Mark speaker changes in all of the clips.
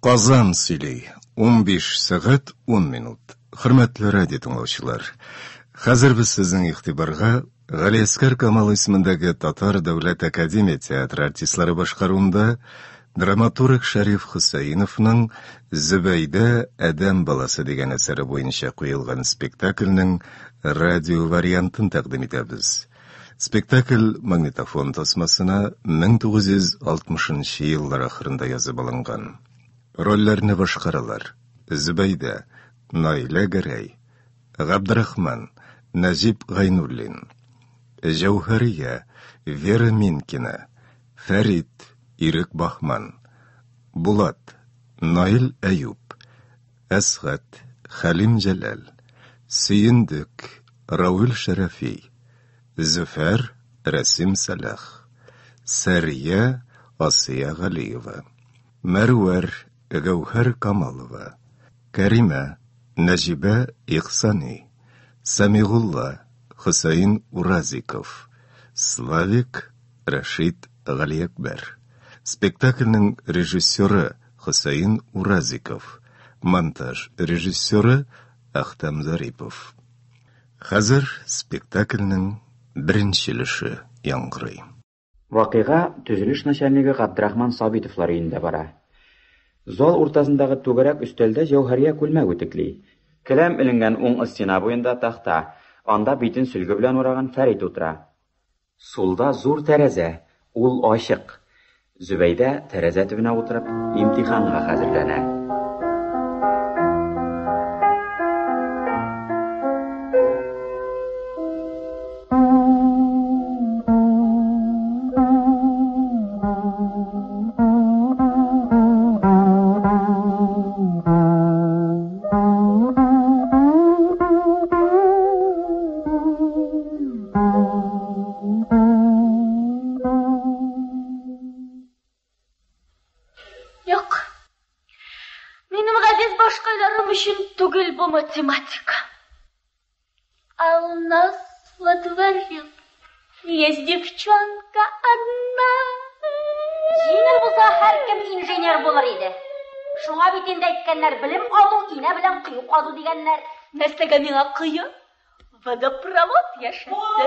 Speaker 1: Казан сөйлей. 15 сағат 10 минут. Хөрмәтле радио тыңлаучылар. Хәзер без сезнең игътибарга Галиәскәр Камал исемендәге Татар дәүләт академия театры артистлары башкаруында драматург Шәриф Хөсәйновның Зөбәйдә Адәм баласы дигән әсәре буенча куелган спектакльнең радио вариантын тәкъдим итәбез. Спектакль магнитофон тасмасына 1960 еллар ахырында язып алынган. Рольләрне башкаралар: Зөбәйдә Наилә Гәрәй, Габдрахман Назип Гайнуллин, Җәүһәрия Вера Минкина, Фәрит Ирек Бахман, Булат Наил Әюп, Әсгать Хәлим Җәләл, Сөендек Рауил Шәрәфи, Зөфәр Рәсим Салах, Сәрия Асия Галиева, Мәрвәр Гәүһәр Камалова, Кәримә Нәҗибә Ихсани, Самигулла Хөсәйн Уразиков, Славик Рәшид Галиәкбәр. Спектакльнең режиссеры Хөсәйн Уразиков, монтаж режиссеры Әхтәм Зарипов. Хәзер спектакльнең беренче өлеше яңгырый.
Speaker 2: Вакыйга төзелеш начальнигы Габдрахман Сабитовлар өендә бара. Зал уртасындагы түгәрәк өстәлдә Җәүһәрия күлмәк үтекли. Келәм иленгән уң стена буенда тахта, анда битен сөлге белән ураган Фәрит утыра. Сулда зур тәрәзә, ул ачык. Зөбәйдә тәрәзә төбенә утырып имтиханга хәзерләнә.
Speaker 3: Математика. А у нас во дворе есть девчонка одна.
Speaker 4: Җиңел булса һәркем инженер булыр иде. Шуңа бит инде әйткәннәр, белем алу инә белән кыю казу дигәннәр.
Speaker 3: Нәрсәгә миңа кыю? Водопровод яшәтте.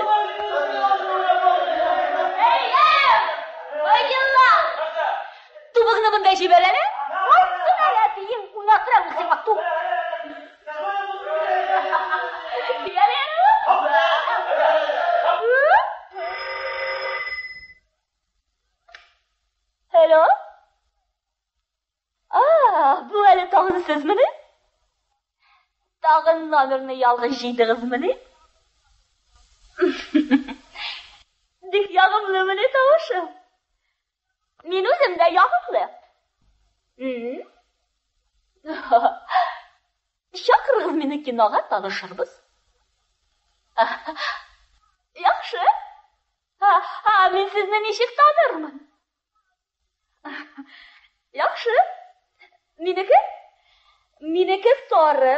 Speaker 4: Вайдилла!
Speaker 3: Тубыгны монда җибәрәләр?
Speaker 4: Кайсын әле тиен уйнатырам үзеңә ту.
Speaker 3: Hello? Bu әле тагын сезмени? Тагын номерны ялгыш җыйдыгызмыни? Бик ягымлымыни тавышы? Мин үзем дә ягымлы. Чакырыгыз мине кинога, танышырбыз. Яхшы. Мин сезне ничек танырмын? Яхшы. Минеке сары,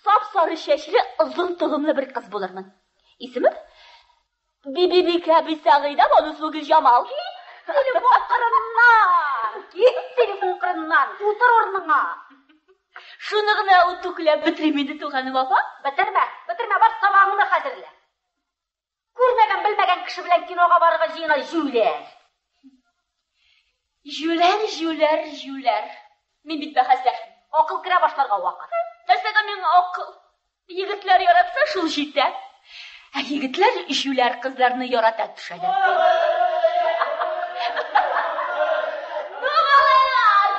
Speaker 3: сап-сары чәчле, озын тыгымлы бер кыз булырмын. Исеме? Бибибикә Бисәгыйдә Банусу Гөлҗамал.
Speaker 4: Телефон кырыннан, утыр орныңа.
Speaker 3: Шуны гына утуклап бетерим иде туганым апа.
Speaker 4: Бетермә, бар сабагыңны хәзерлә. Күрмәгән, белмәгән кеше белән кинога барырга җыена
Speaker 3: Жүләр. Мин бит бәхәсләшим.
Speaker 4: Акыл керә башларга вакыт.
Speaker 3: Нәрсәгә миңа акыл? Егетләр яратса шул җитә. Егетләр жүләр кызларны ярата төшәләр.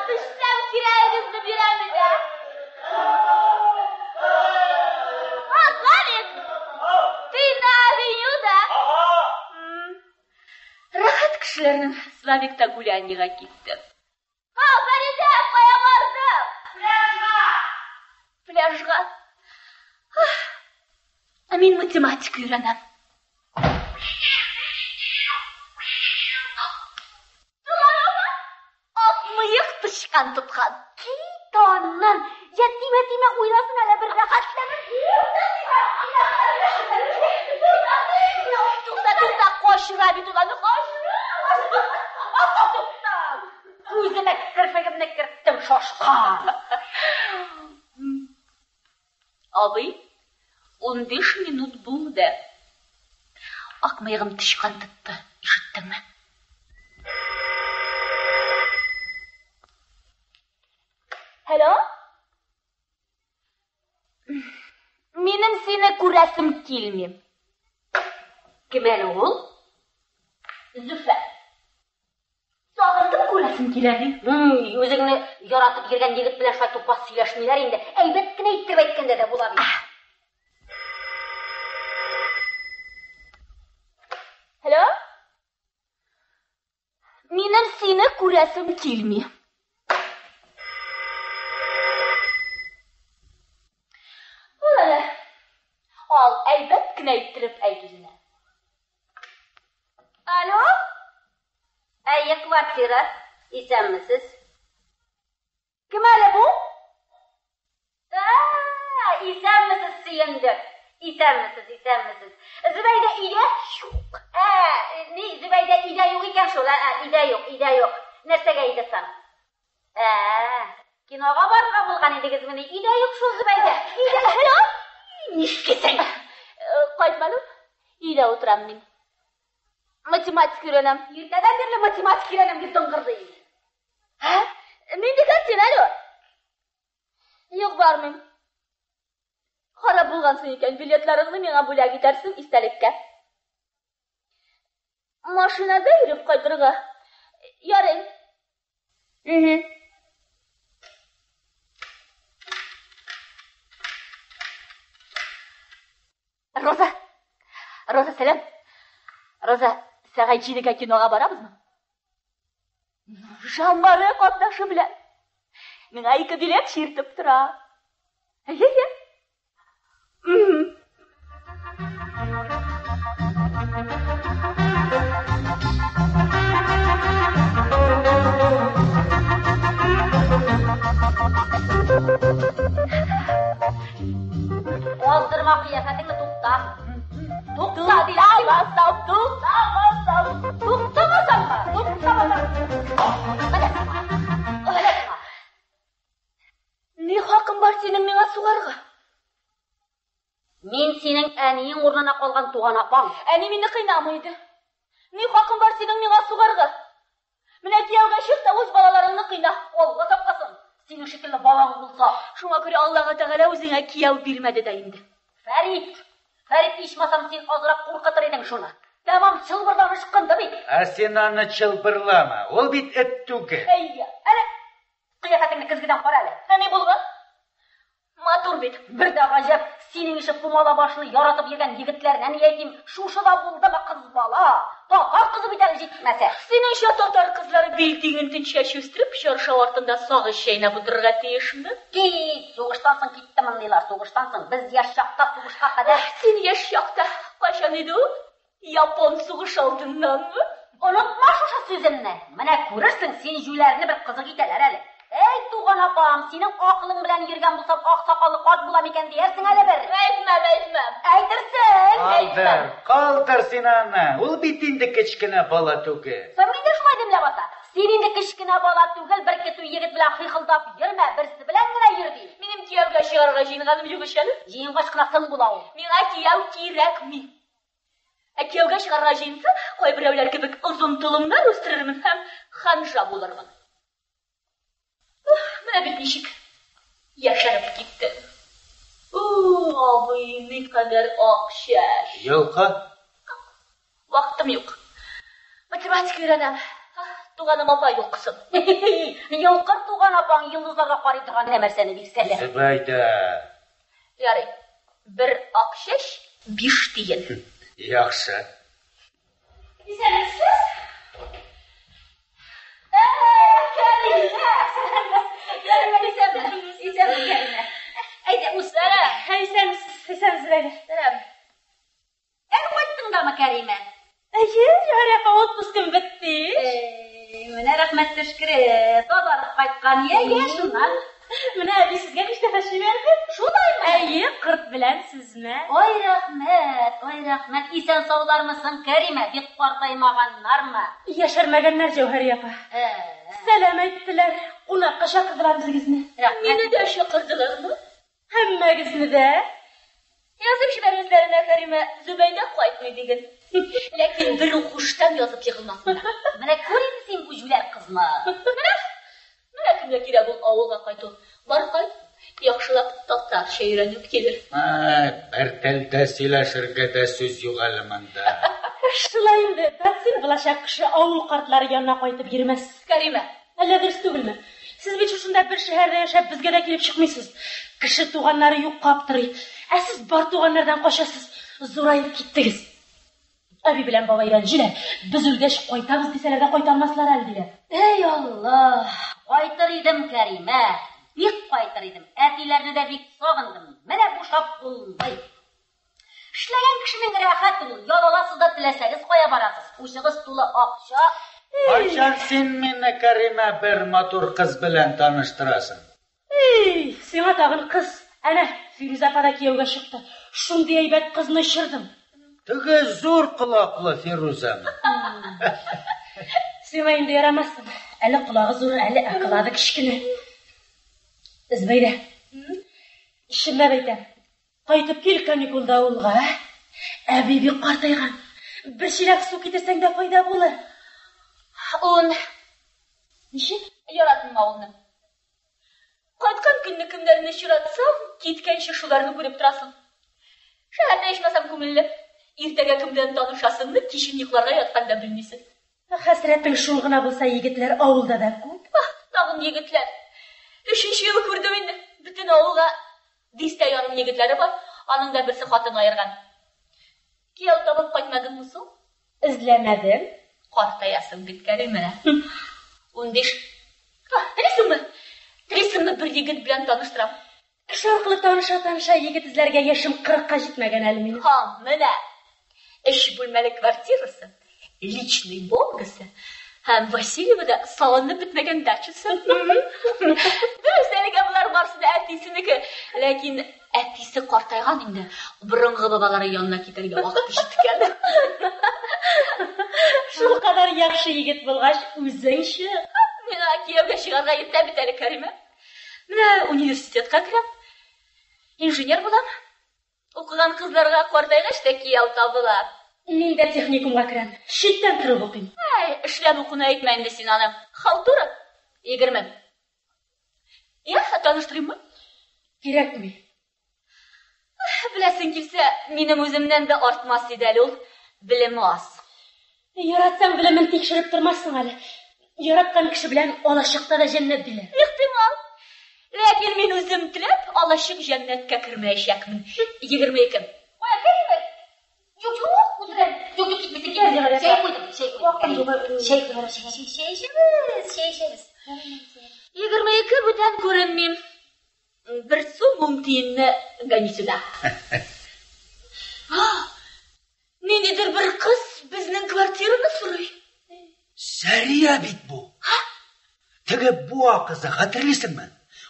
Speaker 4: Düşsəm kirəyinizmi birəmizə? Славик, ты на авеню, да?
Speaker 3: Рахат кешеләрнең Славикта гуляньега китте.
Speaker 4: Фәридә, кая барды?
Speaker 3: Пляжга. Мин математика өйрәнәм. Тышкан тоткан.
Speaker 4: Китаннан. Я тимә уйласын әле бер рәхәтләнеп.
Speaker 3: Туктата, кошыра бит уланы, кошыра.
Speaker 4: Күземә керфегемне кер. шашқан.
Speaker 3: Абый, 15 минут булды. Акмыйгым тышкан тытты. Ишеттеңме? Hello? Минем сине күрәсем килми.
Speaker 4: Кем әле ул?
Speaker 3: Зөфә. Сагындым күрәсем киләме?
Speaker 4: Үзеңне яратып йөргән егет белән шулай тупас сөйләшмиләр инде. Әйбәт кенә иттереп әйткәндә дә була бит.
Speaker 3: Hello? Минем сине күрәсем килми. Ал, әйбәт кенә иттереп әйт үзенә.
Speaker 4: Alo? Әйе, квартира. Исәнмесез? Кем әле бу? Исәнмесез сөендер. Исәнмесез. Зөбәйдә өйдә? Юк. Зөбәйдә өйдә юк икән шул. Өйдә юк. Нәрсәгә иде сан? Кинога барырга булган идегезме? Өйдә юк шул Зөбәйдә.
Speaker 3: Hello? Нишкесең? Кайтмадым. Өйдә утырам мин. Математика өйрәнәм.
Speaker 4: Иртәдән бирле математика өйрәнәм дип тыңгырды инде.
Speaker 3: Мин дигән син әле. Юк, бармыйм. Харап булгансың икән, билетларыңны миңа бүләк итәрсең истәлеккә. Машинада йөреп кайтырга. Ярый. Роза, сәлам. Роза, сәгать 7-гә кинога барабызмы? Жамбары катнашы белән. Миңа 2 билет чиртеп тора. Әйе.
Speaker 4: Аздырма кыяфәтеңне тукта.
Speaker 3: Ни хакым бар синең миңа сугарга?
Speaker 4: Мин синең әниең урынына калган туган апаң.
Speaker 3: Әни мине кыйнамыйды. Ни хакым бар синең миңа сугарга? Менә кияүгә чык та үз балаларыңны кыйна.
Speaker 4: Алга тапкасын. Синең шикелле балаң булса.
Speaker 3: Шуңа күрә Аллаһы Тәгалә үзеңә кияү бирмәде дә инде.
Speaker 4: Фәрит ичмасам син азрак куркытыр идең шуны. Тәмам чылбырдан ышкынды бит.
Speaker 5: Сен аны чылбырлама. Ул бит эт түгел.
Speaker 3: Әйе.
Speaker 4: Әле кыяфәтеңне көзгедән кара әле.
Speaker 3: Ни булган? Матур бит.
Speaker 4: Бер дә гаҗәп, синең ише пумала башны яратып йөргән егетләрне ни әйтим, шушыда булдымы кыз бала? Татар кызы бит әле җитмәсә.
Speaker 3: Синеңчә татар кызлары билтиген тинчәч үстереп, чаршау артында сагыз чәйнәп утырырга тиешме?
Speaker 4: Сугыштан соң киттем мындыйлар, сугыштан соң. Без яшь чакта сугышка кадәр.
Speaker 3: Син яшь чакта кайчан иде ул? Япон сугыш алдыннанмы?
Speaker 4: Онытма шушы сүземне. Менә күрерсең, син җүләрне бер кызык итәләр әле. Эй, туган апам, синең акылың белән йөргән булсам, ак сакаллы кат була микән диярсең әле бер.
Speaker 3: Әйтмәм.
Speaker 4: Әйтерсең.
Speaker 5: Калдыр син аны. Ул бит инде кечкенә бала түгел.
Speaker 4: Син инде шулай демләп ата. Син инде кечкенә бала түгел, бер көтү егет белән хыйхылдап йөрмә, берсе белән генә йөр ди.
Speaker 3: Минем кияүгә чыгарга җыенганым юк ич әле.
Speaker 4: Җыенгач кына соң була ул.
Speaker 3: Миңа кияү кирәкми. Кияүгә чыгарга җыенса, кайберәүләр кебек озын толымнар үстерермен һәм ханжа булырмын. Менә бит ничек яшәреп китте. Абый, ни кадәр акча.
Speaker 5: Юлка?
Speaker 3: Вакытым юк. Математика өйрәнәм. Туганым апа юксын.
Speaker 4: Йолкыр туган апаң йолдызларга карый торган нәрсәне бирсәләр.
Speaker 5: Зөбәйдә.
Speaker 3: Ярый. Бер акчаш 5 тиен.
Speaker 5: Яхшы.
Speaker 3: Исәнмесез? Исәнмесез. Әйдә, усара. Исәнмесез.
Speaker 4: Кайттың дамы, Кәримә?
Speaker 3: Әйе, ярый, отпускым бетте.
Speaker 4: Менә рәхмәт төшкере. Тазарып кайткан шуннан.
Speaker 3: Менә әби сезгә ништә җибәрде?
Speaker 4: Шулаймы?
Speaker 3: Әйе, кырт белән сезне.
Speaker 4: Ой, рәхмәт. Исән саулармысың, Кәримә? Бик картаймаганнармы?
Speaker 3: Яшәрмәгәннәр, Җәүһәри апа.
Speaker 6: Selam ettiler. Qonaqqa chaqirdilar bizni.
Speaker 3: Meni de chaqirdilarmi?
Speaker 6: Hammangizni de.
Speaker 3: Yazıp jibermizlerine Karime Zübeyde qaytmay degan. Lekin bir o'qishdan yozib yig'ilmasinlar.
Speaker 4: Mana ko'ring sen bu jular qizni.
Speaker 3: Mana kimga kerak bu ovulga qaytib. Bor qayt. Yaxshilab to'xtar sheyranib kelir.
Speaker 5: Bir tilda söylashirga da so'z yo'q alimanda.
Speaker 6: Shulaydi. Sen bilashaq kishi ovul qartlari yonına qaytib yurmas.
Speaker 3: Karime,
Speaker 6: Alla ders tugilmi? Siz bir shunda bir shaharda yashab bizga da kelib chiqmaysiz. Kishi tug'anlari yo'q qolibdir. Siz bor tug'anlardan qochasiz. Zo'rayib ketdingiz. Abi bilan bobayranjilar. Biz ulgash qaytamiz desalarda qaytolmaslar aldilar.
Speaker 4: Ey Allah! Qaytar edim Karima. Bek qaytar edim. Atilarni da bek sog'indim. Mana bu shapqulday. Ishlagan kishining rohati bu. Yo'lalasizda tilasangiz qo'ya borasiz. O'shingiz to'la oqsha.
Speaker 5: Qachon sen meni Karima bir motor qiz bilan tanishtirasan?
Speaker 6: Sena tag'in qiz. Ana Firuza opa kuyovga chiqdi. Shunday aybat qizni shirdim.
Speaker 5: Tigi zo'r quloqli Firuzami.
Speaker 6: Sen endi yaramasın. Ali qulog'i zo'r, ali aqladi kichkina. Izbayda. Ishimdan aytam. Qaytib kel kanikulda ovulga. Abibi qartaygan. Bir shilaq suv ketarsang da foyda bo'lar.
Speaker 3: Un
Speaker 6: Nishi?
Speaker 3: yaratma ovulni. Qaytgan kunni kimlarni shiratsam, ketgancha shularni ko'rib turasan. Shaharda yashmasam ko'ngilli. Ertaga kimdan tanishasingni kishin yiqlarga yotganda bilmaysan.
Speaker 6: Hasrating shulg'ina bo'lsa yigitlar ovulda-da ko'p.
Speaker 3: Tag'in yigitlar. 3-yil ko'rdim endi. Butun ovulga 10 ta yarim yigitlari bor. Onun da birisi xotin ayırgan. Kiyov topib qaytmadingmi sen?
Speaker 6: Izlamadim.
Speaker 3: Qortayasın bitkaring mana. 15. Bilasizmi? Bir yigit bilan tanishtiram.
Speaker 6: Kishi orqali tanisha yigit izlarga yashim 40 ga yetmagan hali meni.
Speaker 3: Ha, mana. Ish bo'lmali kvartirasi. Личный Волгасы. Ham Vasilyevda salonda bitmagan dachasi. Bilsanglar bular marsida atisiniki, lekin atisi qortaygan endi. Burungi bobolari yonına ketarga vaqt yetgan.
Speaker 6: Shu qadar yaxshi yigit bo'lg'ach, o'zing-chi.
Speaker 3: Meni akiyga shigarga yetdi bitali Karima. Mana universitetga kirib, injener bo'lam. O'qigan qizlarga qortayg'achda kiyav topilar.
Speaker 6: Men de texnikumga kiram. Shitdan turib o'qiyman.
Speaker 3: Ishlab o'qini aytmaydi sen onam. Xaltura 20. Ya, tanishtiraymi?
Speaker 6: Kerakmi?
Speaker 3: Bilasing kelsa, mening o'zimdan da ortmas edi ul. Bilimi oz.
Speaker 6: Yaratsam bilimini tekshirib turmassan hali. Yaratgan kishi bilan olashiqda da jannat dilar.
Speaker 3: Ehtimol. Lekin men o'zim tilab, olashiq jannatga kirmayishakman. 22.
Speaker 4: Qo'ya kelma. Yo'q, o'tiradi. Yo'q, ketmaydi. Şey qo'ydim.
Speaker 3: 22 budan ko'rinmim. Bir so'm 10 tiyinni ganisida. Nenidir bir qiz bizning kvartirani so'ray.
Speaker 5: Sariya bit bu. Tigi bu qizni xatirlaysanmi?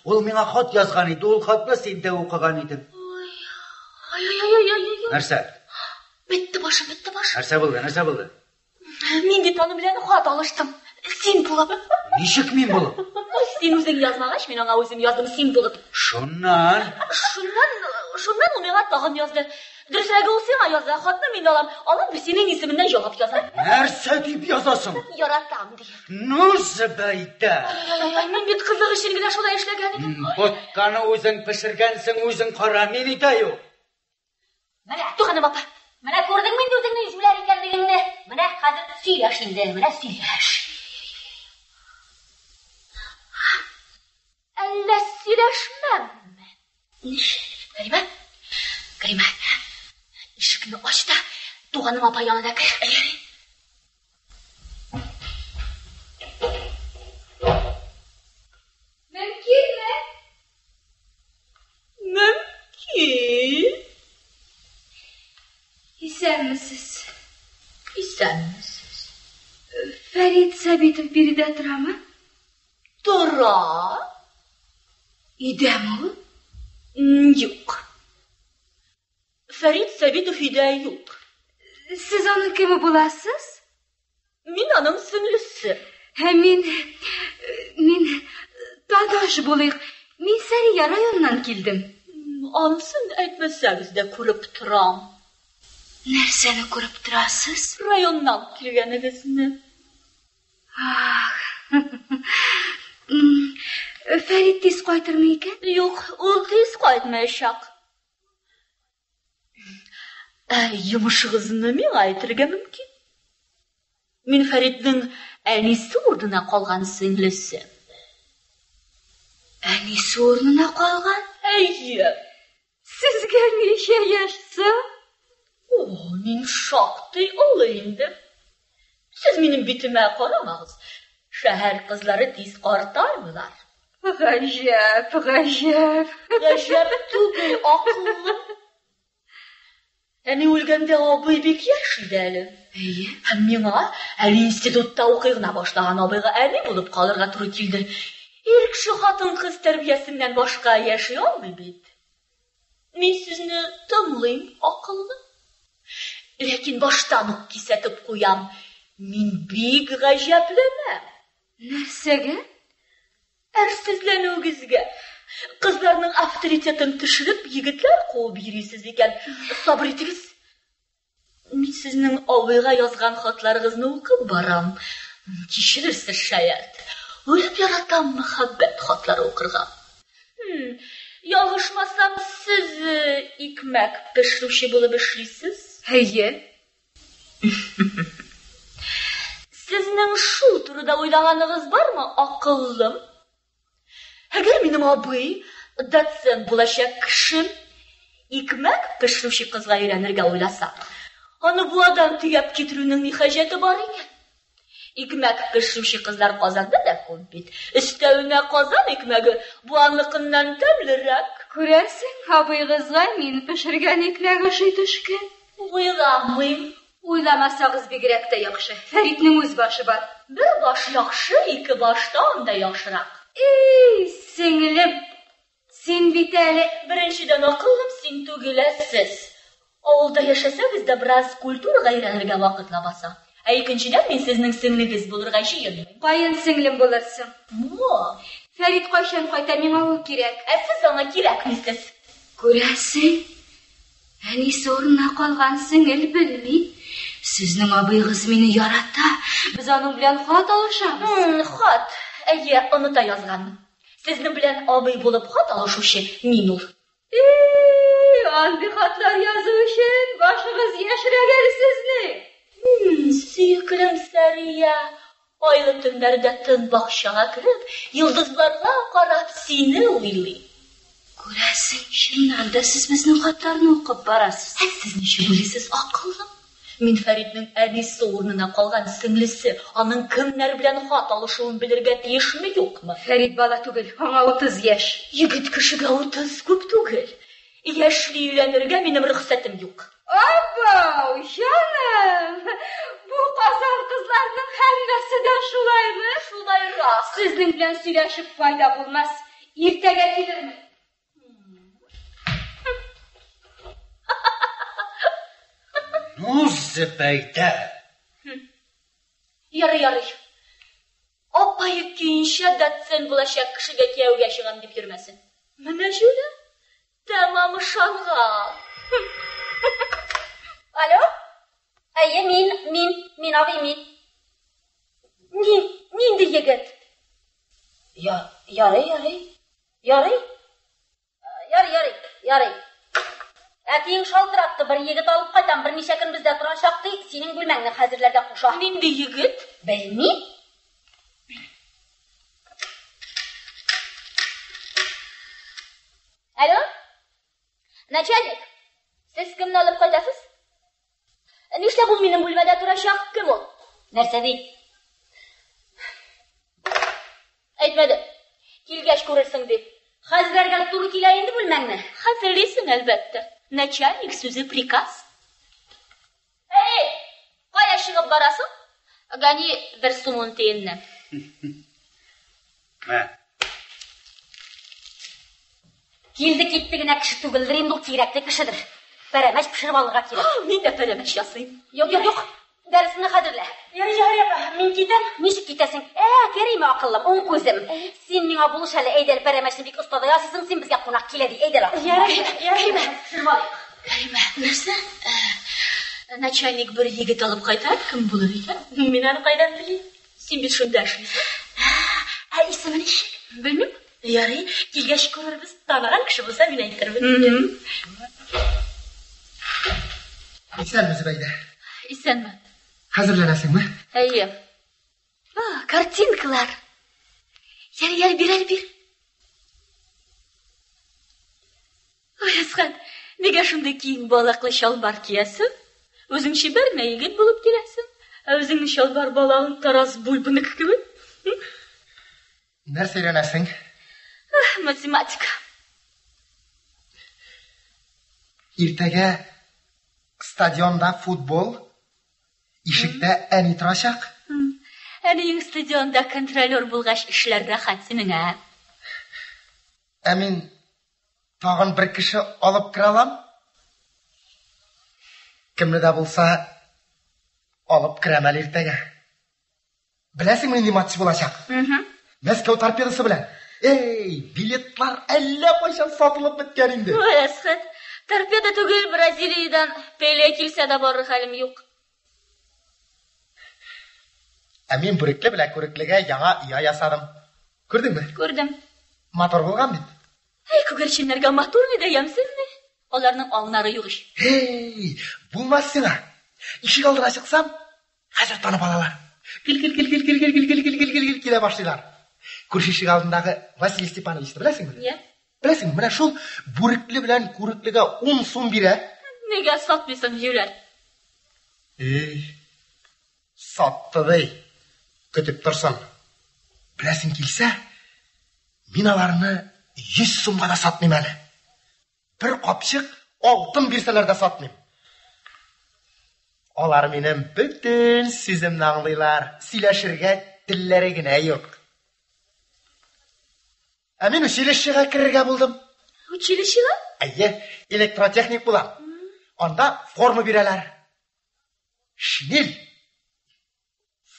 Speaker 5: Ol menga xat yozgan edi, ol xatni sen de o'qigan eding.
Speaker 3: Ay.
Speaker 5: Narsa?
Speaker 3: Bitti boshim.
Speaker 5: Narsa bo'ldi?
Speaker 3: Men de tani bilan xat olishdim. Sen bo'lib.
Speaker 5: Nishik men bo'lib?
Speaker 3: Sen o'zing yozmag'ach, men ona o'zim yozdim sen bo'lib.
Speaker 5: Shundan
Speaker 3: u menga tag'in yozdi. Dirsaga o'zing yozdi, xatni men olib sening ismingdan yozib yozaman.
Speaker 5: Narsa deb yozasan?
Speaker 3: Yaratam deydi.
Speaker 5: Nuzibayda.
Speaker 3: Men bit qiziq ishingda shunday ishlagan edim.
Speaker 5: Bo'tqani o'zing pishirgansan, o'zing qora menida yo'q.
Speaker 4: Mana,
Speaker 3: Tuxanim opa.
Speaker 4: mana ko'rdingmi endi o'zingning jular ekanligingni? Mana hozir siylash endi, mana siylash.
Speaker 3: Alla silashmammi? Karima. Eshikni ochda. Tuxanim opa yonida kir.
Speaker 4: Mumkinmi?
Speaker 3: Mümkün.
Speaker 7: İsenmisiz?
Speaker 3: İstenmisiz.
Speaker 7: Ferit Sabitov birida turami?
Speaker 3: Tura.
Speaker 7: Idami?
Speaker 3: Yo'q. Ferit Sabitov uyda yo'q.
Speaker 7: Siz onun kimi bo'lasiz?
Speaker 3: Men onun singlisi.
Speaker 7: Men Мен Dadaş bolayıq. Мен Сәрия районынан келдім.
Speaker 3: Anısın etmeseniz de kurup turam.
Speaker 7: Нәрсені көріп тұрасыз?
Speaker 3: Rayondan kirgenizini.
Speaker 7: Фәрит тез қайтыр ма екен?
Speaker 3: Yok, ol tez qaytmayacaq. Yumuşağızını men aytırga mümkün. Мен Фәритнің әнесі орнына қалған сіңлісі.
Speaker 7: Әнесі орнына қалған?
Speaker 3: Әйе.
Speaker 7: Сізге неше яшсы?
Speaker 3: Мен шақты olayındı. Siz benim bitime qaramağız. Şəhər qızları tez qartarmılar.
Speaker 7: Ғажап, ғажап.
Speaker 3: Ғажап түгіл, ақылlı. Әне өлгенде абый бек яшыды әлі. Һәм миңа әлі институтта оқиғына башлаған абыйға әне болып қалырға туры келді. Еркші хатын қыз тәрбиясінен башқа яшый алмай бит. Мен сізні тыңлайым, ақылlı. Ләкин баштан ук кисәтеп қуям. Мен бик ғажапланам.
Speaker 7: Нәрсәгә?
Speaker 3: Әрсізләнугізге. Қызларның авторитетін түшіріп, егітлер қуып йөрисез екен. Сабыр етігіз. Мен сізнің абыйға язған хатларығызны оқып барам. Кешірерсіз шаят. Өліп яратам мөхәббәт хатлары оқырға. Ялгышмасам, сіз икмәк пешрүші булып эшлисез?
Speaker 7: Әйе.
Speaker 3: Сізнің шул турыда ойлағанығыз бармы, ақыллым? Әгер минем абый, доцент булачак кешем, икмәк пешрүші қызға өйрәнергә уйласа, аны буадан төяп китерүнең ни хаҗәте бар икән? Икмәк пешрүші қызлар Казанда да күп бит. Өстәвенә Казан икмәге буанлыкыннан тәмлерәк.
Speaker 7: Күрәсең, абыйгызга мин пешергән икмәк ошый төшкән.
Speaker 3: Уйламыйм.
Speaker 7: Уйламасагыз бигрәк тә яхшы. Фәритнең үз башы бар.
Speaker 3: Бер баш яхшы, ике баштан да яхшырак.
Speaker 7: Сеңлем, син бит әле
Speaker 3: Беренчедән акыллым син түгел, сез. Авылда яшәсәгез дә бераз культурага өйрәнергә вакыт лабаса. Икенчедән мин сезнең сеңлегез булырга җыенмыйм.
Speaker 7: кайын сеңлем булырсың.
Speaker 3: Мо,
Speaker 7: Фәрит кайчан кайта, миңа ул кирәк.
Speaker 3: сез аңа кирәкмисез.
Speaker 7: Күрәсең, әнисе урынына калган сеңел белми. Сезнең абыйгыз мине ярата. Без аның белән хат алышабыз.
Speaker 3: Хат, әйе, оныта язганмын. Сезнең белән абый булып хат алышучы мин ул.
Speaker 7: Андый хатлар язу өчен башыгыз яшьрәк әле сезнең.
Speaker 3: Сөйкелем Сәрия, айлы төннәрдә тын бакчага кереп, йолдызларга карап сине уйлый.
Speaker 7: Күрәсең, чыннан да сез безнең хатларны укып барасыз.
Speaker 3: Сез ничек уйлыйсыз, акыллым? Мин Фәритнең әнисе урынына калган сеңлесе, аның кемнәр белән хат алышуын белергә тиешме, юкмы?
Speaker 7: Фәрит бала түгел, аңа 30 яшь.
Speaker 3: Егет кешегә 30 күп түгел. Яшьли өйләнергә минем рөхсәтем юк.
Speaker 7: Абау, җаным! Бу Казан кызларының һәммәсе дә шулаймы?
Speaker 3: Шулайрак.
Speaker 7: Сезнең белән сөйләшеп файда булмас. Иртәгә килермен.
Speaker 5: Ну, Зөбәйдә.
Speaker 3: Ярый. Апайы көйінше доцент булачак кешегә кияүгә чыгам дип йөрмәсен. Менә шулай. Тәмам ышанган.
Speaker 4: Alo? Әйе, мин абый, мин.
Speaker 3: Нинди егет?
Speaker 4: Ярый. Әтиң шалтыратты, бір егет алып кайтам, берничә көн бездә торган шакты, синең бүлмәңне хәзерләргә куша.
Speaker 3: Нинди егет?
Speaker 4: Белмим. Alo? Начальник, сез кемне алып кайтасыз?
Speaker 3: Нишләп ул минем бүлмәдә торачак? Кем ул?
Speaker 4: Нәрсә ди?
Speaker 3: Әйтмәде. Килгәч күрерсең дип.
Speaker 4: Хәзерләргә туры килә инде бүлмәңне.
Speaker 3: Хәзерлисең, әлбәттә. Начальник сүзе приказ. Кая чыгып барасың? Гани бер сумын тиенне.
Speaker 4: Килде китте генә кеше түгелдер, инде ул кирәкле кешедер. Пәрәмәч пешереп алырга кирәк.
Speaker 3: Мин дә пәрәмәч ясыйм.
Speaker 4: Юк. Дәрісіне қадірлі.
Speaker 6: Ярый, апа, мен кетем.
Speaker 4: Нешік кетесің? Керейме ақылым, оң көзім. Сен меңа бұлыш әлі әйдел пәрәмәшін бек ұстады ясысың, сен бізге қонақ келеді, әйдел ақылым.
Speaker 6: Ярый.
Speaker 3: Кәрима, нәрсе? Начальник бір егет алып қайтар, кім болар екен?
Speaker 6: Мен аны қайдан білейін?
Speaker 3: Сен бет шында эшлейсің.
Speaker 6: Исімі неше?
Speaker 3: Білмеймін.
Speaker 6: Ярый, келгеш көрербіз. Таныған кіші болса мен айттырмын.
Speaker 5: Исәнме, Зүбәйдә?
Speaker 3: Исәнме?
Speaker 5: Хәзерләнәсеңме?
Speaker 3: Әйе. Картинкалар. Яр, бир. Ой, Асхат, неге шундай киң балаклы шалбар киясың? Өзің шибәрме егет булып киләсең? Өзіңнең шалбар балағың тараз бульбынык кебек.
Speaker 5: Нәрсә өйрәнәсең?
Speaker 3: Математика.
Speaker 5: Иртәгә стадионда футбол, ишектә әни торачак.
Speaker 3: Әниең стадионда контролер булгач эшләр рәхәт синеңә.
Speaker 5: Ә мин тагын бер кеше алып кера алам? Кемне дә булса алып керәм әле иртәгә. Беләсеңме нинди матч булачак? Мәскәү торпедасы белән. Билетлар әллә кайчан сатылып беткән инде.
Speaker 3: Ой, Асхат, торпеда түгел, Бразилиядан Пеле килсә дә барыр хәлем юк.
Speaker 5: Ә мин бүрекле белән күреклегә яңа ия ясадым. Күрдеңме?
Speaker 3: Күрдем.
Speaker 5: Мотор булган бит.
Speaker 3: Күгәрченнәргә матурмы да ямсызмы? Аларның аңнары юк ич.
Speaker 5: Булмас сиңа. Ишек алдына чыксам, хәзер танып алалар. Кил килә башлыйлар. Күрше ишек алдындагы Василий Степановичны беләсеңме? Беләсеңме? Менә шул бүрекле белән күреклегә 10 сум бирә.
Speaker 3: Нигә сатмыйсың җүләр?
Speaker 5: Сатты ди. Көтеп торсын. Беләсең килсә, мин аларны 100 сумга да сатмыйм әле. Бер капчык алтын бирсәләр дә сатмыйм. Алар минем бүтән сүземне аңлыйлар. Сөйләшергә телләре генә юк. Ә мин училищега керергә булдым.
Speaker 3: Училищега?
Speaker 5: Әйе, электротехник булам. Анда форма бирәләр. Шинель,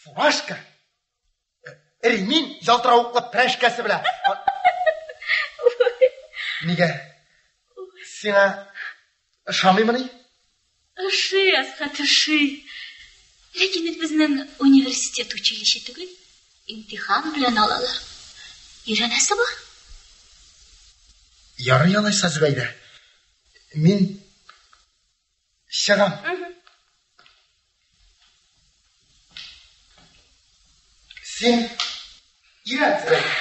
Speaker 5: фуражка, ремень ялтыравыклы прәшкәсе белән. Нигә? Сиңа ошамыймыни?
Speaker 3: Ошый, Асхат, ошый. Ләкин безнең университет училище түгел. Имтихан белән алалар. Өйрәнәсе бар.
Speaker 5: Ярый алайса, Зүбәйдә. Мин чыгам. Син өйрән, Зүбәйдә.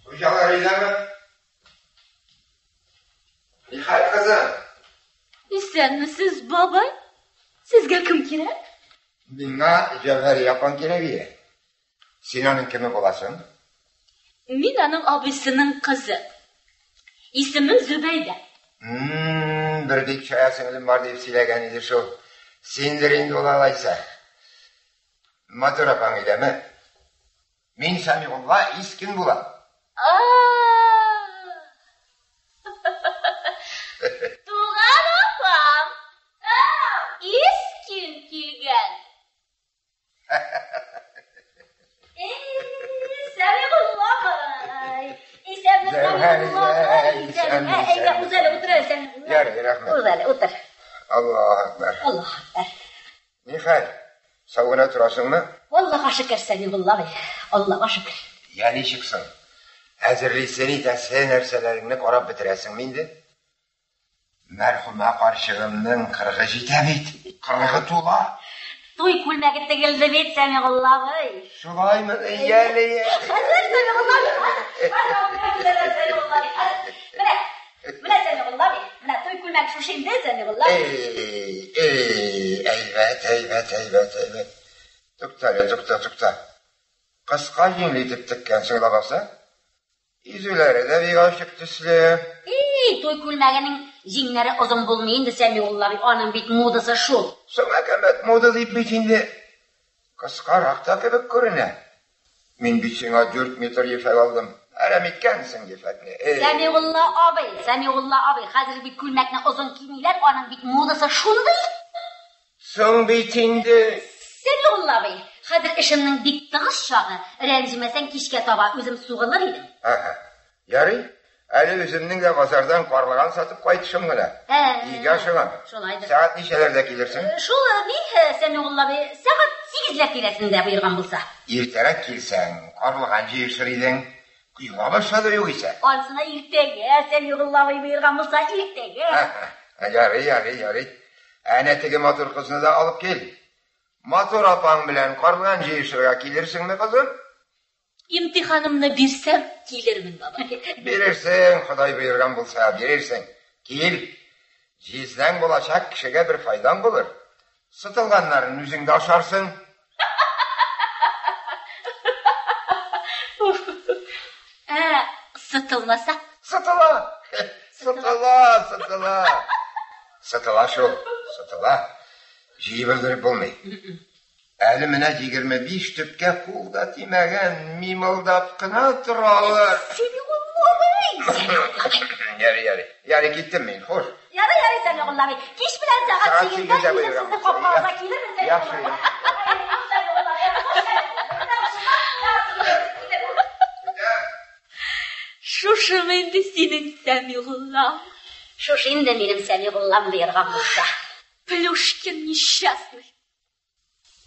Speaker 8: Hocalar iyilermi? Nihayet kızım.
Speaker 3: İsənmisiz, babay? Sizgə kim kerak?
Speaker 8: Bana cevheri yapan kereviye. Sinan'ın kimi bulasın?
Speaker 3: Mina'nın abisinin kızı. İsmim Zübeyde.
Speaker 8: Bir dik çaya singlim var deyip silegen idi şu. Sindirin dolalaysa. Motor yapan ile mi? Min Samiullah iskin bulam.
Speaker 3: Tuğan apam. İskin kilgen. Samiullah.
Speaker 8: Yarı rahmet.
Speaker 4: Otur.
Speaker 8: Allah ekber.
Speaker 4: Allah ekber.
Speaker 8: Nihal, savuna turasın mı?
Speaker 4: Vallahi şükür Samiullah. Allah'a şükür.
Speaker 8: Yani çıksın. Hazırlıysanı da sen nerselerini korap bitiresin miydi? Merhuma karşılığımın kırgı jitabit. Kırgı tuğla.
Speaker 4: Toy kulmagitde geldi bit Samiullah.
Speaker 8: Şulay mı? Yani.
Speaker 4: Hazır Samiullah. Bırak Samiullah. Bırak toy kulmak şu şimdi Samiullah.
Speaker 8: Evet. Tukta. Kıska yinleyip tıkkensin labasa. Yüzüleri de bir aşık tüslü.
Speaker 4: Toy kulmagının jinleri uzun bulmayındı Samiullah. Onun bit modası şu.
Speaker 8: Sonra kemet modalayıp bitindi. Kıska rakta kebek görüne. Min biçine 4 metre yefek aldım. Әрәм иткәнсең дифәтне.
Speaker 4: Сәмиғулла абый, хәзер бит күлмәкне озын кимиләр, аның бит модасы шундый.
Speaker 8: Соң бит инде.
Speaker 4: Сәмиғулла абый, хәзер эшемнең бик тыгыз чагы. Рәнҗемәсәң кичкә таба үзем сугылыр идем.
Speaker 8: Ярый. Әле үземнең дә базардан карлыган сатып кайтышым гына. Өйгә чыгам. Сәгать ничәләрдә килерсең?
Speaker 4: Шул Сәмиғулла абый, сәгать 8-ләр тирәсендә буйрган булса.
Speaker 8: Иртәрәк килсәң, карлыган җыешыр идең. Кыйга башлады югыйсә.
Speaker 4: Ансына иртәгә, Сәмиғулла абый буйрган булса иртәгә.
Speaker 8: Ярый. Әнә теге матур кызны да алып кил. Матур апаң белән карлыган җыешырга килерсеңме, кызым?
Speaker 3: İmtihanımını birsem gelirmin baba.
Speaker 8: Bilirsin, Xuday buyurgan bulsa bilirsin. Kil, cizden bulacak kişiye bir faydan bulur. Sıtılganların yüzünde aşarsın.
Speaker 3: Sıtılmasa?
Speaker 8: Sıtıla şu, sıtıla. Жиі білдіріп болмай. Әлі міне 25 түпке қолда тимеген мимылдап қына тұралыр. Яры кеттім мен, хош.
Speaker 4: Яры, Сәмиғулла абай. Кеш білән сағат 8-де сізді қопқауға келемін.
Speaker 8: Яқшы.
Speaker 3: Шушы менді сенің Сәмиғулла.
Speaker 4: Шушы енді менің Сәмиғуллам бұйырған болса.
Speaker 3: Плюшкин несчастный.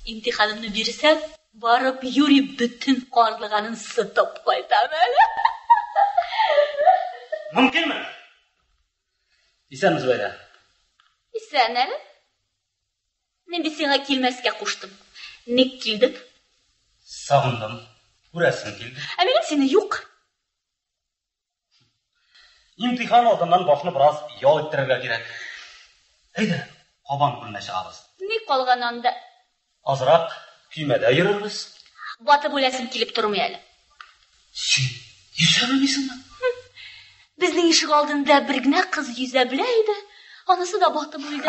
Speaker 3: İmtihanımını birsem, barıp yürüyüp bütün karlıganın sıtıp koytam öyle.
Speaker 9: Mümkün mü? İseniz böyle.
Speaker 3: İsen öyle. Ben de sana kilmezke kuştum. Ne kildim?
Speaker 9: Sağındım. Burasını kildim.
Speaker 3: Benim seni yok.
Speaker 9: İmtihan adamdan başını biraz yağ ettirerek gerek. Heydi, kaban kulüne çağırız.
Speaker 3: Ne kalgan anda?
Speaker 9: Azırak küymede ayırırız.
Speaker 3: Batı bulasım kilip durmayalım.
Speaker 9: Sen yüzebilmesin mi?
Speaker 3: Bizning eshik oldinda birgina qiz yuza bilaydi. Onasi da batı bo'ldi.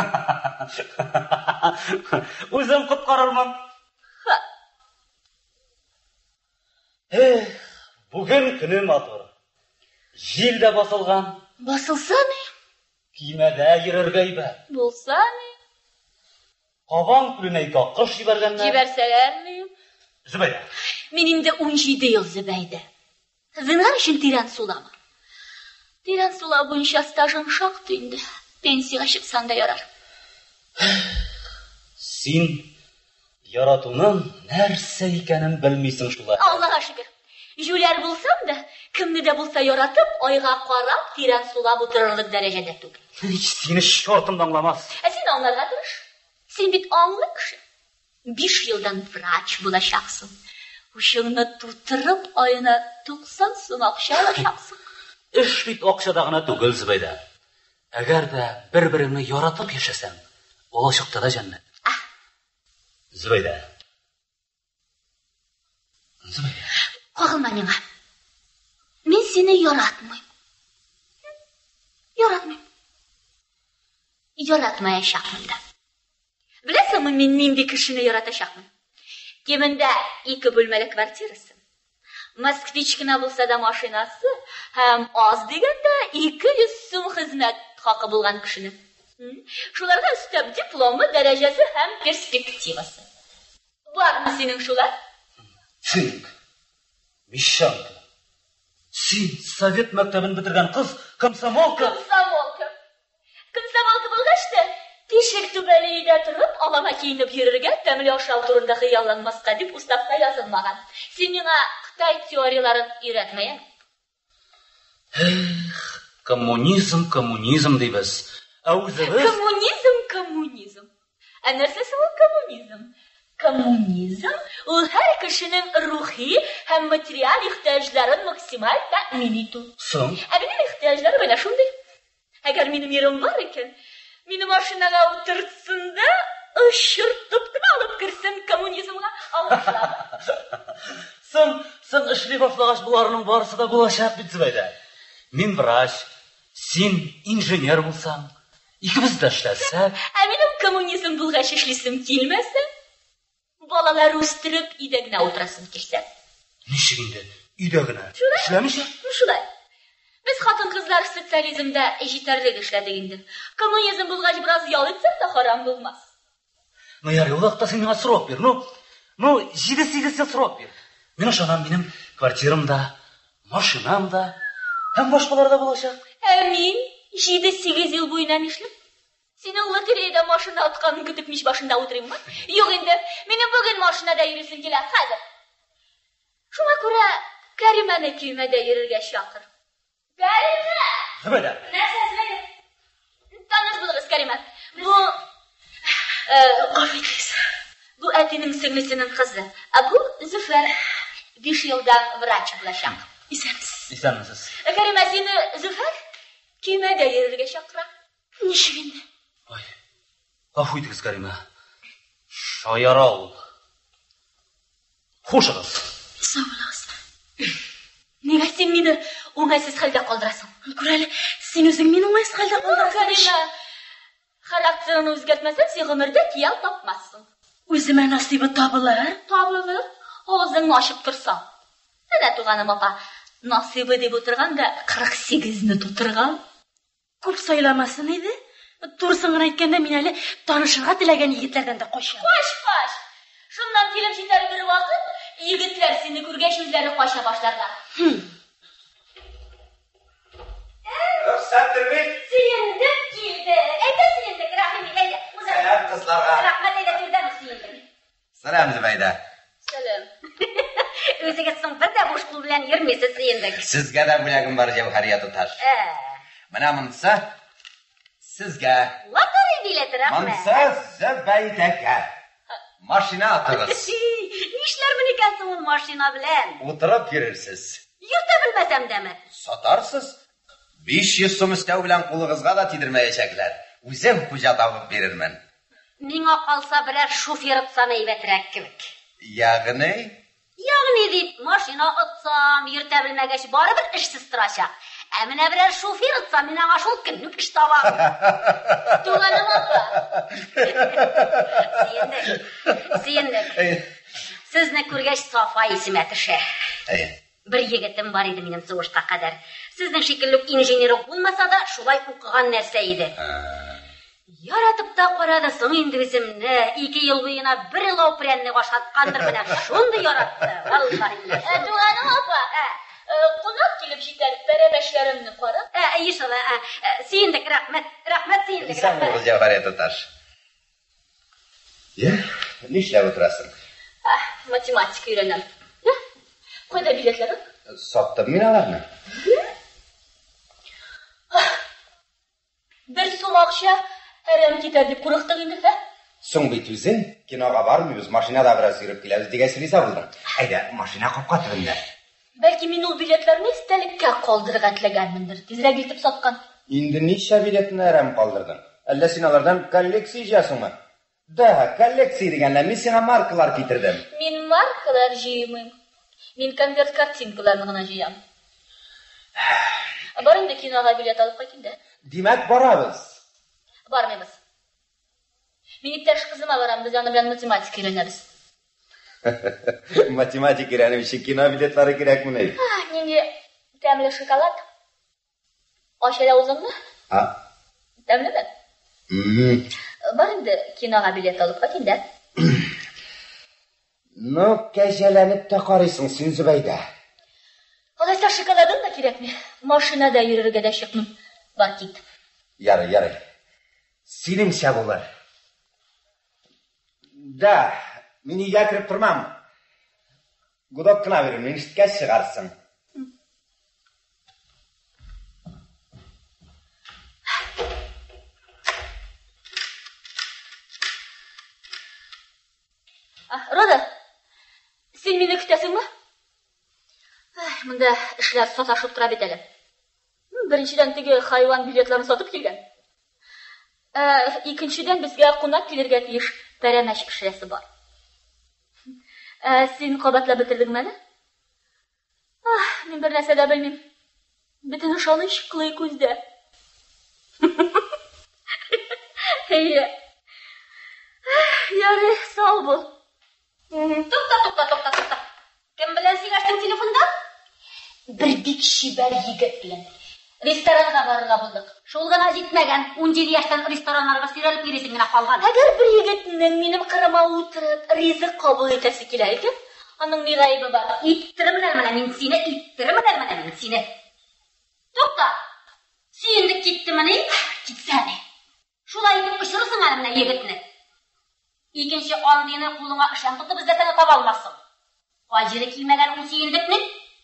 Speaker 9: O'zim qutqararman. Bugün kuni motor. Jilda bosilgan.
Speaker 3: Bosilsa ne?
Speaker 9: Küymede ayırırgayba.
Speaker 3: Bo'lsa ne?
Speaker 9: Qaban pulinayga qish yuborganlar.
Speaker 3: Jibersalarmi?
Speaker 9: Zubayda.
Speaker 3: Meningda 17 yil Zubayda. Zinhar uchun teran sulama. Teran sula bo'yicha stajim shoqdi endi. Pensiyaga chiqsam da yorar.
Speaker 9: Sen yaratuvning narsa ekanini bilmaysan shular.
Speaker 3: Allohga shukr. Jular bo'lsam da, kimni da bo'lsa yaratib, oyga qarab, teran sulab o'tirarlik darajada tug.
Speaker 9: Seni shortimdan anglamas.
Speaker 3: Sen anlarga turish. Sen bit anlı kishi. 5 yildan vrach bo'lashasan. O'shingni tutirib, oyina 90 so'm aqsha olashasan.
Speaker 9: Ish bit oqshadagina tugil Zubayda. Agarda bir-birini yaratib yashasam, olashaqda jannat. Zubayda.
Speaker 3: Qo'g'ilma menga. Men seni yaratmayman. Yaratmayashaqman-da. Bilasizmi, men nendek kishini yaratashaqman? Kemenda 2 bo'lmali kvartirasi. Moskvichkina bo'lsa-da mashinasi, ham oz deganda 200 so'm xizmat haqi bo'lgan kishini. Shularga ustab diplomi, darajasi ham perspektivasi. Bormi sening shular?
Speaker 9: Fink. Mishanka. Sen Sovet maktabini bitirgan qiz, komsomolka. Komsomolka
Speaker 3: bo'lg'ashda, teshik tubalida turib, olama kiyinib yurarga, tamli oshal turunda xiyollanmasqa deb ustavda yozilmagan. Sen menga Xitoy teoriyalarini o'rgatmaysan.
Speaker 9: Kommunizm deymiz. O'zimiz
Speaker 3: Kommunizm. Narsasi bu kommunizm. Kommunizm u har kishining ruhiy ham material ehtiyojlarini maksimal ta'min etadi. Mening ehtiyojlarim mana shunday. Agar mening yerim bor ekan, meni mashinaga o'tirsin-da, shirtib olib kirsin kommunizmga olishadi.
Speaker 9: Sen ishli boshlag'ach bularning borisida bo'lashab bitmaydi. Men vrach, sen injener bo'lsam, ikkimiz da ishlasak,
Speaker 3: mening kommunizm bo'lg'ach ishlasim kelmasa, bolalar o'stirib, idagina o'tirasim kelsa.
Speaker 9: Nishingda Үйдегіне. Işlemişler.
Speaker 3: Şulay. Biz hatın kızlar sosyalizmde eşitlerle işledik indi. Komünizm bulgaç biraz yal etsen de haram bulmaz.
Speaker 9: No yarı olaqta senin sırop bir. No jide sırop bir. Men oşanam benim kvartiramda, maşinamda hem başkalarda bulacak.
Speaker 3: Min 7-8 yıl boyunca işlep. Seni lotereyada maşında atkanını kütüpmüş başında oturayım mı? Yok indi. Benim bugün maşinada yürüsün gelir. Hazır. Şuna göre Kerime'ne küymede yürürge şakır. Kerime!
Speaker 9: Zübeyde.
Speaker 3: Nerede? Tanış buluruz Kerime. Bu Etinin singlisinin kızı. Bu Züfer 5 yıldan vraç bulaşak.
Speaker 9: İsen misiniz?
Speaker 3: Kerime seni Züfer küymede yürürge şakıra. Nişvinde.
Speaker 9: Ay. Afuydu kız Kerime. Şayara ol. Hoş olasın.
Speaker 6: Sağ olasın.
Speaker 3: Nega sen meni o'ng'aysiz holda qoldirasan?
Speaker 6: Ko'rali, sen o'zing meni o'ng'aysiz holda qoldirasan.
Speaker 3: Karima, xarakterini o'zgartmasang, sen umrda kiyal topmassan.
Speaker 6: O'zima nasiba topilar.
Speaker 3: Topilib, og'zingni ochib tursan. Ana tug'anim opa, nasiba deb o'tirganda 48 ni to'tirgan.
Speaker 6: Ko'p so'ylamasin edi. To'g'risini aytganda men hali tanishirga tilagan yigitlardan da qo'shaman.
Speaker 3: Qo'sh. Shundan kelib yetar bir vaqt, yigitlar seni ko'rgach o'zlari qo'sha boshlarlar.
Speaker 8: Ruxsatdirmik.
Speaker 4: Suyundik keldi. Ayta suyundik, rahim ayda.
Speaker 8: Selam qizlarga.
Speaker 4: Rahmat ayda turdan suyundik.
Speaker 8: Salam Zubayda.
Speaker 3: Salam.
Speaker 4: O'ziga so'ng birda bo'sh qo'l bilan yurmaysiz suyundik.
Speaker 8: Sizga da bilagim bor Javhariya tutash. Mana bunsa sizga.
Speaker 4: Lotereya bileti rahmat.
Speaker 8: Bunsa Zubaydaga. Mashina o'tirsiz.
Speaker 4: Ishlar ekansiz u mashina bilan?
Speaker 8: O'tirib yurursiz.
Speaker 4: Yurta bilmasam dema.
Speaker 8: Sotarsiz. 500 so'm istov bilan qo'lig'izga da tedirmayacaklar. O'zim xo'ja topib berarman.
Speaker 4: Menga qolsa biror shofer itsam aybatrak kibik.
Speaker 8: Ya'ni
Speaker 4: deb mashina itsam, yurta bilmagach baribir ishsiz turashaq. Amina biror shofer itsam, men ashul kunlik ish topam. Tug'anim opa. Suyundik. Sizni ko'rgach Safa esimga tushdi. Bir yigitim bor edi mening so'g'ishqa qadar. Sizning shekilli injener bo'lmasa-da, shulay o'qigan narsa edi. Yaratib da qaradi so'ng endi o'zimni 2 yil bo'yina bir loprenni boshqatgandir bilan shunda yaratdi. Vallahi.
Speaker 3: Tug'anim opa. Qo'noq kelib yetar, barabashlarimni qora.
Speaker 4: Inshaalloh. Suyundik, rahmat. Rahmat suyundik.
Speaker 8: Sen o'g'il Javhariya tutash. Nishlab o'tirasan?
Speaker 3: Matematika o'rganaman. Qo'yda biletlarim?
Speaker 8: Sotdim minalarni.
Speaker 3: Bir so'm oqsha haram ketadi deb qo'rqdim endi-da.
Speaker 8: So'ng bit o'zing kinoga bormaymiz, mashinada biroz yurib kelamiz degan silisa bo'ldim. Ayda, mashina qopqa tirimda.
Speaker 3: Balki men u biletlarni istalikka qoldirgan tilaganmandir. Tezroq yetib sotgan.
Speaker 8: Endi necha biletni haram qoldirding? Alla sinalardan kolleksiyasizmi? Da, kolleksiya deganlar men senga markalar keltirdim.
Speaker 3: Men markalar jiyman. Men konvert kartinkalarni gina jiyam. Boringda kinoga bilet olib qo'ying-da.
Speaker 8: Demak, boramiz.
Speaker 3: Bormaymiz. Men ittash qizimga boram, biz ona bilan matematika o'rganamiz.
Speaker 8: Matematika o'rganish uchun kino biletlari kerakmi?
Speaker 3: Menga tamli shokolad. Oshada o'zingmi?
Speaker 8: Ha.
Speaker 3: Tamlimi? Boringda kinoga bilet olib qo'ying-da.
Speaker 8: No, kajalanib taqoraysan sen Zubayda.
Speaker 3: Hozircha shokoladim da kerakmi? Mashinada yururgada shiqnim. Bor ket.
Speaker 8: Yara. Sening shabular. Da, meni gapirib turmam. Gudok qilaverim, meni ishga chiqarsin.
Speaker 3: Roda, sen meni kutasizmi? Bunda ishlar sotashib turib etadi. Birinchidan tegi hayvon biletlarini sotib kelgan. Ikkinchidan bizga qo'noq kelirga tegish paramash ishasi bor. Sen qobatlab bitirdingmi? Men bir narsa da bilmayman. Butun ishonish qilay ko'zda. Yari, sağ bo'l.
Speaker 4: To'xta. Kim bilan singarsang telefonda? bir бик шибәр егет белән ресторанга барырга булдык. Шул гына җитмәгән, 17 яшьтән рестораннарга сирәлеп йөрисең генә калган.
Speaker 3: Әгәр бер егетнең минем кырыма утырып, ризык кабул итәсе килә икән, аның ни гаебе бар?
Speaker 4: Иттерменә мин сине. Тукта. Сөендек киттемени? Китсәне. Шулай итеп очырсың әле менә егетне. Икенче андыйны кулыңа ышан тотып эзләсәң таба алмассың. Кайҗыры килмәгән ул сөендекне,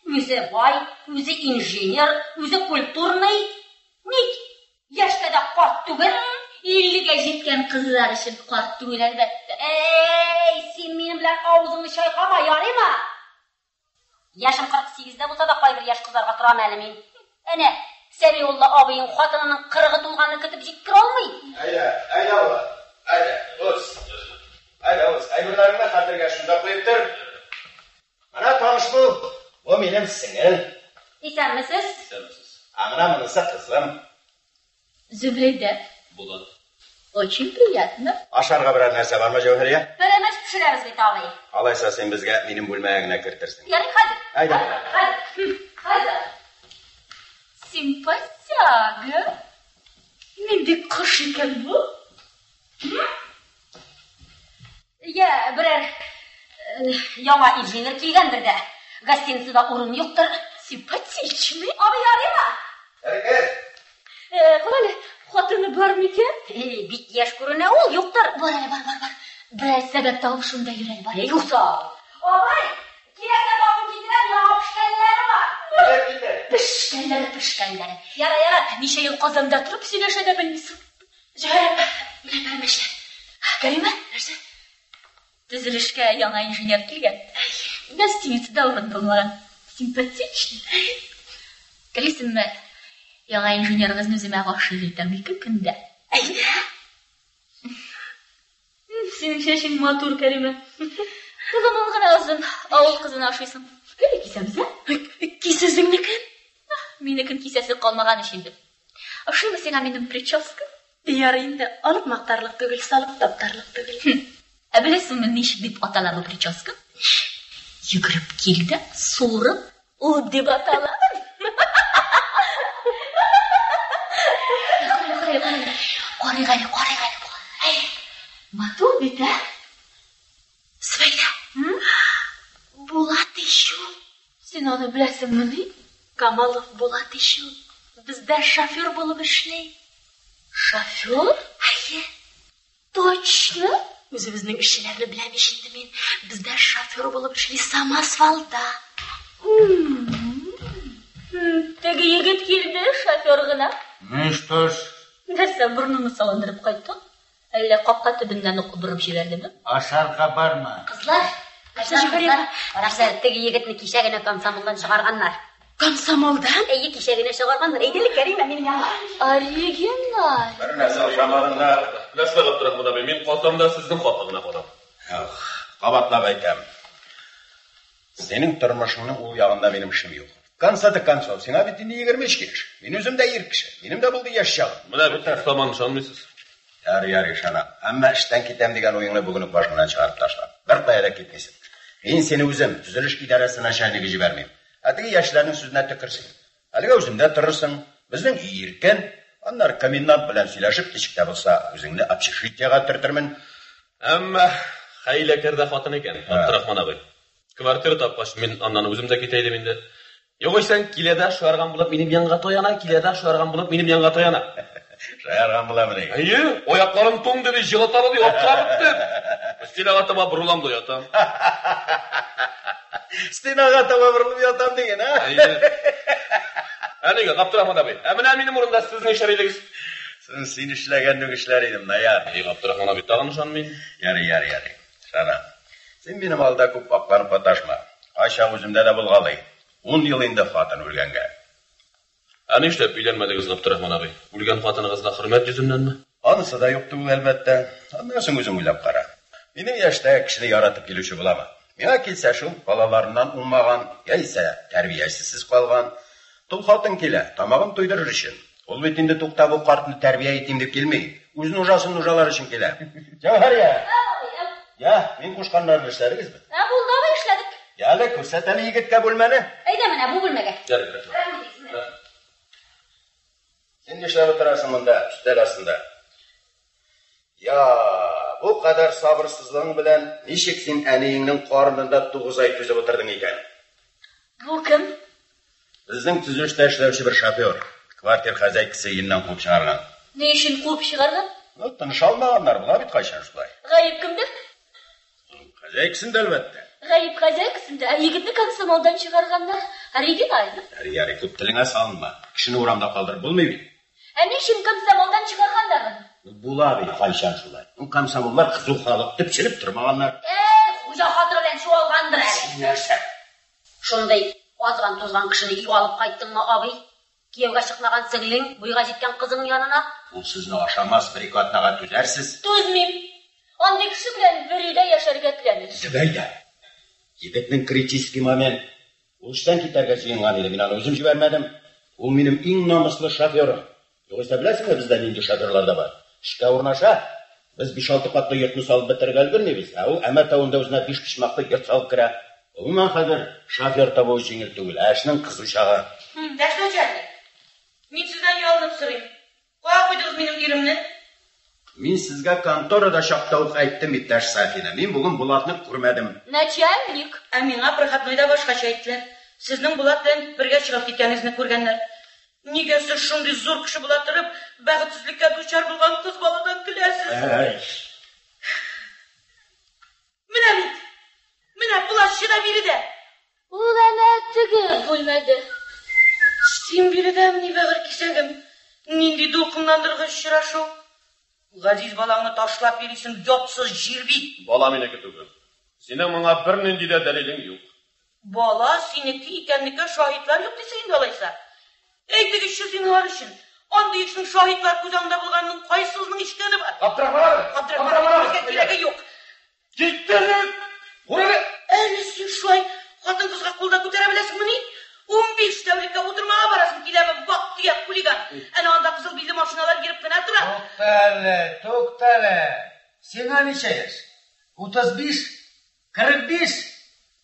Speaker 4: үзе бай, үзе инженер, үзе культурный. Ник? Яшьтә дә карт түгел, 50-гә җиткән кызлар өчен карт түгел әлбәттә. Син минем белән авызыңны чайкама, ярыймы? Яшым 48-дә булса да кайбер яшь кызларга торам әле мин. Әнә Сәбиулла абыйың хатынының 40-ы тулганны көтеп җиткер алмый.
Speaker 8: Ayda, ayburlarını xatırga şunda qo'yib tur. Mana tanış bu. O benim singil.
Speaker 4: İsənmisiz?
Speaker 8: Amına bunisi qizim.
Speaker 3: Zübeyde.
Speaker 9: Bulat.
Speaker 3: Очень приятно.
Speaker 8: Aşarga birer narsa var mı Cevheriye?
Speaker 4: Beraber pişireriz bit ağabey.
Speaker 8: Alaysa sen bizge benim bölməyəginə kirtirsin.
Speaker 4: Yani hadi. Hadi.
Speaker 3: Симпатяга. Нинди кыш икән бу?
Speaker 4: Ya birer яңа инженер килгәндер дә. Гостиницада урын юктыр.
Speaker 3: Симпатичный.
Speaker 4: Абый ярыймы?
Speaker 8: Әрекет.
Speaker 3: Калай, хатыны бар микән?
Speaker 4: Бик яшь күренә ул, юктыр.
Speaker 3: Бар. Берәр сәбәп табып шунда йөрәл бар.
Speaker 4: Юкса. Абый, кирәксә табып китерәм, яңа пешкәннәре бар.
Speaker 3: Пешкәннәре.
Speaker 4: Яра.
Speaker 3: Ничә ел Казанда торып сөйләшә дә белмисең. Җәһәр, белмәмәшләр. Кәримә, нәрсә? Төзелешкә яңа инженер килгән. Гостиницада урын булмаган. Симпатичный. Кәлисемме? Яңа инженерыгызны үземә гашыйк итәм 2 көндә. Синең чәчең матур, Кәримә. Кызымын гына озын, авыл кызына охшыйсың. Кемне кисәмсә? Кисәсеңнекен? Минекен кисәсе калмаган өчен инде. Охшыймы сиңа минем прическа? Ярый инде, алып мактарлык түгел, салып таптарлык түгел. Ә беләсеңме ничек дип атала бу прическа? Йөгереп килде, суырып, ул дип атала. Карый. Матур бит, ә? Свайда. Булат ищу. Син аны беләсеңме ни? Камалов Булат ищу. Бездә шофер булып эшләй. Шофер? Точно? Үзебезнең эшчеләрне беләм инде мин. Бездә шофер булып эшли самосвалда. Теге егет килде, шофер гына.
Speaker 10: Миштош.
Speaker 3: Нәрсә, бурныңны салындырып кайттың? Әллә капка төбеннән ук борып җибәрдеме?
Speaker 10: Ашарга барма.
Speaker 4: Кызлар, Рахса, теге егетне кичә генә комсомолдан чыгарганнар.
Speaker 3: Комсомолдан?
Speaker 4: Кичә генә чыгарганнар. Әйдәлек Кәримә минем яңа.
Speaker 3: Оригинал.
Speaker 9: Бер нәрсә ашамаганда, ләшләп торам буда мин калтамда сезнең хатыгына калам.
Speaker 8: Кабатлап әйтәм. Senin тормышыңның ул ягында минем эшем юк. Концерт концов, сиңа бит инде 23 яшь. Мин үзем дә ир кеше. Минем дә булды яшь чагым.
Speaker 9: Менә бит тәфсаман ышанмыйсыз.
Speaker 8: Ярый, ышана. Әмма эштән китәм дигән уеңны бүген үк башымнан чыгарып ташла. Бер кая китмисең. Мин сине үзем төзелеш идарәсенә начальнигы җибәрмим. Әтеге яшьләрнең сүзенә төкерсең. Әлегә үземдә торырсың. Безнең иркен, аннар комендант белән сөйләшеп, кичектә булса, үзеңне общежитиягә төртермен.
Speaker 9: Әмма хәйләкәрдә хатын икән, Абдрахман абый. Квартира тапкач, мин аннан үзем дә китәйдем инде. Югыйсәң, киләдә шуарган булып минем янга тояна, киләдә шуарган булып минем янга тояна.
Speaker 8: Шаярган буламын.
Speaker 9: Әйе, аякларым туң дип җылатабы дип аптырап беттем. Стенага таба бурылам да ятам.
Speaker 8: Стенага таба бурылып ятам деген, а?
Speaker 9: Әйе. Әнигә Абдрахман абый. Менә минем урында сезнең эшләрегез.
Speaker 8: Син эшләгәннең эшләр идем, Наяр.
Speaker 9: Абдрахман абый тагын ышанмый.
Speaker 8: Ярый. Шана. Син минем алда күп акланып аташма. Аша үземдә дә булгалый. 10 ел инде хатын үлгәнгә.
Speaker 9: Ә нишләп өйләнмәдегез, Абдрахман абый? Үлгән хатыныгызга хөрмәт йөзеннәнме?
Speaker 8: Анысы да юк түгел, әлбәттә. Аннан соң үзең уйлап кара. Минем яшьтә кешене яратып килүче буламы? Миңа килсә шул, балаларыннан уңмаган, яисә тәрбиясез калган, тол хатын килә, тамагын туйдырыр өчен. Ул бит инде туктап бу картны тәрбия итим дип килми, үзенең ужасын ужалар өчен килә. Җавһария. Я, мин кушканнарны эшләрегезме?
Speaker 4: Булды, эшләдек.
Speaker 8: Яли, күрсәтәле егеткә бүлмәне.
Speaker 4: Әйдә менә бу бүлмәгә.
Speaker 8: Син нишләп утырасың монда, өстәл астында? Я, бу кадәр сабырсызлыгың белән ничек син әниеңнең карынында 9 ай түзеп утырдың икән?
Speaker 3: Бу кем?
Speaker 8: Безнең төзелештә эшләүче бер шофер. Квартир хозяйкасы өеннән куып чыгарган.
Speaker 3: Не өчен куып чыгарган?
Speaker 8: Тыныш алмаганнар, була бит кайчан шулай.
Speaker 3: Гаип кемдә?
Speaker 8: Хозяйкасын да әлбәттә.
Speaker 3: Гаип хозяйкасында, егетне комсомолдан чыгарганнар. Оригинально.
Speaker 8: Яри, күп телеңә салынма. Кешене урамда калдырып булмый бит.
Speaker 3: Ә ни өчен комсомолдан чыгарганнар?
Speaker 8: Була бит кайчан шулай. Комсомоллар кызу халык төпчелеп тормаганнар.
Speaker 4: Хуҗа хатыры белән чуалгандыр әле.
Speaker 8: Нәрсә?
Speaker 4: Шундай азган тузган кешене ю алып кайттыңмы, абый? Кияүгә чыкмаган сеңлең, буйга җиткән кызың янына.
Speaker 8: Ул сезне ашамас бер ике атнага түзәрсез.
Speaker 3: Түзмим. Андый кеше белән бер өйдә яшәргә теләмим.
Speaker 8: Зөбәйдә. Егетнең критический момент. Ул эштән китәргә җыенган иде, мин аны үзем җибәрмәдем. Ул минем иң намуслы шоферым. Югыйсә беләсеңме, бездә нинди шоферлар да бар. Эшкә урнаша, без 5-6 катлы йортны салып бетергә өлгермибез. Ул әмә тавында үзенә 5 почмаклы йорт салып керә. Umuman хәзер шофер табу җиңел түгел, эшнең кызучагы.
Speaker 6: Дәшләчәле. Мин сездән ялынып сорыйм. Кая куйдыгыз минем иремне?
Speaker 8: Мин сезгә конторада чакта ук әйттем, иптәш Сафина. Мин бүген Булатны күрмәдем.
Speaker 3: Начальник.
Speaker 6: Ә миңа проходнойда башкача әйттеләр. Сезнең Булат белән бергә чыгып киткәнегезне күргәннәр. Нигә сез шундый зур кеше була торып, бәхетсезлеккә дучар булган кыз баладан көләсез? Менә бит. Менә Булат шыда биредә.
Speaker 3: Ул әнә теге бүлмәдә.
Speaker 6: Син биредәме ни бәгыр кисәгем? Нинди дулкынландыргыч очрашу? Газиз балаңны ташлап йөрисең, ятсыз җирби.
Speaker 9: Бала минеке түгел. Синең моңа бер нинди дә дәлилең юк.
Speaker 6: Бала синеке икәнлеге шаһитлар юк дисең инде алайса. Әйтегезче синең өчен. Андый эшнең шаһитлар күз аңда булганның кайсызның ишкәне бар? Абдрахман, безгә кирәге юк.
Speaker 9: Киттелек!
Speaker 6: Уры, әле син шулай хатын кызга кулда күтәрә беләсеңме ни? 15 тәүлеккә утырмага барасың, киләме бак тияк хулиган. Әнә анда кызыл биле машиналар киреп кенә тора.
Speaker 10: Туктале. Сиңа ничә яшь? 35, 45.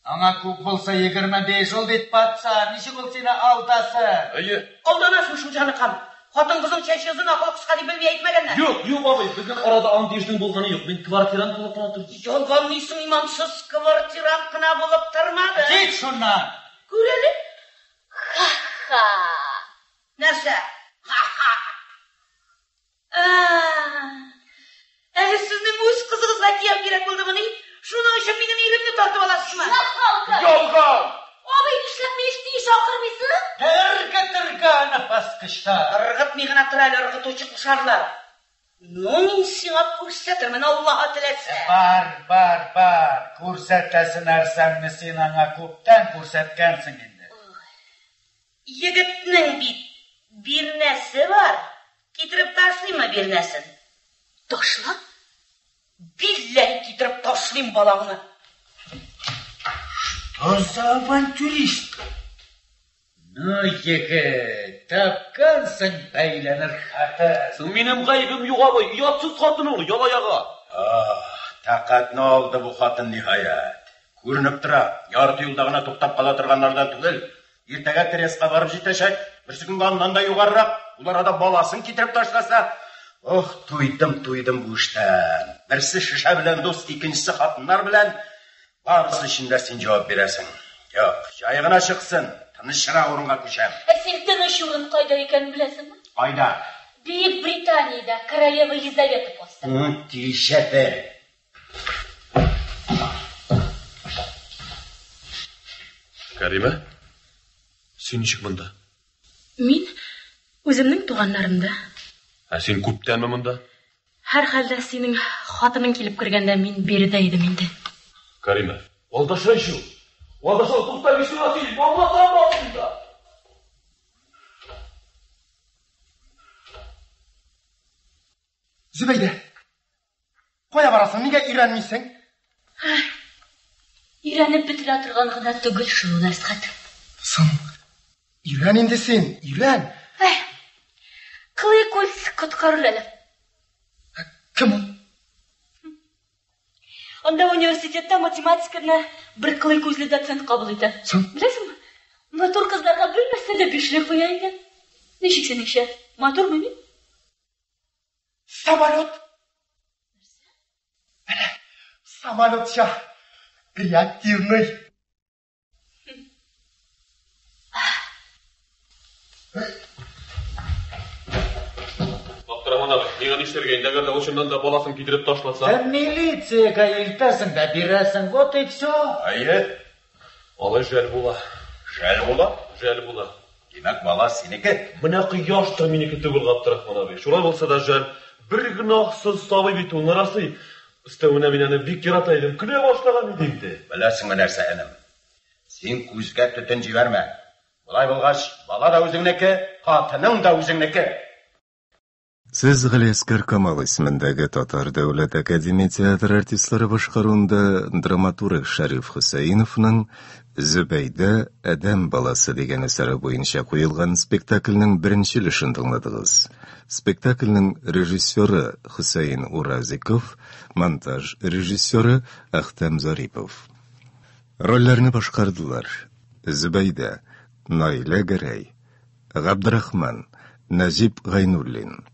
Speaker 10: Аңа күп булса 25 ул бит патша. Ничек ул сине алдасы?
Speaker 6: Алданасың шул җаныкам. Хатын кызың чәчезен акыл кыска дип белми әйтмәгәннәр.
Speaker 9: Юк, абый, безнең арада андый эшнең булганы юк. Мин квартирант булып кына тордым.
Speaker 6: Ялганлыйсың, имансыз квартирант кына булып тормады.
Speaker 10: Кит шуннан.
Speaker 6: Күрәле?
Speaker 3: Ха-ха.
Speaker 6: Нәрсә? Ха-ха. Әле сезнең үз кызыгызга тияп кирәк булдымы ни? Шуның өчен минем иремне тартып аласызмы?
Speaker 9: Ялган!
Speaker 3: Абый, нишләп мишти шакырмыйсың?
Speaker 10: Тырга нәфәс кышта.
Speaker 6: Ыргытмый гына тора әле ыргытучы кушарлар. Ну, мин сиңа күрсәтермен, Аллаһ теләсә.
Speaker 10: Бар. Күрсәтәсе нәрсәңне син аңа күптән күрсәткәнсең инде.
Speaker 6: Егетнең бит бирнәсе бар. Китереп ташлыймы бирнәсен?
Speaker 3: Ташла?
Speaker 6: Билләһи китереп ташлыйм балаңны.
Speaker 10: Что авантюрист? Ну, егет, тапкансың бәйләнер хаты.
Speaker 9: Син минем гаибем юк, абый. Ятсыз хатын ул, ялаяга.
Speaker 8: Тақатны алды бу хатын ниһаят. Күренеп тора, ярты юлда гына туктап кала торганнардан түгел. Иртәгә Тереска барып җитәчәк. Берсе көнгә аннан да югарырак. Улар ада баласын китереп ташласа, туйдым бу эштән. Берсе шиша белән дус, икенчесе хатыннар белән. Барысы өчен дә син җавап бирәсең. Юк, җай гына чыксын. Тынычрак урынга күчәм.
Speaker 3: Син тыныч урын кайда икәнен беләсеңме?
Speaker 8: Кайда?
Speaker 3: Бөек Британиядә, королева Елизавета посты.
Speaker 8: Тишәтер.
Speaker 9: Кәримә, син ничек монда?
Speaker 6: Мин үземнең туганнарымда.
Speaker 9: Ә син күптәнме монда?
Speaker 6: Һәр хәлдә синең хатының килеп кергәндә мин биредә идем инде.
Speaker 9: Кәримә, алдаша шу. Алдаша тукта бишуна син, бабата.
Speaker 5: Зөбәйдә. Кая барасың? Нигә өйрәнмисең?
Speaker 3: Өйрәнеп бетерә торган гына түгел шул Әсгать.
Speaker 5: Соң, өйрән инде син, өйрән.
Speaker 3: Кылый күз коткарыр әле.
Speaker 5: Кем ул?
Speaker 3: Анда университетта математиканы бір қылай көзлі доцент қабыл ете. Білесің бі? Матур қыздарға білмесе де бешлік қоя екен. Нешік сеніңше? Матур мені?
Speaker 5: Самолет. Самолетша креативный.
Speaker 9: Абдрахман аға, неған іштерге ендегерді ұшындан да баласын кедіріп ташласа?
Speaker 10: Милицияға елтасың да бересің, вот и все.
Speaker 8: Айы,
Speaker 9: Алай жәл бола.
Speaker 8: шәл бола.
Speaker 9: Жәл бола.
Speaker 8: Демек бала сенікі.
Speaker 9: Мына қияшты менікі түгіл Абдрахман аға. Шулай болса да жәл. Бір гынақсыз сабай бет оның арасы. Үстәуіне менені бик яратайдым, күле башлаған едімді.
Speaker 8: Білесің ме нәрсе інім? Сен көзге түтін жіберме. Бұлай болғаш, бала да өзіңнекі, қатының да өзіңнекі.
Speaker 1: Сіз Ғалиаскар Камал исемендәге Татар Дәүләт Академия театр артистлары башкаруында драматург Шәриф Хусейновның Зөбәйдә Әдәм баласы дигән әсәре буенча куелган спектакльнең беренче өлешен тыңладыгыз. Спектакльнең режиссеры Хусейн Уразиков, монтаж режиссеры Ахтам Зарипов. Рольләрне башкардылар: Зөбәйдә Наилә Гәрәй, Габдрахман Назип Гайнуллин,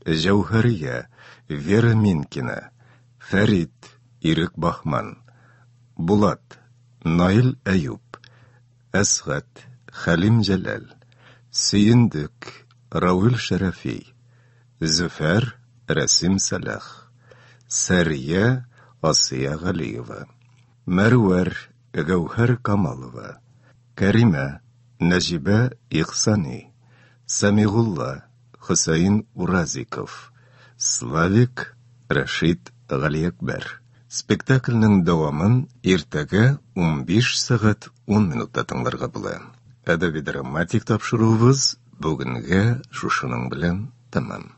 Speaker 1: Җәүһәрия Вера Минкина, Фәрит Ирек Бахман, Булат Наил Әюп, Әсгат Хәлим Җәләл, Сөендек Рауил Шәрәфи, Зөфәр Рәсим Салах, Сәрия Асия Галиева, Мәрвәр Гәүһәр Камалова, Кәримә Нәҗибә Ихсани, Самигулла Хусейн Уразиков, Славик Рашид Галиәкбәр. Спектакльнең дәвамын иртәгә 15 сәгать 10 минутта тыңларга була. Әдәби-драматик тапшыруыбыз бүгенгә шушының белән тәмам.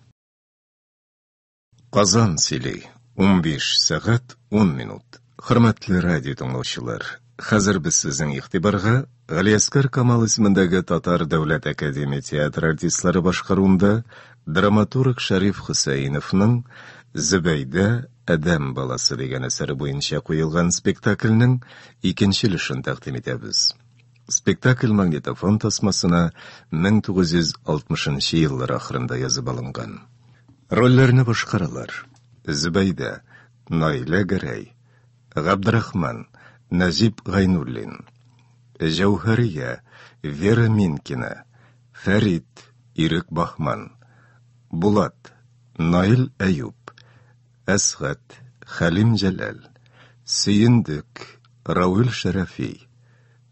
Speaker 1: Казан сөйли 15 сәгать 10 минут. Хөрмәтле радио тыңлаучылар, хәзер без сезнең игътибарга Ғалиаскар Камал исемендәге Татар Дәүләт Академия театр артистлары башкаруында драматург Шәриф Хусейновның Зөбәйдә Әдәм баласы дигән әсәре буенча куелган спектакльнең икенче өлешен тәкъдим итәбез. Спектакль магнитофон тасмасына 1960 еллар ахырында язып алынган. Рольләрне башкаралар: Зөбәйдә Наилә Гәрәй, Габдрахман Назип Гайнуллин, Җәүһәрия Вера Минкина, Фәрит Ирек Бахман, Булат Наил Әюп, Әсгат Хәлим Җәләл, Сөендек Рауил Шәрәфи,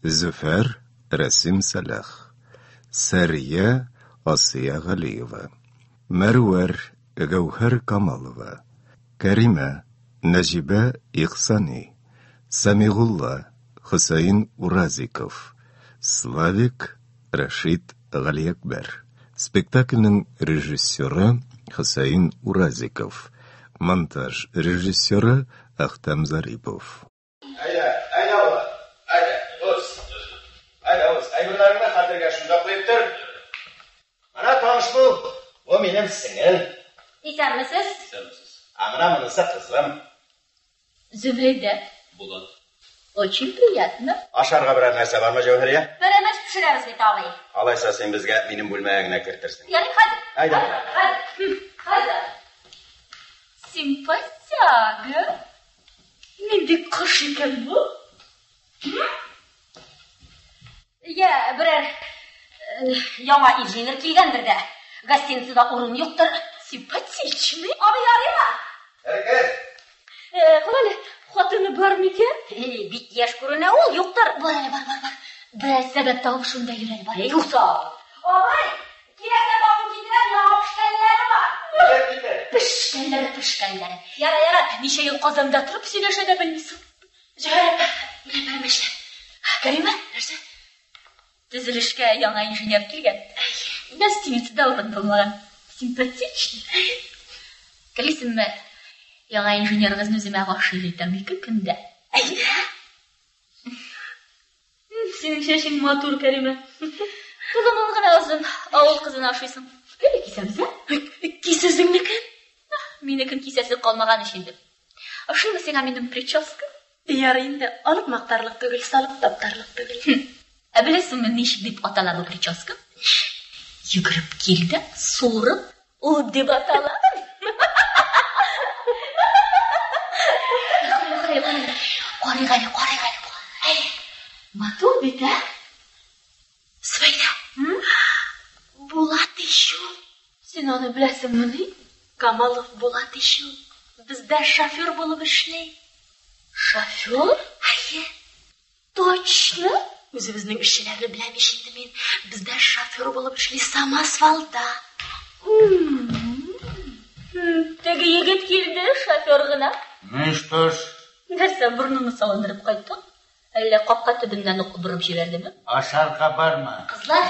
Speaker 1: Зөфәр Рәсим Салах, Сәрия Асия Галиева, Мәрвәр Гәүһәр Камалова, Кәримә Нәҗибә Ихсани, Самигулла Хусейн Уразиков, Славик Рашид Галиәкбәр. Спектакльнең режиссеры Хусейн Уразиков, монтаж режиссеры Ахтам Зарипов.
Speaker 8: Әйберләреңне хәтергә шунда куеп тор. Ана таныш бул, о минем сеңел.
Speaker 4: Исәнмесез?
Speaker 8: Ана монысы кызым.
Speaker 3: Зөбәйдә.
Speaker 9: Булат.
Speaker 3: Очень приятно.
Speaker 8: Ашарга берәр нәрсә бармы, Җәүһәрия?
Speaker 4: Берәмәс пешерәбез бит абый.
Speaker 8: Алайса сен безгә минем бүлмәгә генә кертерсең.
Speaker 4: Ярый, хәзер.
Speaker 8: Әйдә.
Speaker 4: Хәзер.
Speaker 3: Симпатяга. Нинди кыш икән бу?
Speaker 4: Я берәр яңа инженер килгәндер дә. Гостиницада урын юктыр.
Speaker 3: Симпатичный.
Speaker 4: Абый ярыймы?
Speaker 8: Хәрәкәт.
Speaker 3: Калай, хатыны бар микән?
Speaker 4: Бит яшь күренә ул, юктыр.
Speaker 3: Бар. Берәр сәбәп табып шунда йөрәр бар.
Speaker 4: Юкса. Абый, кирәксә бакын китерәм, яңа пешкәннәре бар.
Speaker 3: Пешкәннәре. Яра. Ничә ел Казанда торып сөйләшә дә белмисең. Җәһәт, белмәмешә. Кәримә, нәрсә? Төзелешкә яңа инженер килгән. Гостиницада урын булмаган. Симпатичный. Кәлисемме? Яңа инженерыгызны үземә гашыйк итәм 2 көндә. Синең чәчең матур, Кәримә. Кызымын гына озын, авыл кызын ашыйсың. Кемне кисәбез, Кисәсең микән? Минекен кисәсе калмаган өчен инде. Ошоны сиңа минем прическа?
Speaker 6: Яр инде алып мактарлык түгел, салып таптарлык түгел.
Speaker 3: Ә беләсеңме ничек дип атала бу прическа? Йөгереп килде, суырып, ул дип атала. Карый. Матур бит, ә?
Speaker 6: Сөйлә.
Speaker 3: Булат ишү. Син аны беләсеңме ни?
Speaker 6: Камалов Булат ишү. Бездә шофер булып эшләй.
Speaker 3: Шофер?
Speaker 6: Әйе.
Speaker 3: Точно?
Speaker 6: Үзебезнең эшчеләрне беләм инде мин. Бездә шофер булып эшли самосвалда.
Speaker 3: Теге егет килде, шофер гына.
Speaker 10: Ну что ж,
Speaker 3: Нәрсә, бурнуны салындырып кайттың? Әллә капка төбеннән ук борып җибәрдеме?
Speaker 10: ашарга барма.
Speaker 4: Кызлар,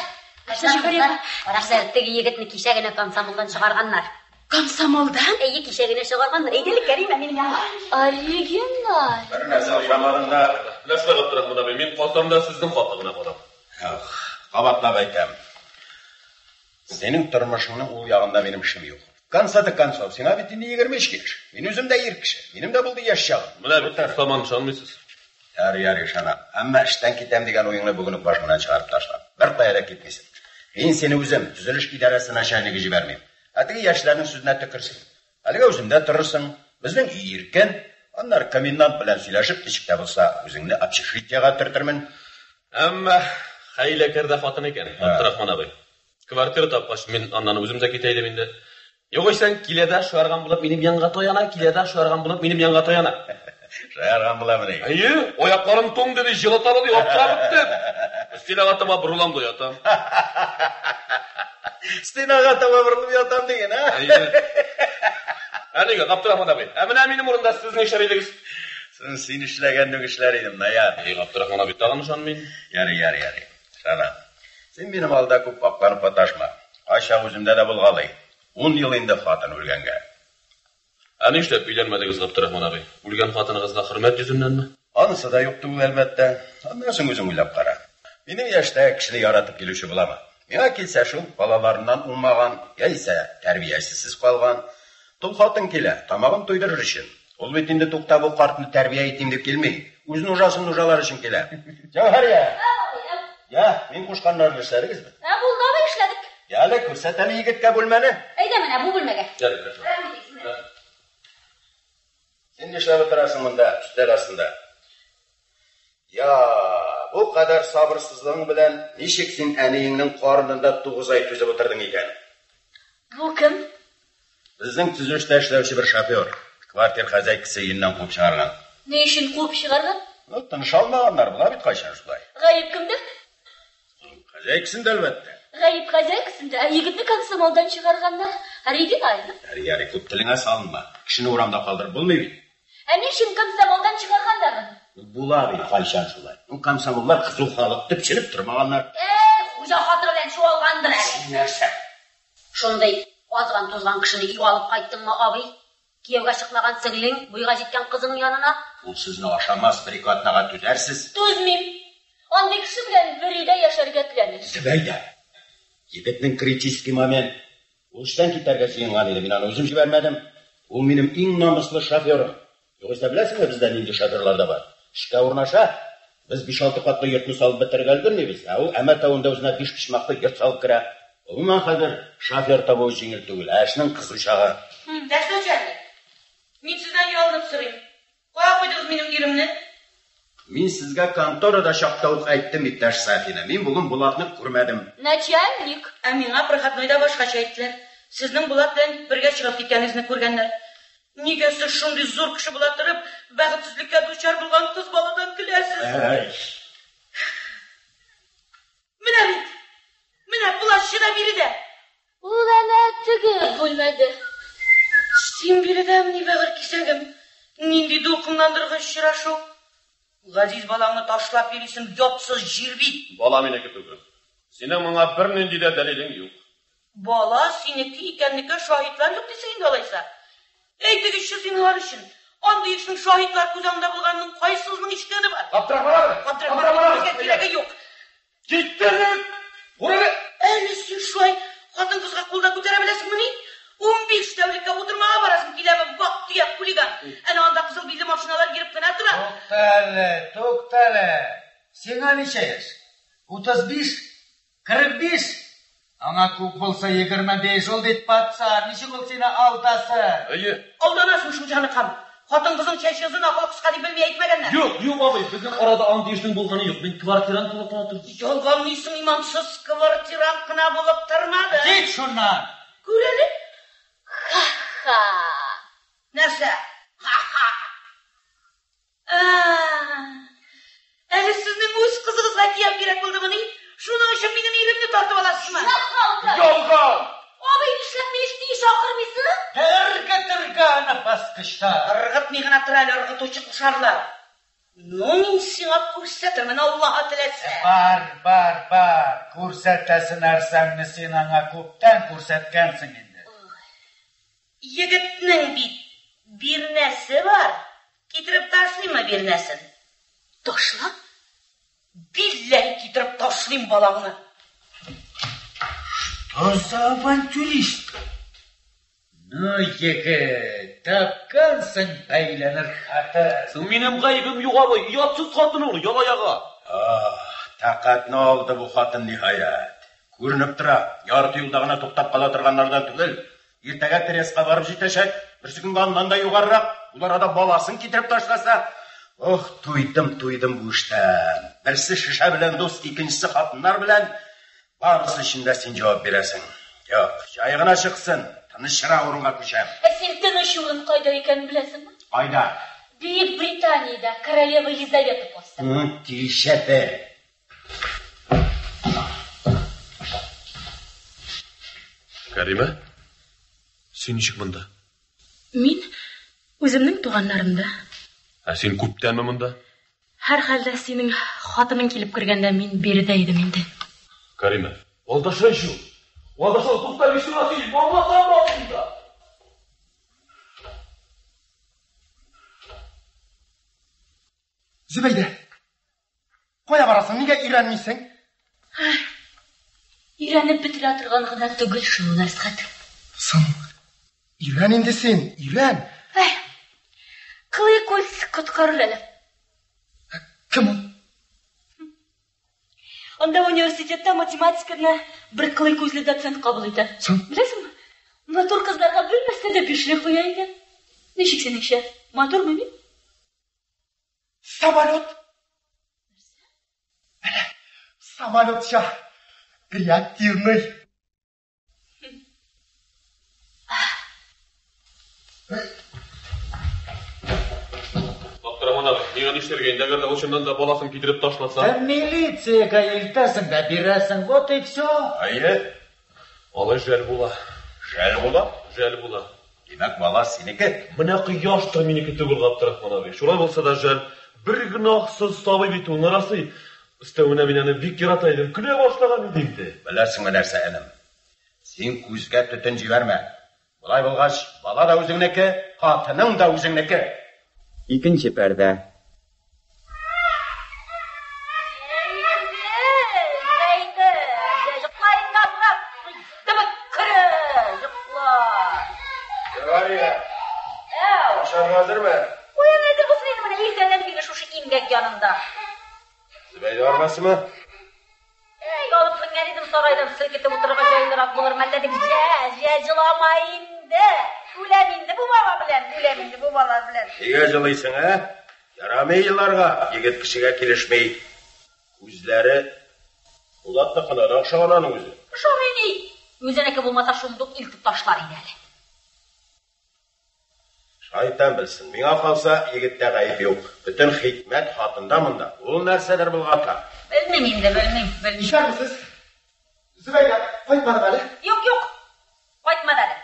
Speaker 4: Карасәр, теге егетне кичә генә комсомолдан чыгарганнар.
Speaker 6: Комсомолдан?
Speaker 4: Әйе, кичә генә чыгарганнар. Әйдәлек, Кәримә, минем янга.
Speaker 3: Оригинал.
Speaker 9: Бер нәрсә ошамаганда, нәрсә гыптырак була, мин калтамда сезнең катыгына калам.
Speaker 11: Кабатлап әйтәм. Синең тормышыңның ул ягында минем эшем юк. Конца до концов, сиңа бит инде 25 яшь. Мин үзем дә ир кеше. Минем дә булды яшь чагым.
Speaker 9: Менә бит саман ышанмыйсыз.
Speaker 11: Яр, ышанам. Әмма эштән китәм дигән уеңны бүген үк башымнан чыгарып ташла. Бер кая да китмисең. Мин сине үзем төзелеш идарәсе начальнигы җибәрмим. Теге яшьләрнең сүзенә төкерсең. Әлегә үземдә торырсың. Безнең иркен, аннар комендант белән сөйләшеп, ничек булса, үзеңне общежитиягә төртермен.
Speaker 9: Әмма хәйләкәрдә хатын икән, Абдрахман абый. Квартира тапкач, мин аннан үземдә китә идем инде. Югыйсәң киләдә шуарган булып минем янга тояна, киләдә шуарган булып минем янга тояна.
Speaker 11: Шаярган буламын.
Speaker 9: Әйе, аякларым тоңды ди, җылытары ди, аптырап бетте. Стенага таба бурулам да ятам.
Speaker 11: Стенага таба бурылып ятам дигән, а?
Speaker 9: Әйе. Әлегә Абдрахман абый, менә минем урында сезнең шәрилегез.
Speaker 11: Син эшләгәннең эшләр идем, наяр.
Speaker 9: Абдрахман абый, тагын ышанмыйм.
Speaker 11: Ярый. Шана. Син минем алда күп акланып паташма. Кайча үземдә дә булгалый. 10 ел инде хатын үлгәнгә.
Speaker 9: Әни эшләп өйләнмәдегез, Абдрахман абый? Үлгән хатыныгызга хөрмәт йөзеннәнме?
Speaker 11: Анысы да юк түгел, әлбәттә. Аннан үзең уйлап кара. Минем яшьтә кешене яратып килүче буламы? Миңа килсә шул, балаларыннан уңмаган, яисә тәрбиясез калган, тол хатын килә, тамагын туйдырыр өчен. Ул бит инде тукта бу картны тәрбия итим дип килми, үзенең нужасын нужалар өчен килә. Җавһария. Я, мин кушканнарны эшләрегезме?
Speaker 4: Булдамы эшләдек.
Speaker 11: Яле, күрсәтәме егеткә бүлмәне?
Speaker 4: Әйдә менә бу бүлмәгә.
Speaker 11: Син нишләп торасың монда, өстәл астында? Я, бу кадәр сабырсызлыгың белән ничек син әниеңнең карынында 9 ай түзеп утырдың икән?
Speaker 3: Бу кем?
Speaker 11: Безнең төзелештә эшләүче бер шофер. Квартир хозяйкасы өеннән куып чыгарган.
Speaker 3: Ни өчен куып чыгарган?
Speaker 11: Тыныш алмаганнар, була бит кайчан шулай.
Speaker 3: Гаип кемдә?
Speaker 11: Хозяйкасын да әлбәттә.
Speaker 3: Гаип хозяйкасында, егетне комсомолдан чыгарганнар. Оригинально.
Speaker 11: Яри, күп телеңә салынма. Кешене урамда калдырып булмый бит.
Speaker 3: Ә ни өчен комсомолдан чыгаргандар?
Speaker 11: Була бит кайчан шулай. Комсомоллар кызу халык төпченеп тормаганнар.
Speaker 4: Хуҗа хатыр белән чуалгандыр әле.
Speaker 11: Нәрсә?
Speaker 4: Шундай азган тузган кешене yu алып кайттыңмы, абый? Кияүгә чыкмаган сеңлең, буйга җиткән кызың янына.
Speaker 11: Ул сезне ашамас, бер атнага түзәрсез.
Speaker 3: Түзмим. Андый кеше белән бер өйдә яшәргә теләмим.
Speaker 11: Сәбәйдә. Егетнең критический момент. Ул эштән китәргә җыенган иде, мин аны үзем җибәрмәдем. Ул минем иң намуслы шоферым. Югыйсә беләсеңме, бездә нинди шоферлар да бар. Эшкә урнаша, без 5-6 катлы йортны салып бетергән белмибез. Ул әмәтәвендә үзенә 5 почмаклы йорт салып керә. Гомумән хәзер шофер табу җиңел түгел. Эшнең кызу чагы.
Speaker 6: Дәшләүчәне. Мин сездән ялынып сорыйм. Кая куйдыгыз минем иремне?
Speaker 11: Мин сезгә конторада чакта ук әйттем, иптәш Сафина. Мин бүген Булатны күрмәдем.
Speaker 3: Начальник.
Speaker 6: Ә миңа проходнойда башкача әйттеләр. Сезнең Булат белән бергә чыгып киткәнегезне күргәннәр. Нигә сез шундый зур кеше була торып, бәхетсезлеккә дучар булган кыз баладан көләсез? Менә бит. Менә Булат шыда биредә.
Speaker 3: Ул әнә теге бүлмәдә.
Speaker 6: Син биредәме ни бәгыр кисәгем? Нинди дулкынландыргыч очрашу? Газиз балаңны ташлап йөрисең, ятсыз җир бит.
Speaker 9: Бала минеке түгел. Синең моңа бернинди дә дәлилең юк.
Speaker 6: Бала синеке икәнлеккә шаһитлар юк дисең инде алайса. Әйтегезче синлар өчен. Андый эшнең шаһитлар күзәңдә булганның кайсызның ишкәне бар? Абдрахман, кирәге юк.
Speaker 9: Киттегез! Урыгы!
Speaker 6: Әле син шулай хатын кызга кулда күтәрә беләсеңме ни?
Speaker 12: 15 tevlikte oturmaya varasın kileme bak diye kuligan. Anda kızıl bildi maşinalar girip kına tıra.
Speaker 10: Toktale. Sen neçe yaş? 35, 45. Ana көп болса 25 жыл деп батса, неше қыл сені алдасы?
Speaker 12: Aldanasın şu canı kam. Hatın kızın çeşyazın akıllı kısqa deyip bilmeye etmegenler.
Speaker 9: Yok abay, bizim arada anti-iştin bulğanı yok. Ben kvartiran kılıp kına
Speaker 12: Yolgalmıysın imamsız kvartiran kına bulup tırmadı.
Speaker 10: Git şundan.
Speaker 12: Görelim. Nerse? Eli sizin öz kızınızla diyem gerek oldu bunu. Şunu için benim elimde tartıp alasın mı?
Speaker 9: Yolgal!
Speaker 4: Abi işlenme iştiği şakırmısın?
Speaker 10: Tırgı nefes kışta.
Speaker 12: Irgıt meyğine tırayla ırgıt uçuk kuşarlar. Nomin sana көрсетірмін Allah'a тілесе.
Speaker 10: Бар. Көрсетесін әрсәмні сен аңа көптен көрсеткенсің енді.
Speaker 12: Егітнің bir nesi var. Getirip taşlayayım mı bir nesin?
Speaker 4: Taşla?
Speaker 12: Billahi getirip taşlayayım balağını.
Speaker 10: Что за авантюрист? Ну, егет, тапқансың бәйленір хаты.
Speaker 9: Benim kaybım yok abay, yatsız kadın olur, yol ayağa.
Speaker 11: Taqatni oldi bu xotin nihoyat. Ko'rinib tura, yorti yo'ldagina to'xtab qola turganlardan tugul. Ertaga Teresga borib jetashak, birsi kunga ondan yuqoriroq ularga bolasin ketirib tashlasa, to'ydim bu ishdan. Birsi shisha bilan do'st, ikkinchisi xotinlar bilan barisi shunda sen javob berasan. Yo'q, joyig'ina chiqsin. Tinchroq o'ringa ko'sham.
Speaker 3: Sen tinish yo'lin qayda ekanini bilasizmi?
Speaker 11: Qayda?
Speaker 3: Buyuk Britaniyada Koroleva Yelizaveta posti.
Speaker 11: Tishadi.
Speaker 9: Karima, sen nishik bunda?
Speaker 6: Men o'zimning tug'anlarimda.
Speaker 9: Sen ko'pdanmi bunda?
Speaker 6: Har holda sening xotining kelib kirganda men berida edim endi.
Speaker 9: Karima, oldashay shu. Oldashay to'xtab ishtirasi, bo'lmasam bo'lmasa.
Speaker 5: Zübeyde, qo'ya barasan, nega iranmaysan?
Speaker 3: Iranib bitira turganligina tugul shu Nasrat.
Speaker 5: Sen Iran endi sen, Iran.
Speaker 3: Qilay ko'z qutqariladi.
Speaker 5: Kim u?
Speaker 3: Onda universitetda matematikani bir qilay ko'zli dotsent qabul etadi. Bilasizmi? Motor qizlarga bilmasda deb ishli qo'ygan ekan. Nechik sening ishi? Motormi?
Speaker 5: Samolyot. Ana, samolyotcha reaktivniy.
Speaker 9: Abdurahmon abi, nega ishlarga agarda o'shandan da bolasin ketirib tashlasa?
Speaker 10: Sen militsiyaga eltasin da berasan, вот и все.
Speaker 11: Ayı,
Speaker 9: Olay jal bo'la.
Speaker 11: jal bo'la. Demak, bola seniki.
Speaker 9: Bunaqa yoshdir meniki tugul Abdurahmon abi. Shulay bo'lsa-da jal bir gunohsiz tobi bitu narasi istavuna meni bek yarataydim. Kulay boshlagan edingdi.
Speaker 11: Bilasizmi narsa inim? Sen ko'zga tutun jibarma. Bulay bo'lg'ach, bola da o'zingniki, xotining da o'zingniki.
Speaker 2: İkinci perde.
Speaker 11: Hazır mı?
Speaker 4: Uyan nedir bu senin bana ertenden beri şu imgek yanında.
Speaker 11: Zübeyde varması mı?
Speaker 4: Alıp fıngan edim saraydan silketip oturgan joylarak bulur. Melledim jılamayın de. Gülemindi bu bala bilen, gülemindi bu bala bilen.
Speaker 11: Nega jılaysın ha? Yaramay yıllarga, yigit kishiga kelishmay. Ko'zlari ulatda qanada o'xshaganning o'zi.
Speaker 4: O'xshamay. O'ziniki bo'lmasa shundoq iltib tashlar edi hali.
Speaker 11: Shayton bilsin. Menga qolsa yigitda g'ayb yo'q. Butun hikmat xotinda bunda. U narsalar bo'lg'ata.
Speaker 4: Bilmayman de, bilmayman.
Speaker 5: İşler misiniz? Zübeyde, qaytmadi hali.
Speaker 4: Yo'q. Qaytmadi hali.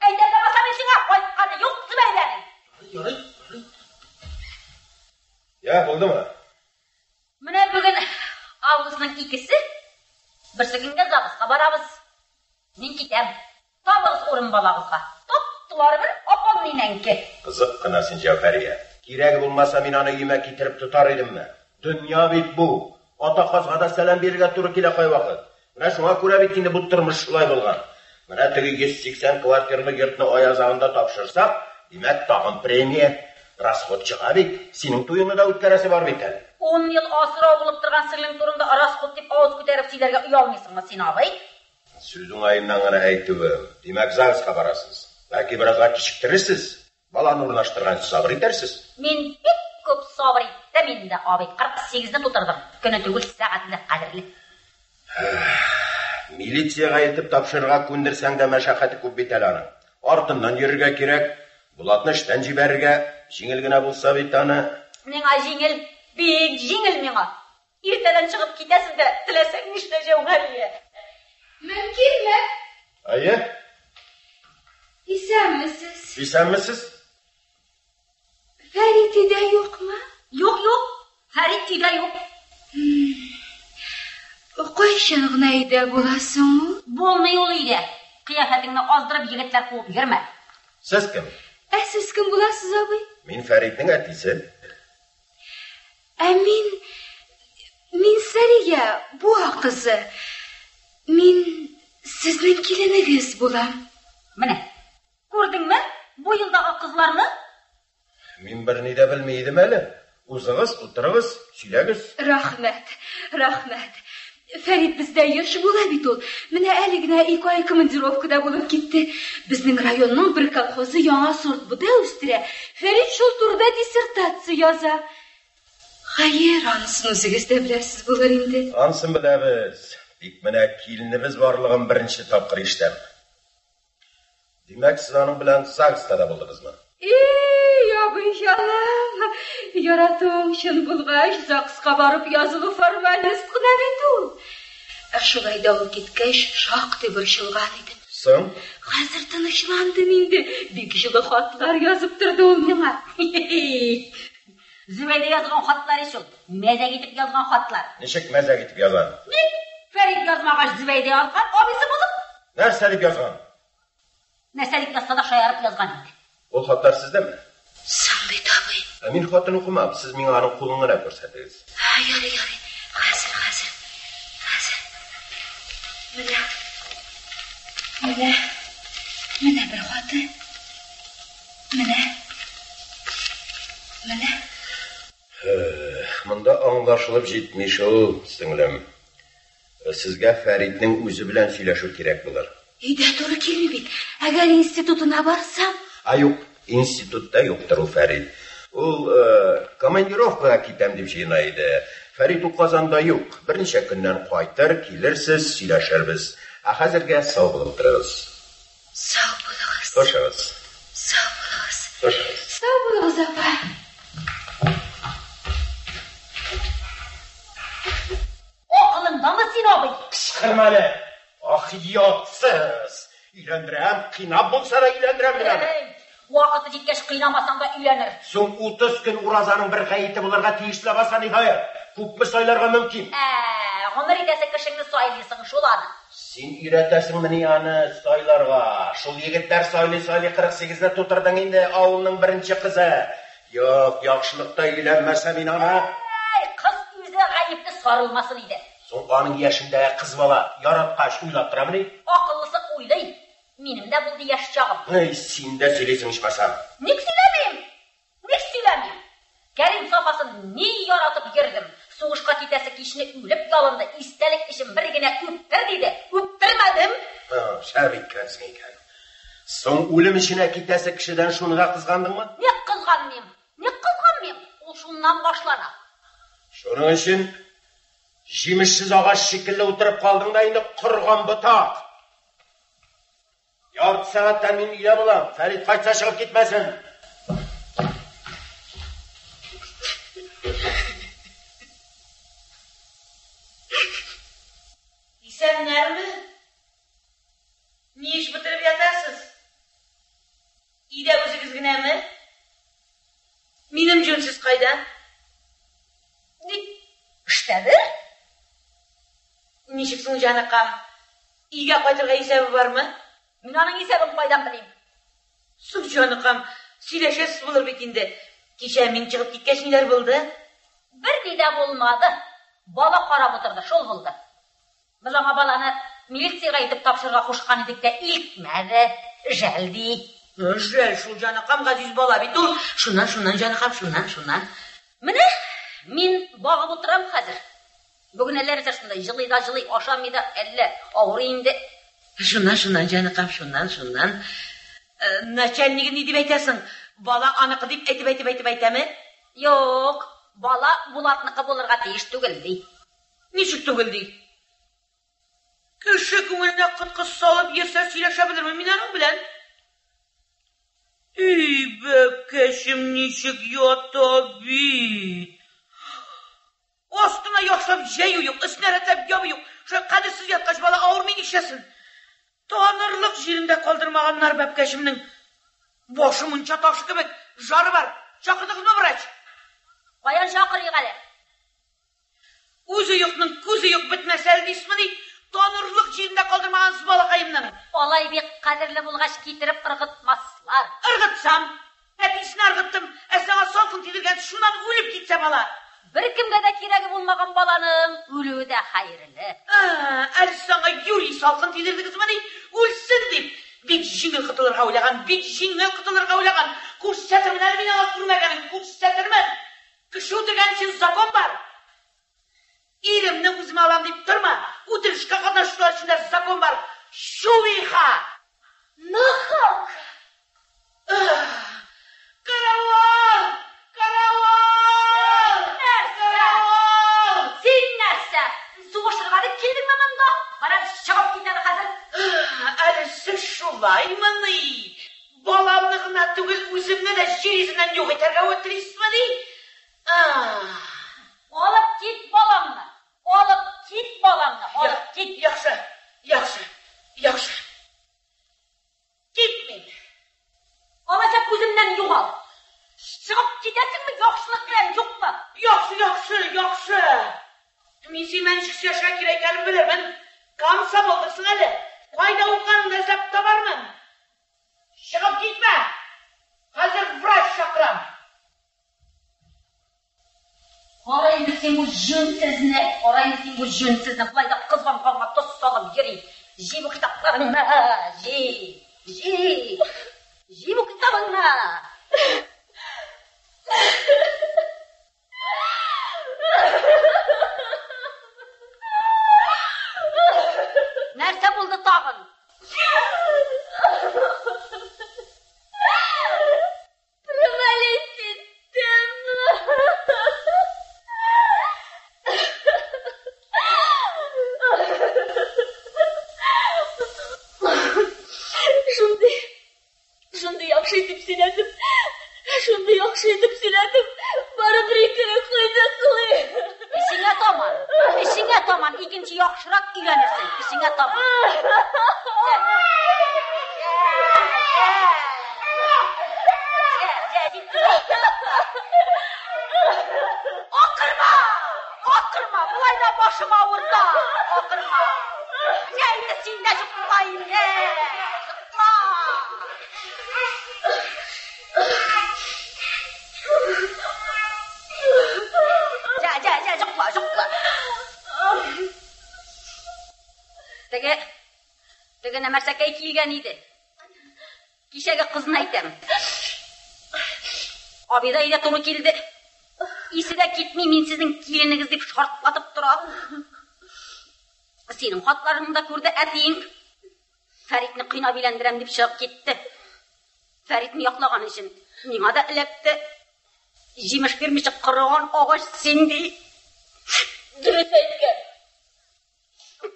Speaker 4: Aytanda masalasingga qaytqani yo'q Zubaydaning.
Speaker 5: Yo'ray.
Speaker 11: Ya, bo'ldimi?
Speaker 4: Mana bugun avgustning 2-si. Birsi kunga zavqqa boramiz. Men ketam. Tavız o'rin balag'izga. Topdilar bir opamninanki.
Speaker 11: Qiziqqina sen Javhariya. Kerak bo'lmasa men ona uyima ketirib tutar edimmi? Dunyo bit bu. Ota qozg'ada salom berga turib kela qo'y vaqt. Mana shunga ko'ra bitingni bu turmush shulay bo'lgan. Мына теге 180 квартирлы йортны аязагында тапшырсак, демәк тагын премия, расход чыга бит. Синең туеңны да үткәрәсе бар бит әле.
Speaker 4: 10 ел асырау булып торган сеңлең турында расход дип авыз күтәреп сөйләргә уялмыйсыңмы син, абый?
Speaker 11: Сүз уңайымнан гына әйтүем. Демәк, ЗАГСка барасыз. Бәлки беразга кичектерерсез. Баланы урнаштырган сабыр итәрсез.
Speaker 4: Мин бик күп сабыр иттем инде, абый. 48-не тутырдым. Көне түгел сәгатендә кадерле.
Speaker 11: Милицияга әйтеп тапшырырга күндерсәң дә мәшәкате күп бит әле аның. Артыннан йөрергә кирәк. Булатны эштән җибәрергә, җиңел генә булса бит аны.
Speaker 4: Миңа җиңел, бик җиңел миңа. Иртәдән чыгып китәсең дә, теләсәң нишлә Җәүһәрия.
Speaker 7: Мөмкинме?
Speaker 11: Әйе.
Speaker 7: Исәнмесез?
Speaker 11: Исәнмесез?
Speaker 7: Фәрит өйдә юкмы?
Speaker 4: Юк, Фәрит өйдә юк.
Speaker 7: Кайчан гына өйдә буласың ул?
Speaker 4: Булмый ул өйдә. Кыяфәтеңне аздырып егетләр куып йөрмә.
Speaker 11: Сез кем?
Speaker 7: Сез кем буласыз, абый?
Speaker 11: Мин Фәритнең әтисе.
Speaker 7: Мин Сәрия, буа кызы. Мин сезнең киленегез булам.
Speaker 4: Менә, күрдеңме бу елдагы кызларны?
Speaker 11: Мин берни дә белми идем әле. Узыгыз, утырыгыз, сөйләгез.
Speaker 7: Рәхмәт. Фәрит бездә яш була бит ул. Менә әле генә 2 ай командировкада булып китте. Безнең районның бер колхозы яңа сорт бүдә үстерә. Фәрит шул турыда диссертация яза. Хәер, анысын үзегез дә беләсез булыр инде.
Speaker 11: Анысын беләбез. Тик менә киленебез барлыгын беренче тапкыр ишетәм. Димәк, сез аның белән ЗАГСта да булдыгызмы?
Speaker 7: Абый җаным, яратуың чын булгач, ЗАГСка барып язылу формальность кына бит ул. Шулай да ул киткәч, шактый борчылган идем.
Speaker 11: Соң?
Speaker 7: Хәзер тынычландым инде. Бик җылы хатлар язып торды ул миңа.
Speaker 4: Зөбәйдә язган хатлар ишул. Мәзәк итеп язган хатлар.
Speaker 11: Ничек мәзәк итеп язган?
Speaker 4: Ник? Фәрит язмагач Зөбәйдә язган, абыйсы булып.
Speaker 11: Нәрсә дип язган?
Speaker 4: Нәрсә дип язса да шаярып язган инде.
Speaker 11: Ул хатлар сездәме?
Speaker 7: Сәмбит абый.
Speaker 11: Мин хатын укымам, сез миңа аның кулын гына күрсәтегез.
Speaker 7: Ярый. Хәзер. Менә бер хаты. Менә.
Speaker 11: Монда аңлашылып җитми шул, сеңлем. Сезгә Фәритнең үзе белән сөйләшү кирәк булыр.
Speaker 7: Өйдә туры килми бит. Әгәр институтына барсам,
Speaker 11: Юк, институтта юктыр ул Фәрит. Ул командировкага китәм дип җыена иде. Фәрит ул Казанда юк. Берничә көннән кайтыр, килерсез, сөйләшербез. Хәзергә сау булып торыгыз.
Speaker 7: Сау булыгыз.
Speaker 11: Хошыгыз.
Speaker 7: Сау булыгыз, апа.
Speaker 4: Акылыңдамы син, абый?
Speaker 11: Кычкырма әле. Яtsız. Өйләндерәм, кыйнап булса да өйләндерәм менә.
Speaker 4: Вакыты җиткәч кыйнамасаң да өйләнер.
Speaker 11: Соң 30 көн уразаның бер гаете булырга тиешле булса ниһаят. Күпме сайларга мөмкин?
Speaker 4: Гомер итәсе кешеңне сайлыйсың шул аны.
Speaker 11: Син өйрәтәсең менә аны сайларга. Шул егетләр сайлый 48-дә тутырдың инде авылның беренче кызы. Юк, яхшылыкта өйләнмәсә мин аны.
Speaker 4: Кыз үзе гаепте сарылмасын иде.
Speaker 11: Соң аның яшендә кыз бала яраткач уйлап торамы ни?
Speaker 4: Акыллысы уйлый. Минем дә булды яшь чагым.
Speaker 11: Син дә сөйлисең ичмасам.
Speaker 4: Ник сөйләмим? Кәрим Сафасын ни яратып йөрдем. Сугышка китәсе кичне үлеп ялынды. Истәлек өчен бер генә үттер диде. Үттермәдем.
Speaker 11: Шәрбик кәсен икән. Соң үлем эшенә китәсе кешедән шуныга кызгандыңмы?
Speaker 4: Ник кызганмыйм? Ул шуннан башлана.
Speaker 11: Шуның өчен җимешсез агач шикелле утырып калдың да инде корган ботак. Ярты сәгатьтән мин өйдә булам. Фәрит кайтса чыгып китмәсен.
Speaker 12: İsənlərmi? Ni iş bitirib yatarsız? İydə özünüz günəmi? Minim cünsüz qaydan?
Speaker 4: İştədir?
Speaker 12: Nişiksin canıqam? İyga qaytırğa isəbi varmı?
Speaker 4: Min onun isəbini qaydan bileyim.
Speaker 12: Sub canıqam, söyləşəsiz bulur bitindi. Keşə min çıxıb gitkeç neler buldu?
Speaker 4: Bir nide bulmadı. Bala qara bitirdi, şol buldu. Biz ona balаны милицияға итеп тапшырға кушкан идек тә илтмәде. Жәлди.
Speaker 12: Жәл шул җаныкам газиз бала бит ул. Шуннан җаныкам, шуннан.
Speaker 4: Менә мин багып утырам хәзер. Бүген әлләрсә шундай җылый, ашамый да, әллә авырый инде.
Speaker 12: Шуннан җаныкам, шуннан. Начальнигы ни дип әйтәсең? Бала аныкы дип әйтеп әйтәме?
Speaker 4: Юк, бала Булатныкы булырга тиеш түгел ди.
Speaker 12: Ничек түгел ди? Кеше күңеленә кыткы салып йөрсә сөйләшә белерме мин аның белән? Бәкәшем ничек ята бит. Астына яшлап җәю юк, өстенә рәтләп ябу юк. Шул кадерсез яткач бала авырмый нишләсен? Танырлык җирендә калдырмаганнар бәкәшемнең. Башы мунча ташы кебек, жары бар. Чакырдыгызмы, врач?
Speaker 4: Каян чакырыйк әле?
Speaker 12: Үзе юкның күзе юк бетмәсә дисме ди? Танырлык җирендә калдырмагансыз балакаемны.
Speaker 4: Алай бик кадерле булгач китереп ыргытмаслар.
Speaker 12: Ыргытсам, әтисен ыргыттым. Саңа салкын тидергән, шуннан үлеп китсә бала.
Speaker 4: Беркемгә дә кирәге булмаган баланың үлүе дә хәерле.
Speaker 12: Әле саңа Юрий салкын тидердегезме ди? Үлсен дип. Бик җиңел кытылырга уйлаган. Күрсәтермен әле мин аңа күрмәгәнен, күрсәтермен. Кеше үтергән өчен закон бар. Иремне үземә алам дип торма. Үтерешкә катнашучылар өчен дә закон бар. Шубиха.
Speaker 3: Нахак.
Speaker 12: Каравал!
Speaker 4: Син нәрсә? Сугышырга дип килдеңме монда? Бара чыгып китәр хәзер.
Speaker 12: Әле сез шулаймыни? Баламны гына түгел, үземне дә җир йөзеннән юк итәргә үтерисезме ди?
Speaker 4: Алып кит баламны. Алып кит.
Speaker 12: Яхшы. Кит мин.
Speaker 4: Алача күземнән югал. Чыгып китәсеңме, яхшылык белән юкмы?
Speaker 12: Яхшы. Мин синнән ничек сөйләшергә кирәккәнен белермен. Комсомолдысың әле. Кайда укыганыңны эзләп табармын. Чыгып китмә. Хәзер врач чакырам.
Speaker 4: Карайын син бу җүнсезне, булай да кызган канга тоз салып йөри. Җи бу китапларыңны, җи бу китабыңны. Нәрсә булды тагын?
Speaker 3: Шундай яхшы итеп сөйләдем. Барыбер икелек куйды.
Speaker 4: Ишеңә таман икенче яхшырак өйләнерсең. Ишеңә таман. Акырма, булай да башым авырта. Акырма. Нәйді син дә жуклайын, жукла. Жукла. Теге нәмәрсәкәй килгән иде. Кичәге кызны әйтәм. Абида өйдә туры килде. Исе дә китми, мин сезнең киленегез дип шартлатып тора. Синең хатларыңны да күрде әтиң. Фәритне кыйнап өйләндерәм дип чыгып китте. Фәритне яклаган өчен миңа да эләкте. Җимеш бирмичә кырган агач синди.
Speaker 3: Дөрес әйткән.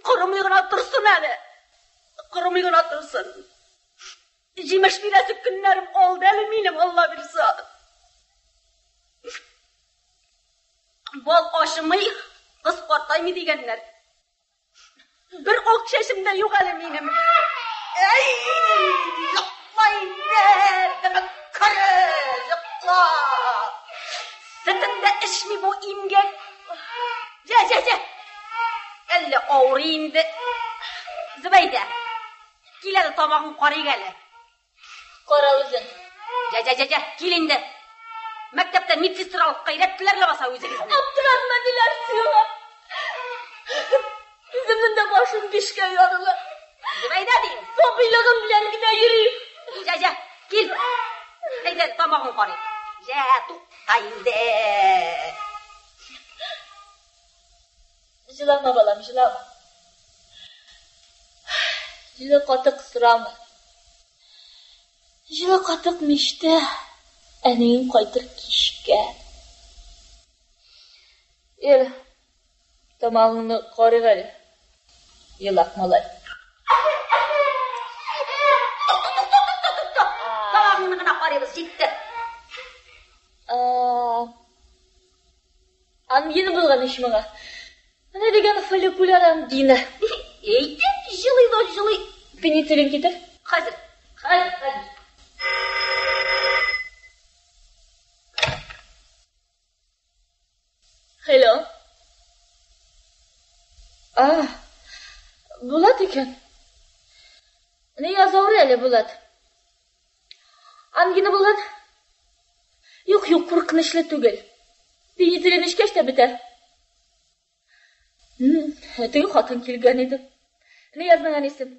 Speaker 4: Кырмый гына турсын әле. Җимеш бирәсе көннәрем алды әле минем, Алла бирса. Бал ашымый, кыз картаймый дигәннәр. Бер ак чәчем дә юк әле минем. Йоклайдыр, йокла. Сөтендә эчми бу имгәк. Әллә авырый инде. Зөбәйдә, кил әле тамагын карыйк әле.
Speaker 3: Кара үзең.
Speaker 4: Кил инде. Мәктәптә медсестралыкка өйрәттеләр ләбаса үзегезне.
Speaker 3: Аптыранма диләр сиңа. Üzümün de başım dişke yarılı.
Speaker 4: Nima deding?
Speaker 3: Sobiligim bilan gina yurib.
Speaker 4: Ja, kel. Hayda, tomog'im qoraydi. Ja, to'xtaydi.
Speaker 3: Жылама, балам, жылама. Жылы қатық сұрама. Жылы қатық мешті, әнең қайтыр кешке. Тамағыңны қарық әлі. Елақ малай.
Speaker 4: Тамағыңны ғана қарайбыз, жетті.
Speaker 3: Аны болған ішіміға. Ана деген фолликуляр ангина.
Speaker 4: Eydi, жылый.
Speaker 3: Пенициллин кетір?
Speaker 4: Қазір.
Speaker 3: Hello. Bulat ekan. Ne yazavri әлі Bulat? Ангина bo'lgan? Yo'q, qo'rqinchli tugul. Penisilin ishkashda bitar. Tüy xotin kelgan edi. Ne yazmagan isim?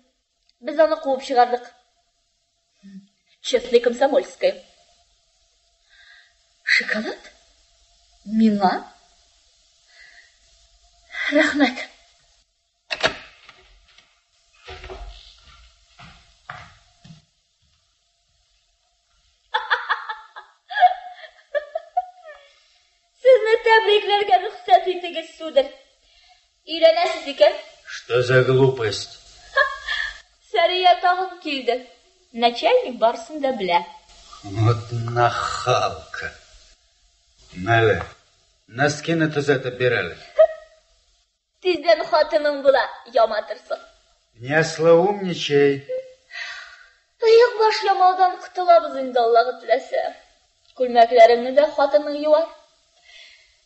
Speaker 3: Biz onu quvib chiqardik. Честный комсомольская. Шоколад? Menga? Rahmat. Sizni tabriklarga ruxsat etingiz sudir. İğrenesiz ekan.
Speaker 10: Что за глупость?
Speaker 3: Sariya tağım keldi. Начальник барсын da biля.
Speaker 10: Вот нахалка. Мәлі, носкini tuzatib berali.
Speaker 3: Tizden xotining bula, yomatırsın.
Speaker 10: Не словумничай.
Speaker 3: Tıйıq baş yamaudan qutulabız indi Allah'ı tilese. Kulmaklarimni da xotining yuvar.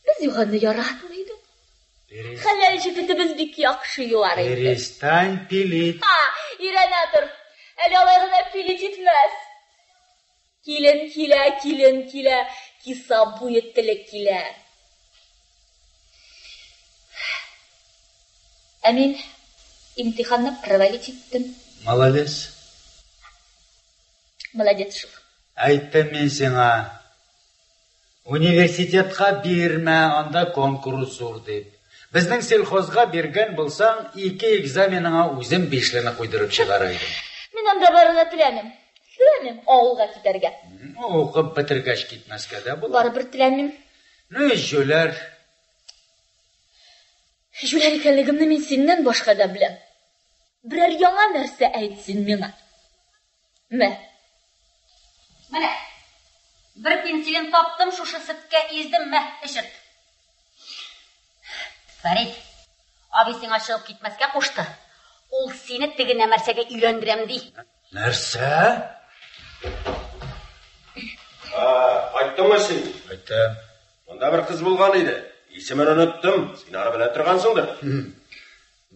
Speaker 3: Biz yuğanni yaratmaydı. Halal jipiti biz bik yaxshi yuvar edi.
Speaker 10: Перестань пилить.
Speaker 3: İğrene tur. Әлі алайғына пилит etmez. Kilin kile. Kisa bu yettilik kile. Amin imtihanni провалить etdim.
Speaker 10: Молодец.
Speaker 3: Молодец шук.
Speaker 10: Aytdim men sena. Universitetga berma, anda konkurs zo'r deb. Bizning selxozga bergan bo'lsang, 2 ekzaminingga o'zim 5larni qo'ydirib chiqaraydim.
Speaker 3: Men unda barına tilemim. Oğulga giderge.
Speaker 10: O'qib bitirgach ketmaskada bo'lar.
Speaker 3: Baribir tilemim.
Speaker 10: Ne jo'lar?
Speaker 3: Jo'lar ekanligimni men sendan boshqa da bilam. Biror yangi narsa aytsin menga.
Speaker 4: Mana. Bir pensilin topdim, shusha sitga ezdim, ishirt. Farid, abi senga chiqib ketmasga qo'shdi. Ol seni tigina narsaga uylandiram dey.
Speaker 10: Narsa?
Speaker 11: Aytdingmi sen?
Speaker 10: Aytdim.
Speaker 11: Onda bir qiz bo'lgan edi. Esimini unutdim. Sen ara bilan turgansingdir.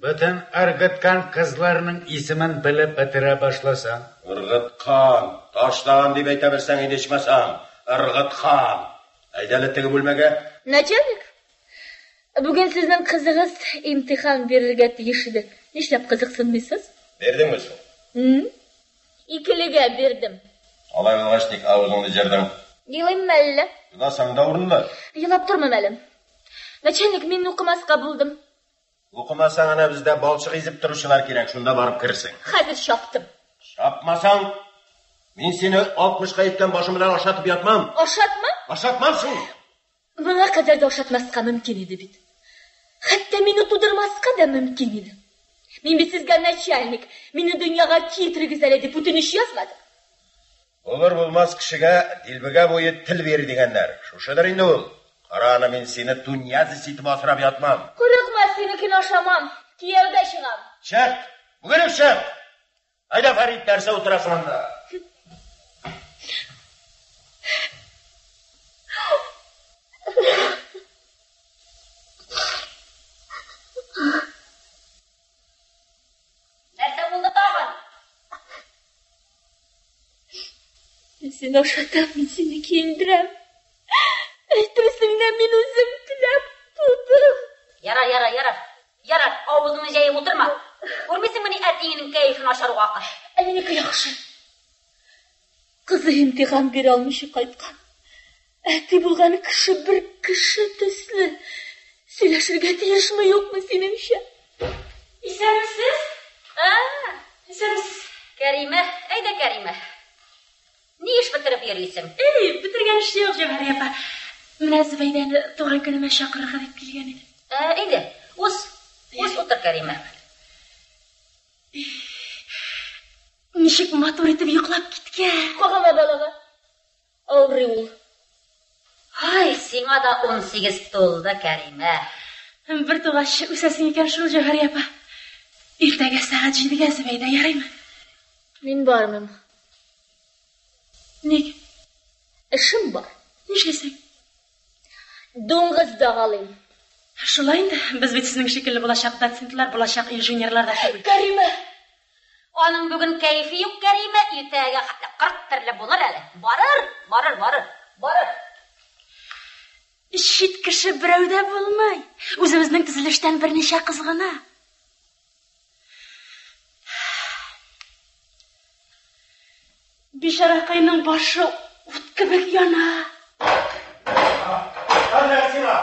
Speaker 10: Bütün ırgıtkan kızlarının ismin bilip bitire başlasan.
Speaker 11: Irg'itqon, Toshdan deb ayta bilsang edishmasam. Irg'itqon. Aydali tigi bo'lmaga.
Speaker 3: Начальник, bugün sizning qizig'iz imtihon berilga tegishli. Nishlab qiziqsinmaysiz?
Speaker 11: Berdingmi sen?
Speaker 3: Ikiliga berdim.
Speaker 11: Alay olg'achdik og'zingni jirdim.
Speaker 3: Yig'laymanmi?
Speaker 11: Xudo sanga o'rinda.
Speaker 3: Yig'lab turmadim. Начальник, men o'qimasqa bo'ldim.
Speaker 11: O'qimasang ana bizda bolchiq ezib turuvchilar kerak, shunda borib kirsing.
Speaker 3: Hozir shopdim.
Speaker 11: Shopmasang, men seni 60 ga yetgan boshim bilan oshatib yotmam.
Speaker 3: Oshatma?
Speaker 11: Oshatmamsan.
Speaker 3: Buna kadar da oshatmasqa mumkin edi bit. Hatta meni tudirmasqa da mumkin edi. Men sizga начальник, meni dunyoga keltirgizali deb butun ish yozmadim.
Speaker 11: Olur bo'lmas kishiga dilbiga bo'yi til ber deganlar. Shushadir endi ul. Qarani men seni dunyozi setib osrab yotmam.
Speaker 3: Qo'rqma, senikini oshamam. Kiyevda ishingam.
Speaker 11: Chiq. Bugun chiq. Ayda Farid darsa o'tirasan unda.
Speaker 4: Narsa bo'ldi tag'in.
Speaker 3: Seni oshatam, seni kiyindiram. Aytirsingdan men o'zim tilab turdim.
Speaker 4: Yara. Ярар, авызыңны җәеп утырма. Күрмисеңме ни әтиеңнең кәефен ашаруга?
Speaker 6: Әнинеке яхшы. Кызы имтихан бирә алмыйча кайткан. Әти булган кеше бер кеше төсле. Сөйләшергә тиешме, юкмы синеңчә?
Speaker 3: Исәнмесез? Исәнмесез.
Speaker 4: Кәримә, әйдә Кәримә. Ни эш бетереп йөрисең?
Speaker 6: Бетергән эш юк, Җәүһәр апа. Менә Зөбәйдәне туган көнемә чакырырга дип килгән идем.
Speaker 4: Әйдә, үз утыр Кәримә.
Speaker 6: Ничек матур итеп йоклап киткән.
Speaker 3: Кагама балага. Авырый ул.
Speaker 4: Ай, сиңа да 18 тулды, Кәримә.
Speaker 6: Бер тугач үсәсең икән шул, Җәүһәр апа. Иртәгә сәгать 7-гә Зөбәйдә ярыймы?
Speaker 3: Мин бармыйм.
Speaker 6: Ник?
Speaker 3: Эшем бар.
Speaker 6: Нишлисең?
Speaker 3: Дуңгыз дагалыйм.
Speaker 6: Шулай инде. Без бит сезнең шикелле булачак доцентлар, булачак инженерлар да түгел.
Speaker 3: Кәримә.
Speaker 4: Аның бүген кәефе юк, Кәримә. Иртәгә 40 төрле булыр әле. Барыр.
Speaker 6: Чит кеше берәүдә булмый. Үзебезнең төзелештән берничә кыз гына. Бишаракайның башы ут кебек яна.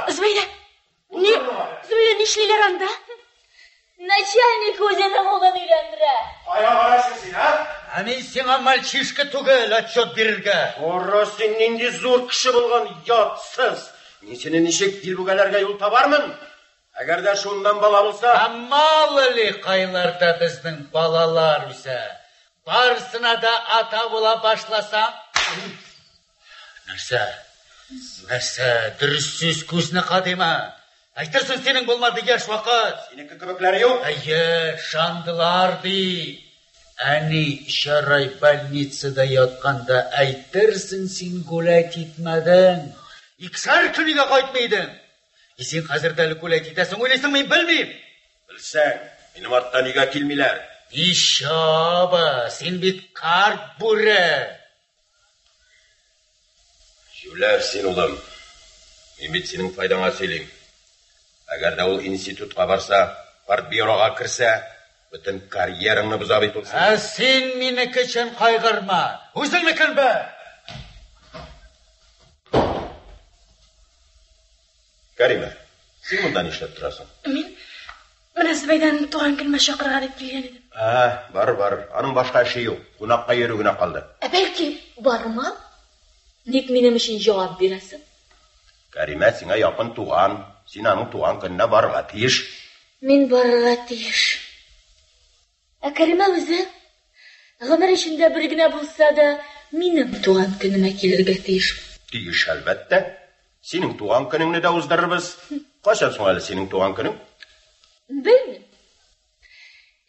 Speaker 6: Зөбәйдә. Зөбәйдә нишлиләр анда?
Speaker 3: Начальник үзенең улын өйләндерә.
Speaker 10: Аягарасың син, Мин сиңа мальчишка түгел, отчет бирергә.
Speaker 11: Ора, син нинди зур кеше булган, ятсыз. Мин сине ничек дилбүгәләргә юл табармын? Әгәр дә шундан бала булса...
Speaker 10: Малы кайларда безнең балалар үсә. Барсына да ата була башласаң... Нәрсә, дөрес сүз күзне кадыйма. Әйтерсең синең булмады яшь вакыт.
Speaker 11: Синеке кебекләре юк.
Speaker 10: Әйе, шандылар ди. Әни Шарай больницада ятканда әйтерсең син гулять итмәдең. Иксәр көнигә кайтмыйдың. Син хәзер дә гулять итәсең, уйлыйсың, мин белмим.
Speaker 11: Белсәң, минем артта нигә килмиләр?
Speaker 10: Ишаба, син бит карт бүре.
Speaker 11: Юләр син улым. Мин бит синең файдаңа сөйлим. Әгәр дә ул институтка барса, партбюрога керсә, бүтән карьераңны боза бит ул.
Speaker 10: Син минеке өчен кайгырма. Үзеңнекен бе.
Speaker 11: Кәримә, син монда нишләп торасың?
Speaker 6: Мин менә Зөбәйдәне туган көнемә чакырырга дип килгән идем.
Speaker 11: Бар. Аның башка эше юк. Кунакка йөрү генә калды.
Speaker 3: Бәлки барма? Ник минем өчен җавап бирәсең?
Speaker 11: Кәримә сиңа якын туган. Син аның туган көненә барырга тиеш.
Speaker 3: Мин барырга тиеш. Кәримә үзе гомер эчендә бер генә булса да минем туган көнемә килергә тиеш.
Speaker 11: Тиеш, әлбәттә. Синең туган көнеңне дә уздырырбыз. Кайчан соң әле синең туган көнең?
Speaker 3: Белмим.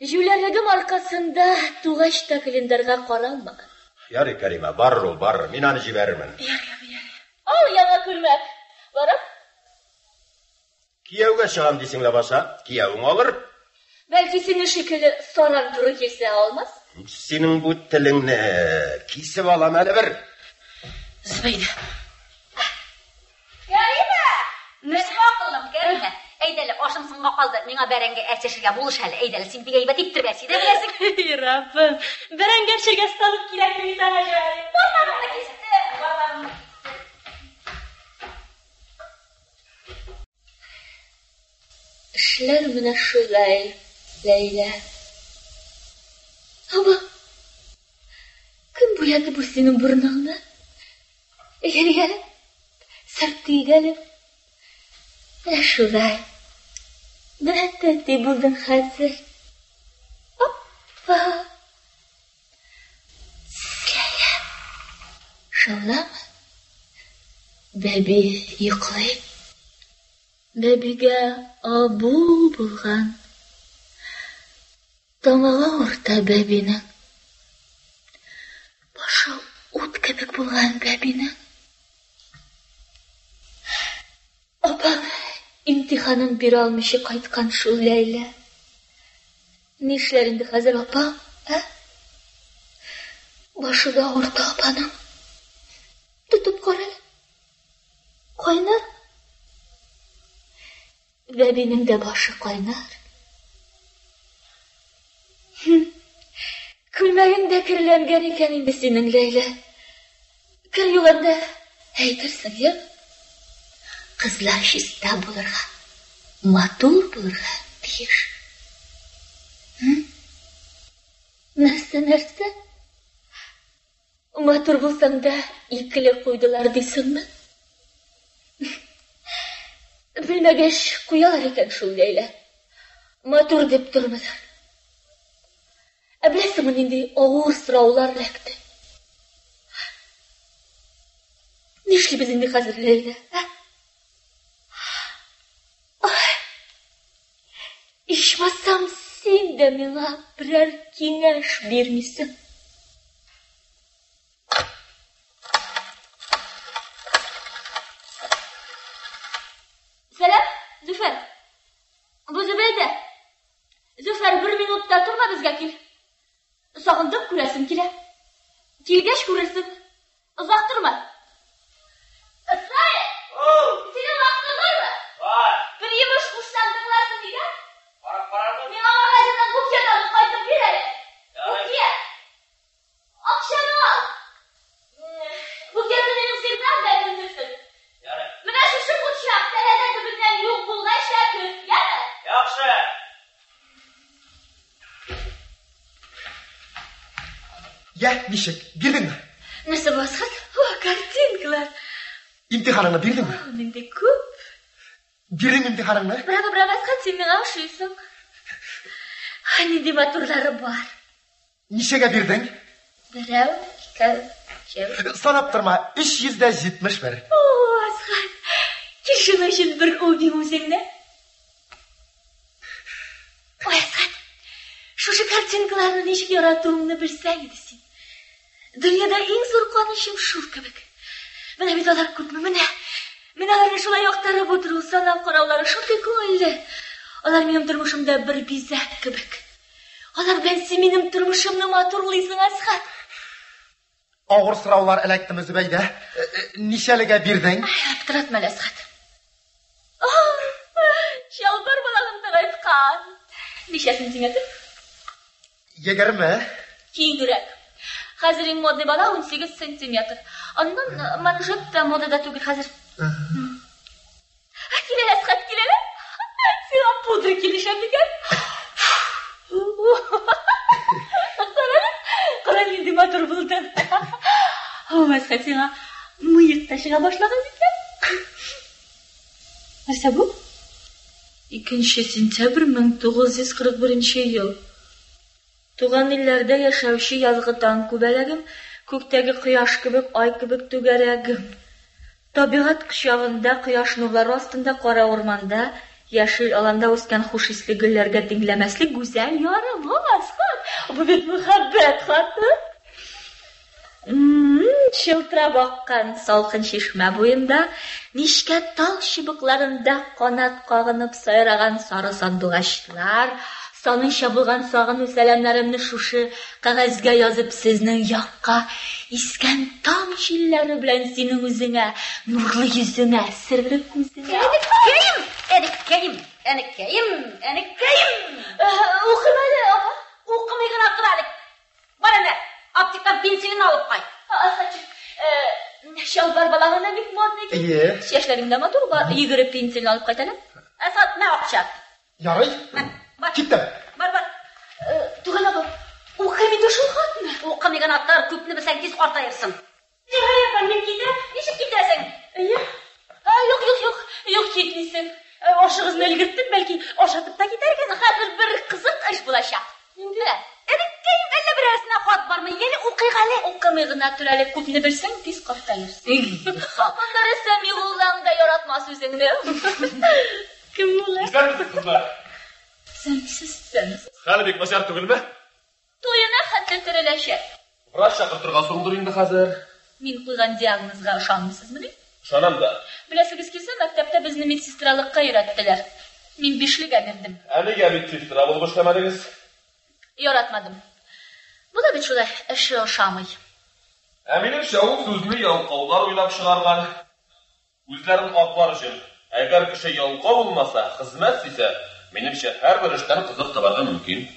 Speaker 3: Җүләрегем аркасында тугач та календарьга каралмаган.
Speaker 11: Ярый, Кәримә, бар. Мин аны җибәрермен.
Speaker 3: Ярый. Ал яңа күлмәк. Барып.
Speaker 11: Кияүгә чыгам дисең ләбаса, кияүң алыр.
Speaker 3: Бәлки сине шикелле саран туры килсә алмас?
Speaker 11: Синең бу телеңне кисеп алам әле бер.
Speaker 6: Зөбәйдә.
Speaker 4: Кәримә! Нәрсә акыллым, Кәримә? Әйдәле, ашым сынга калды. Миңа бәрәңге әчешергә булыш әле. Әйдәле, син бик әйбәт итеп бәсиде беләсең.
Speaker 6: Раббым, бәрәңге әчергә салып кирәкме бит ана җай.
Speaker 4: Бармагымны кисте.
Speaker 3: Эшләр менә шулай, Ләйлә. Ама, кем буяды бу синең бурныңны? Егәлеп, сырты егәлеп. Менә шулай. Менә тәти булдың хәзер. Оппа. Ләйлә. Шулаймы? Бәби йоклый. Бәбигә абул булган. Тамагы урта бәбинең. Башы ут кебек булган бәбинең. Апа, имтиханын бирә алмыйча кайткан шул Ләйлә. Нишләр инде хәзер апа? Башы да урта апаның. Тотып кара. Кайнар. Бәбинең дә башы кайнар. Күлмәгең дә керләнгән икән инде синең, Ләйлә. Кер юганда әйтерсең, я? Кызлар чиста булырга, матур булырга тиеш. Нәрсә? Матур булсаң да икеле куйдылар дисеңме? Белмәгәч куялар икән шул, Ләйлә. Матур дип тормыйлар. Беләсеңме, нинди авыр сораулар эләкте? Нишлибез инде хәзер, Ләйлә? Ичмасам, син дә миңа берәр киңәш бирмисең. Сәлам, Зөфәр. Бу Зөбәйдә. Зөфәр, 1 минутта торма, безгә кил. Сагындым, күрәсем килә. Килгәч күрерсең. Озак торма. Сай! Синең вакытың бармы? Бар. Бер йомыш кушсаң тыңларсың дигән? Барам. Мин магазиндан букет алып кайтып бир әле. Букет. Акчаны ал. Букетны минем сиртам да өндерсен. Ярый. Менә шушы бутчак тәрәзә төбеннән юк булгач көт, яме? Яхшы.
Speaker 5: Я, ничек, бирдеңме?
Speaker 3: Нәрсә баскан? Картинкалар.
Speaker 5: İmtihanını bildin mi?
Speaker 3: Менде күп.
Speaker 5: Бирдең имтиханыңны?
Speaker 3: Браво, баскан, син миңа ошыйсың. Нинди матурлары бар.
Speaker 5: Ничәгә бирдең?
Speaker 3: 1, 2, 3.
Speaker 5: Санап торма, 371.
Speaker 3: Асхат, кишин өчен бер убим үзеңне. Ой, Асхат, шушы картинкаларны ничек яратуыңны белсәң иде син. Дөньяда иң зур куанычым шул кебек. Менә бит алар күпме, менә. Мин аларны шулай яктарып утыру, санап караулары шундый күңелле. Алар минем тормышымда бер бизәк кебек. Алар белән син минем тормышымны матурлыйсың, Асхат.
Speaker 5: Авыр сораулар эләктеме, Зөбәйдә? Ничәлегә бирдең?
Speaker 3: Аптыратма, Асхат. Чалбар балагым тарайткан. Ничәсен тиңәтеп?
Speaker 5: 20.
Speaker 3: Киңрәк. Хәзер иң модный бала 18 сантиметр. Аннан манжет та модада түгел хәзер. Килә, Асхат, килә. Сиңа пудра килешәм дигән. Кара нинди матур булдың. Асхат, сиңа мыек та чыга башлаган икән. Нәрсә бу? 2 сентябрь 1941 ел. Туган илләрдә яшәүче язгы таң күбәләгем, күктәге кояш кебек, ай кебек түгәрәгем. Табигать кочагында, кояш нурлары астында, кара урманда, яшел аланда үскән хуш исле гөлләргә тиңләмәслек гүзәл ярым, Асхат. Бу бит мөхәббәт хаты. Чылтырап аккан салкын чишмә буенда, нишкә тал чыбыкларында канат кагынып сайраган сары сандугачлар, санынча булган сагыну сәламнәремне шушы кагазгә язып сезнең якка, искән таң җилләре белән синең үзеңә, нурлы йөзеңә, серле күзеңә. Әнекәем. Укымады, апа.
Speaker 4: Укымый гына тор әле. Бар әле, аптекадан пенсияны алып кайт.
Speaker 3: Асхатчык, чалбар балагына бик модный икән. Чәчләреңдә матур бар, 20 пенсияны алып кайт әле.
Speaker 4: Асхат, мә акча.
Speaker 5: Ярый. Киттем.
Speaker 4: Бар.
Speaker 3: Туган апа, укымый шул хатны.
Speaker 4: Укымый гына тор, күпне белсәң тиз картаерсың.
Speaker 3: Нихәят, мин китәм. Ничек китәсең? Юк, китмисең. Ашыгызны өлгерттем, бәлки ашатып та китәргә. Хәзер бер кызык эш булачак. Инде.
Speaker 4: Әнекәем, әллә берәрсенә хат бармы? Яли укыйга әле.
Speaker 3: Укымый гына тор әле, күпне белсәң тиз картаерсың. Анда рәсем юлдан да яратмас үзеңне. Кем булыр?
Speaker 9: Кызлар.
Speaker 3: Сәнсез.
Speaker 9: Хәле бик начар түгелме?
Speaker 3: Туена хәтле тереләчәк.
Speaker 9: Врач чакыртырга соңдыр инде хәзер.
Speaker 3: Мин куйган диагнозга ышанмыйсызмы?
Speaker 9: Ышанам да.
Speaker 3: Беләсегез килсә, мәктәптә безне медсестралыкка өйрәттеләр. Мин 5легә бирдем.
Speaker 9: Нигә медсестра булып эшләмәдегез?
Speaker 3: Яратмадым. Бу да бит шулай, эше ошамый.
Speaker 9: Минемчә, ул сүзне ялкаулар уйлап чыгарган. Үзләрен аклар өчен. Әгәр кеше ялкау булмаса, хезмәт итсә, минемчә, һәрбер эштән кызык табарга мөмкин.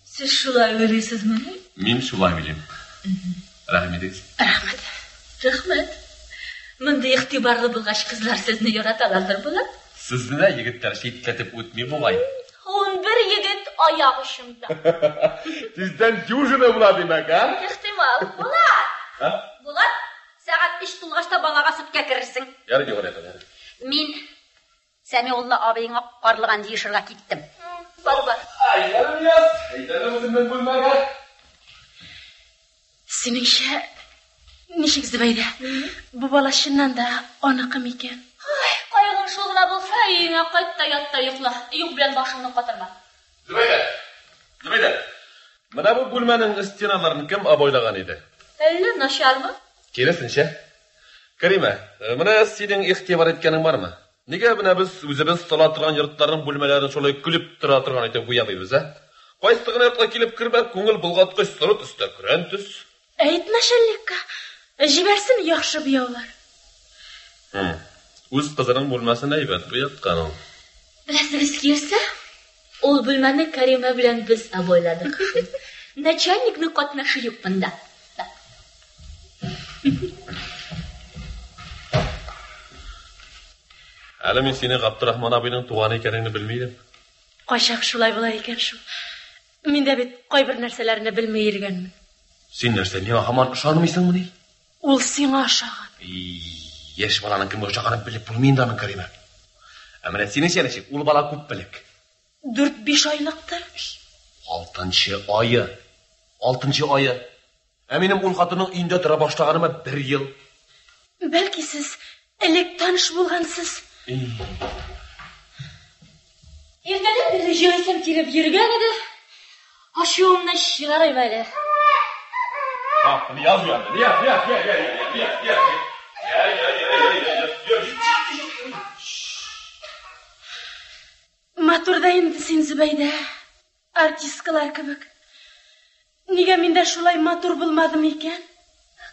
Speaker 3: Сез шулай уйлыйсызмы?
Speaker 9: Мен шулай билем. Рахмет.
Speaker 3: Рахмет. Рахмет. Мындай ихтибарлы булгач кызлар сезне яраталардыр булат.
Speaker 9: Сезне дә егетләр шитләтеп үтми бугай.
Speaker 3: 11 егет аяк ұшымда.
Speaker 9: Сездән дюжина була димәк, а?
Speaker 3: Ихтимал. Булат, сәгать 3 тулгачта балага сөткә керерсең.
Speaker 9: Ярый, ярый.
Speaker 4: Мин Сәмиулла абыйыңа карлыган җыешырга киттем.
Speaker 3: Бар.
Speaker 9: Айдарым яз. Айдарым үземнең бүлмәгә.
Speaker 6: Синеңчә, ничек Зөбәйдә? Бу бала чыннан да аныкы микән?
Speaker 3: Кайгың шул гына булса, өеңә кайт та ят та йокла. Юк белән башыңны катырма.
Speaker 9: Зөбәйдә. Менә бу бүлмәнең стеналарын кем абайлаган иде?
Speaker 3: Әллә начармы?
Speaker 9: Киресенчә. Кәримә, менә синең ихтибар иткәнең бармы? Нигә менә без үзебез сала торган йортларның бүлмәләрен шулай күлеп тора торган итеп буябыз, а? Кайсы гына йортка килеп кирмәк, күңел булгаткыч сырыт өстә күрән төс.
Speaker 6: Әйтмә шәллеккә. Җибәрсен яхшы буяулар.
Speaker 9: Үз кызының бүлмәсен әйбәт буяткан ул.
Speaker 3: Беләсегез килсә, ул бүлмәне Кәримә белән без абайладык. Начальникның катнашы юк монда.
Speaker 9: Әле мин сине Габдрахман абыйның туганы икәнеңне белмидем.
Speaker 6: Кайчак шулай була икән шул. Мин дә бит кайбер нәрсәләрне белмәй йөргәнмен.
Speaker 9: Син нәрсә, миңа һаман ышанмыйсыңмы ни?
Speaker 6: Ул сиңа ошаган.
Speaker 9: Яшь баланың кемгә ошаганын белеп булмый инде аның Кәримә. Ә менә синеңчә ничек? Ул бала күп белек.
Speaker 6: 4-5 айлыктыр.
Speaker 9: 6-нчы айы. Ә минем ул хатының өендә тора башлаганыма 1 ел.
Speaker 6: Бәлки сез элек таныш булгансыз.
Speaker 3: Иртәдән бирле җыйсам килеп йөргән иде. Ашуымны чыгарайм әле.
Speaker 9: Яз.
Speaker 6: Матур да инде син Зөбәйдә. Артисткалар кебек. Нигә мин дә шулай матур булмадым икән?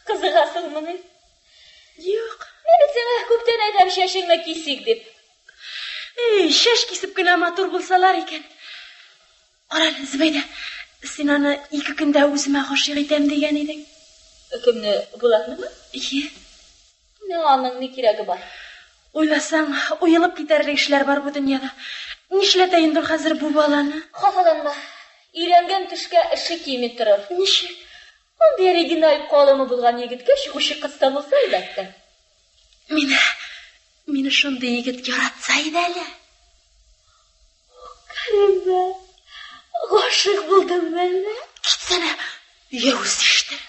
Speaker 3: Кызыгасыңмы?
Speaker 6: Юк.
Speaker 3: Мен сиңа күптән әйтәм шәшеңне кисик дип.
Speaker 6: Шәш кисеп кенә матур булсалар икән. Карале Зөбәйдә, син аны 2 көндә үземә гашыйк итәм дигән идең.
Speaker 3: Кемне, Булатмы? Менә аның ни кирәге бар?
Speaker 6: Уйласаң, уелып китәрлек эшләр бар бу дөньяда. Нишләтә инде хәзер бу баланы?
Speaker 3: Хафаланма. Өйрәнгән төшкә эше кими торыр.
Speaker 6: Ничек?
Speaker 3: Андый оригиналь калымы булган егеткә чыгучы кыста булса әлбәттә.
Speaker 6: Мине шундый егет яратса иде әле.
Speaker 3: Кәримә, гашык булдым әллә?
Speaker 6: Китсәнә, яуыз иштер.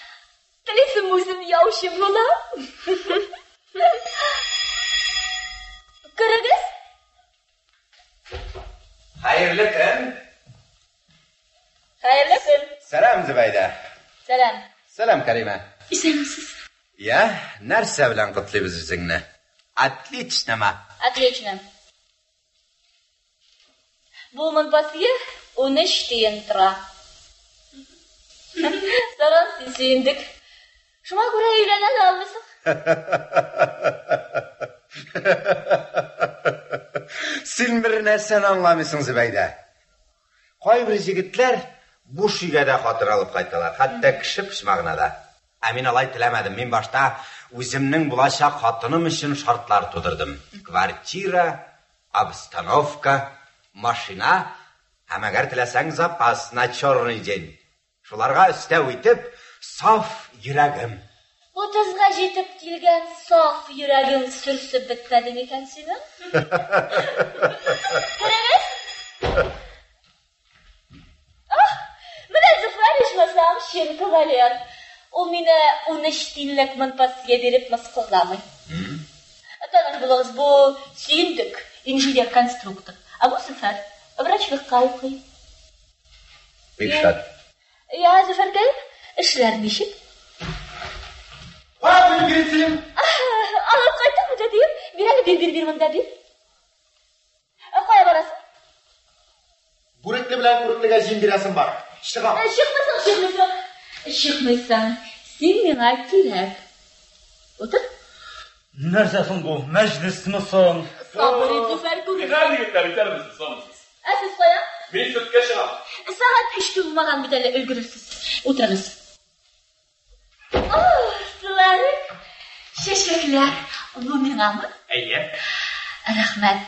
Speaker 3: Телисем үзем яучы була. Керегез.
Speaker 8: Хәерле көн.
Speaker 3: Хәерле көн.
Speaker 8: Сәлам, Зөбәйдә.
Speaker 3: Сәлам.
Speaker 8: Сәлам, Кәримә.
Speaker 6: Исәнмесез?
Speaker 8: Нәрсә белән котлыйбыз үзеңне?
Speaker 3: Отлично. Бу монпасье 13 тиен тора. Саран син Шуңа күрә өйләнә алмыйсың.
Speaker 8: Син бер нәрсәне аңламыйсың, Зөбәйдә. Кайбер җегетләр буш өйгә дә хатыр алып кайталар, хәтта кеше пычмагына да. Ә мин алай теләмәдем. Мин башта үземнең булачак хатыным өчен шартлар тудырдым. Квартира, обстановка, машина, һәм әгәр теләсәң запас на черный день. Шуларга өстәү итеп, саф йөрәгем.
Speaker 3: 30-га җитеп килгән саф йөрәгең сүрсеп бетмәде микән синең? Керегез. Менә Зөфәр ишмәсәм, шин кавалер. Ул мине 13 тиенлек монпасье биреп мыскылламый. Таныш булыгыз, бу Сүйіндік, инженер-конструктор. А бу Зөфәр, врачлыкка укый.
Speaker 8: Бикшат.
Speaker 3: Зөфәргә эшләр ничек?
Speaker 5: Алып кайтам
Speaker 3: да дим. Бир монда бир. Кая барасың?
Speaker 5: Бүрекле белән бүреклегә җим бирәсем бар. Чыгам.
Speaker 3: Чыкмыйсың. Син миңа кирәк. Утыр.
Speaker 10: Нәрсәсең бу? Мәҗлесме соң?
Speaker 3: Сабыр ит, Зөфәр күрер.
Speaker 9: Егетләр, исәнмесез, саумсыз.
Speaker 3: Сез кая?
Speaker 9: Мин сөткә чыгам.
Speaker 3: Saat 3'te bulmagan bir tane ülgürürsüz. Oturunuz. Slavik. Şeşekler. Bu mena mı?
Speaker 12: Әйе.
Speaker 3: Rahmet.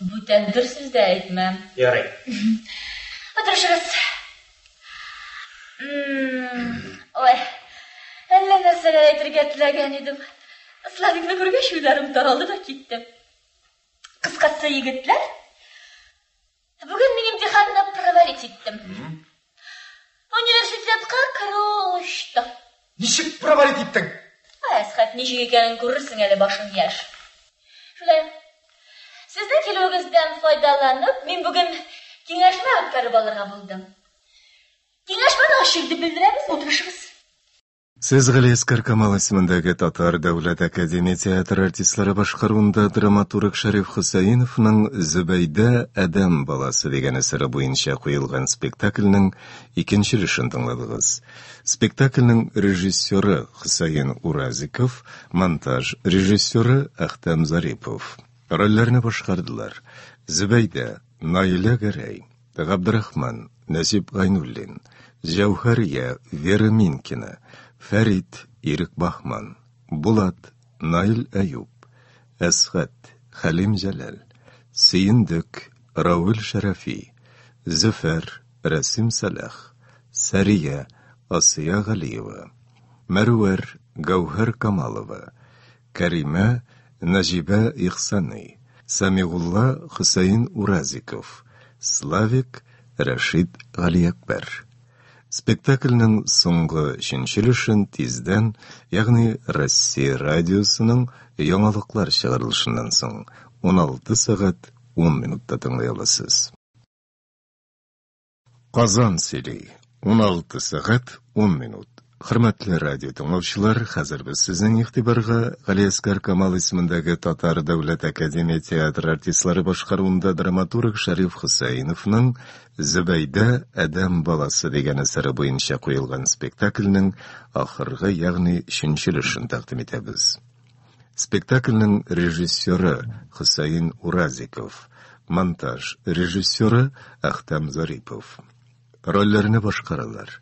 Speaker 3: Bu tendir sizde etmem.
Speaker 12: Ярый.
Speaker 3: Oturuşunuz. Oy. Әллә нәрсәләр әйтергә теләгән идем. Slavикны күргәч уйларым таралды да киттем. Кыскасы, егетләр, бүген мин имтиханны провалить иттем. Университетка керү очты.
Speaker 5: Ничек провалить иттең?
Speaker 3: Әсхат, ничек икәнен күрерсең әле, башың яшь. Шулай. Сезнең килүегездән файдаланып, мин бүген киңәшмә үткәреп алырга булдым. Киңәшмәне ачык дип белдерәбез, утырышыгыз.
Speaker 1: Сез Галиаскар Камал исемендәге Татар дәүләт академия театр артистлары башкаруында драматург Шәриф Хусаиновның Зөбәйдә Адәм баласы дигән әсәре буенча куелган спектакльнең икенче өлешен тыңладыгыз. Спектакльнең режиссеры Хусаин Уразиков, монтаж режиссеры Әхтәм Зарипов. Рольләрне башкардылар. Зөбәйдә Наилә Гәрәй, Габдрахман Насип Гайнуллин, Җәүһәрия Вера Минкина, Фәрит Ирек Бахман, Булат Наил Әюб, Әсхат Хәлим Җәләл, Сөендек Рауил Шәрәфи, Зөфәр Рәсим Салах, Сәрия Асия Галиева, Мәрүәр Гәүһәр Камалова, Кәримә Нәҗибә Ихсани, Самигулла Хусаин Уразиков, Славик Рәшид Галиәкбәр. Спектакльнең соңгы өлешен тиздән, ягъни Россия радиосының яңалыклар чыгарылышыннан соң 16 сәгать 10 минутта тыңлый аласыз. Казан сөйли 16 сәгать 10 минут. Хөрмәтле радио тыңлаучылар, хәзер без сезнең игътибарга Галиаскар Камал исемендәге Татар дәүләт академия театр артистлары башкаруында драматург Шәриф Хусаиновның Зөбәйдә Адәм баласы дигән әсәре буенча куелган спектакльнең ахыргы, ягъни 3нче өлешен тәкъдим итәбез. Спектакльнең режиссеры Хусаин Уразиков, монтаж режиссеры Әхтәм Зарипов. Рольләрне башкаралар.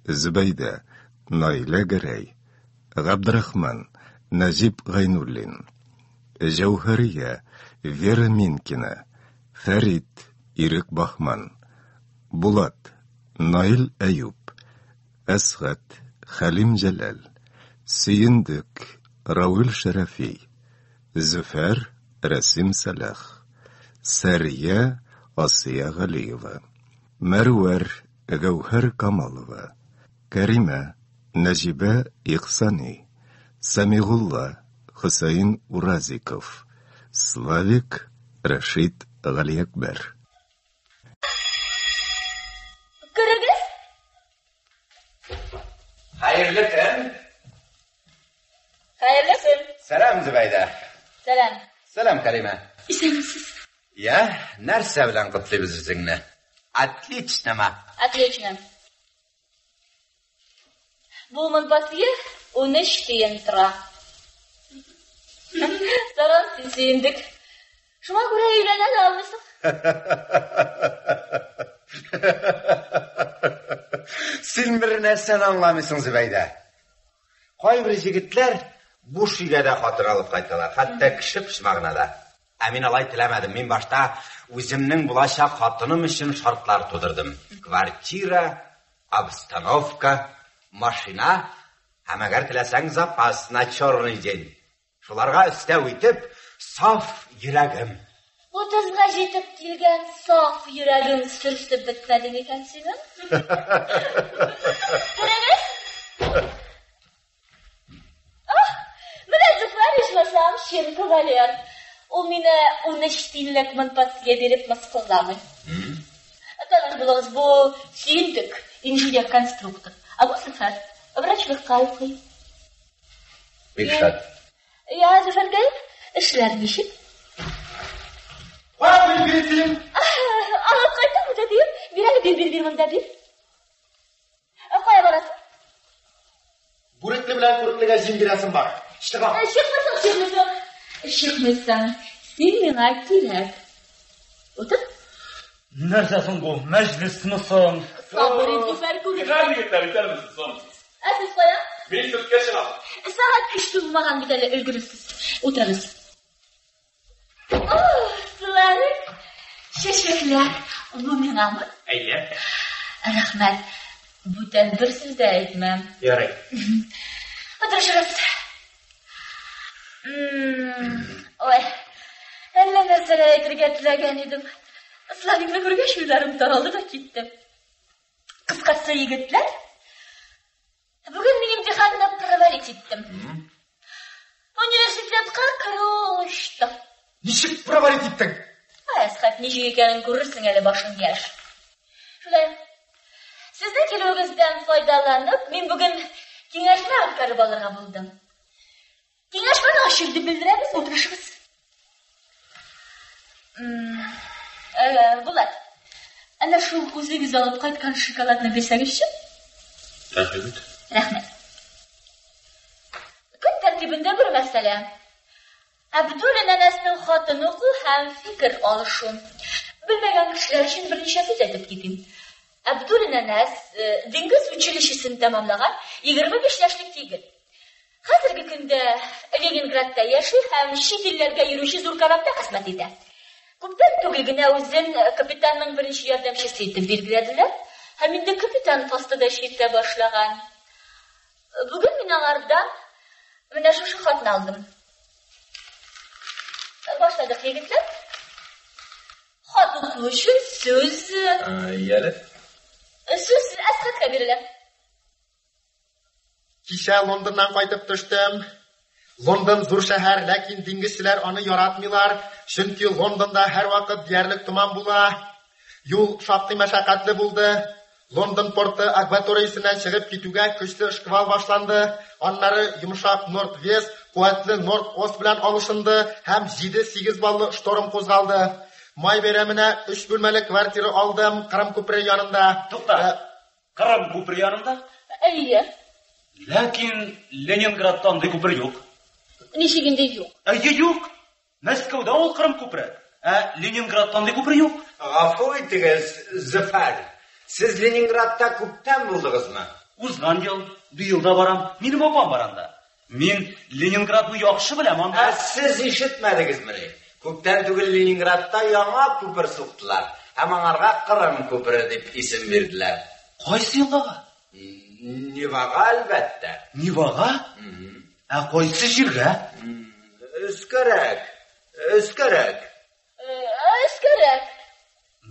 Speaker 1: Зөбәйдә Наилә Гәрәй, Габдрахман Насип Гайнуллин, Җәүһәрия Вера Минкина, Фәрит Ирек Бахман, Булат Наил Әюб, Әсхат Хәлим Җәләл, Сөендек Рауил Шәрәфи, Зөфәр Рәсим Салах, Сәрия Асия Галиева, Мәрүәр Гәүһәр Камалова, Кәримә Нәҗибә Ихсани, Самигулла Хусаин Уразиков, Славик Рәшид Галиәкбәр.
Speaker 3: Күрегез?
Speaker 11: Хәерле көн.
Speaker 3: Хәерле көн.
Speaker 11: Сәлам, Зөбәйдә.
Speaker 3: Сәлам.
Speaker 11: Сәлам, Кәримә.
Speaker 3: Исәнмесез?
Speaker 11: Я, нәрсә белән котлыйбыз үзеңне? Отлично.
Speaker 3: Отлично. Бу монпасье 13 тиен тора. Саран син сөендек. Шуңа күрә өйләнә дә алмыйсың.
Speaker 11: Син бер нәрсәне аңламыйсың, Зөбәйдә. Кайбер җегетләр буш өйгә дә хатын алып кайталар, хәтта кеше пычмагына да. Ә мин алай теләмәдем. Мин башта үземнең булачак хатыным өчен шартлар тудырдым. Квартира, обстановка, машина, һәм әгәр теләсәң запас на черный день. Шуларга өстәү итеп, саф йөрәгем.
Speaker 3: 30-га җитеп килгән саф йөрәгең сөрсеп бетмәде икән синең? Күрегез? Менә Зөфәр ишмәсәм, шин кавалер. Ул мине 13 тиенлек монпасье биреп мыскылламый. Таныш булыгыз, бу Сөендек, инженер-конструктор. А бу Зөфәр, врач выкалкый.
Speaker 11: Бикшат.
Speaker 3: Я, Зөфәргә, эшләр ничек?
Speaker 5: Ва, бир.
Speaker 3: Алып кайтам да бир. Бир монда бир. Кая барасың?
Speaker 5: Бүрекле белән күреклегә җим бирәсем бар. Чыга.
Speaker 3: Чыкмасаң. 'Син миңа кирәк. Утыр.
Speaker 10: Нәрсәсен бу? Мәҗлисмесен?
Speaker 3: Sabır et Züfer Kubi.
Speaker 9: Hadi gitler biter misin son?
Speaker 3: Siz koya.
Speaker 9: Beni sırtken çıkar.
Speaker 3: Saat 3 bulmagan bir tane ölgürüsüz. Oturunuz. Oh, suları. Şeşekler. Bu mena mı?
Speaker 9: Eyye.
Speaker 3: Rahmet. Bu tedbir sizde etmem.
Speaker 9: Yarayın.
Speaker 3: Oturuşuruz. Oy. Elle mesele etirge tilagan edim. Slavnikni ko'rgach yo'llarim taraldi da ketdim. Qisqasi yigitlar, bugun men imtihonni provalit etdim. Universitetga kirishdim.
Speaker 5: Nechik provalit etding?
Speaker 3: Asxat nechik ekanini ko'rursin hali boshing yosh. Shulay. Sizning keluvingizdan foydalanib, men bugun kengashma o'tkazib olgan bo'ldim. Kengashmani oshirdi bildiramiz, o'tirishimiz. Bulat. Ana shu o'zingiz olib qaytgan shokoladni bersangizchi?
Speaker 9: Rahmat.
Speaker 3: Rahmat. Kun tartibida bir masala. Abdul nanasning xotini-ku ham fikr olishu. Bilmagan kishilar uchun bir necha so'z aytib ketdim. Abdul nanas dengiz uchirishini tamomlagan 25 yoshlik yigit. Hozirgi kunda Leningradda yashaydi ham chet ellarga yurishi zo'r karakter xizmat etadi. Ko'pdan tugilgina o'zin kapitanning birinchi yordamchisi etib belgiladilar. Ham endi kapitan postida ishlay boshlagan. Bugun men ulardan mana shu xatni oldim. Boshladik yigitlar. Xat o'qish so'z.
Speaker 9: Yali.
Speaker 3: So'z Asqatga beriladi.
Speaker 5: Kecha Londondan qaytib tushdim. London zo'r shahar, lekin dengizchilar uni yaratmıyorlar. Chunki Londonda har vaqt deyarlik tuman bo'la. Yo'l shafti mashaqqatli bo'ldi. London porti akvatoriyasidan chiqib ketuvga kuchli shkval boshlandi. Onlari yumshoq north-west, quvvatli north-ost bilan olishindi. Ham 7-8 balli shtorm qo'zg'aldi. May bayramina 3 bo'lmali kvartira oldim, Qrim ko'pri yonida.
Speaker 10: To'xta. Qrim ko'pri yonida?
Speaker 3: Ayya.
Speaker 10: Lekin Leningradda unday ko'pri yo'q.
Speaker 3: Nechiginde yo'q.
Speaker 10: Ayya yo'q. Moskvada ol Qrim ko'pri. Leningradda unday ko'pri yo'q.
Speaker 8: G'afur etingiz, Zafar. Siz Leningradda ko'pdan bo'ldingizmi?
Speaker 10: O'zgan bu yilda boram. Mening opam boranda. Men Leningradni yaxshi bilaman.
Speaker 8: Siz eshitmadingizmi? Ko'pdan tugul Leningradda yangi ko'pir suqdilar. Hamanlarga Qrim ko'piri deb ism berdilar.
Speaker 10: Qaysi yilda?
Speaker 8: Nivaga albatta.
Speaker 10: Nivaga? Qaysi yerga?
Speaker 8: O'skarak.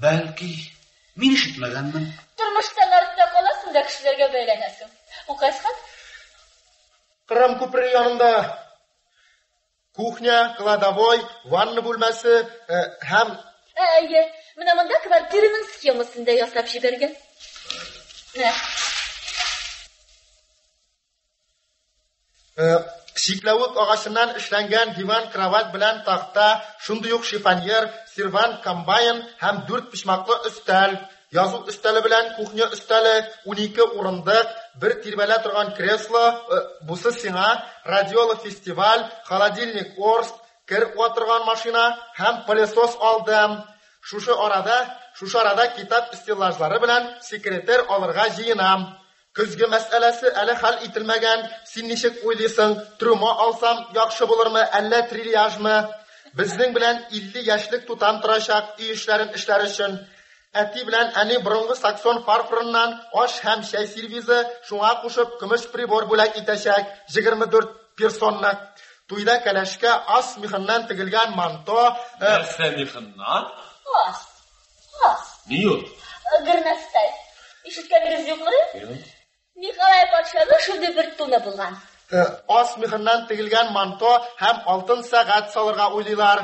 Speaker 10: Balki men eshitmaganman.
Speaker 3: Turmushda narxda qolasizda kishilarga baylanasan. U qaysi xat?
Speaker 5: Qrim ko'pri yonida kuxnya, kladavoy, vanna bo'lmasi ham
Speaker 3: Ayya, mana bunda kvartiraning sxemasida yasab bergan.
Speaker 5: Shiklavuk og'ashidan ishlangan divan, kravat bilan taxta, shunday yo'q shifanyer, servan, kombayn ham 4 pishmoqli ustal, yozuv ustali bilan kuxnya ustali, 12 o'rindiq, bir tirvala turgan kreslo, busiz singa, radiolo festival, холодильник Orsk, kirib o'tirgan mashina ham palesos oldim. Shusha orada kitob istilajlari bilan sekretar olirga jiyinam. Kuzgi masalasi hali hal etilmagan. Sen nechik o'ylaysan, turma olsam yaxshi bo'larmi, alla trilyajmi? Bizning bilan 50 yoshlik tutam turashaq ishlarin ishlari uchun. Ati bilan ani burungi sakson farfrindan osh ham shay servisi, shunga qo'shib kumush pribor bo'lak etashak 24 personni. To'yda kalashga as mixindan tigilgan manto.
Speaker 9: Narsa mixindan?
Speaker 3: As.
Speaker 9: Niyo?
Speaker 3: Girnastay. Eshitganingiz yo'qmi? Yo'q. Nikolay podshoda shunda bir tuna bo'lgan.
Speaker 5: As mixindan tigilgan manto ham oltin saat solirga o'ylaylar.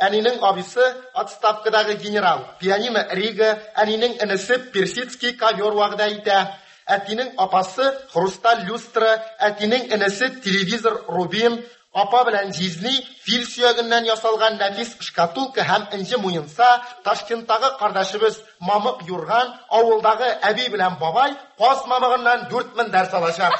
Speaker 5: Anining abisi отставкадagi general, pianino Riga, anining inisi Persitskiy kovyor vaqda ita. Atining opasi xrustal lustra, atining inisi televizor Rubin, opa bilan jizni fil suyagidan yasalgan nafis shkatulka ham inji mo'yinsa, Toshkentdagi qardoshimiz Momiq Yurg'an, ovuldagi abi bilan bobay qos mamig'idan 4000 dars olashadi.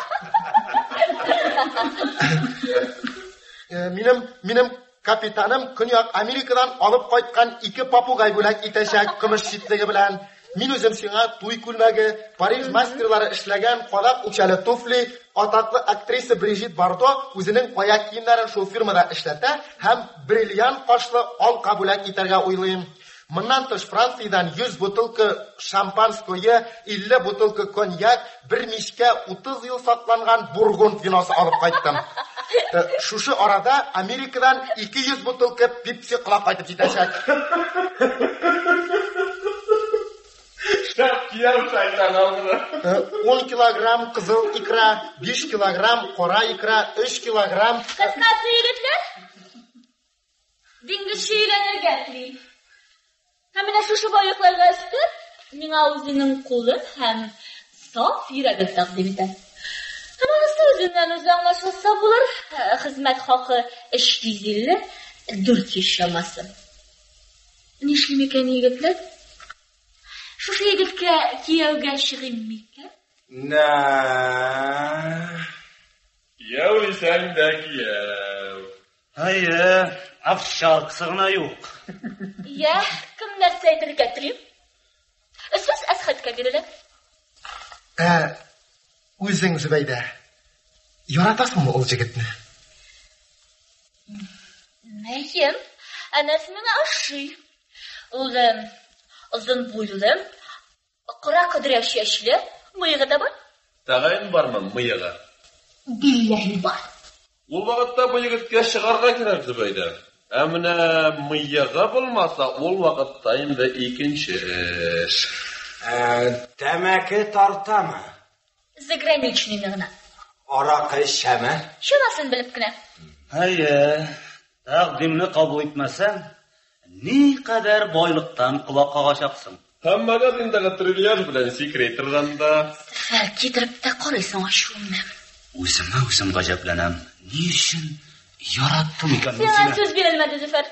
Speaker 5: Menim Kapitanim Kөньяк Америкадан алып кайткан 2 папугай бүләк итәчәк көмеш читлеге белән. Мин үзем сиңа туй күлмәге, Париж мастерлары эшләгән кадак учалы туфли, атаклы актриса Брижит Бардо үзенең аяк киемнәрен шул фирмада эшләтә һәм бриллиант кашлы алка бүләк итәргә уйлыйм. Моннан тыш Франциядән 100 бутылка шампанское, 50 бутылка коньяк, бер мичкә 30 ел сакланган бургунд виносы алып кайттым. Шушы арада Америкадан 200 бутылка пепси кылап кайтып җитәчәк.
Speaker 9: Штаб кияр шайтан алды.
Speaker 5: 10 килограмм кызыл икра, 5 килограмм кара икра, 3 килограмм...
Speaker 3: Кыскасы егетләр, диңгез шөйләнергә телим. Һәм менә шушы байлыкларга өстәп, миңа үзенең кулын һәм саф йөрәген тәкъдим итә. Һәм анысы үзеннән үзе аңлашылса булыр, хезмәт хакы 350-4 чамасы. Нишлим икән егетләр? Шушы егеткә кияүгә чыгыйм микән?
Speaker 9: Кияү исән дә кияү.
Speaker 10: Hayır, afşarkısına yok.
Speaker 3: Ya, kim нәрсә әйтергә телим? Сез Әсхәткә бирелә.
Speaker 5: Үзең Зөбәйдә. Яратасыңмы ул җегетне?
Speaker 3: Мәйем, анасы миңа ашый. Ул озын буйлы, кара кыдыря чәчле, мыегы да бар.
Speaker 9: Тагын бармы мыегы?
Speaker 3: Билләһи бар.
Speaker 9: Ул вакытта бу егеткә чыгарга кирәк Зөбәйдә. Ә менә мыегы булмаса, ул вакытта инде икенче эш.
Speaker 8: Тәмәке тартамы?
Speaker 3: Заграничный гына.
Speaker 8: Аракы эчәме?
Speaker 3: Шунасын белеп кенә.
Speaker 10: Hayır, тәкъдимне кабул итмәсәң, ни кадәр байлыктан колак кагачаксың.
Speaker 9: Һәм магазиндагы трильяж белән секретардан да
Speaker 3: Фәр китереп тә карыйсың ашуымны.
Speaker 10: Үзем гаҗәпләнәм. Ни өчен яраттым икән
Speaker 3: Сиңа сүз бирелмәде, Зөфәр.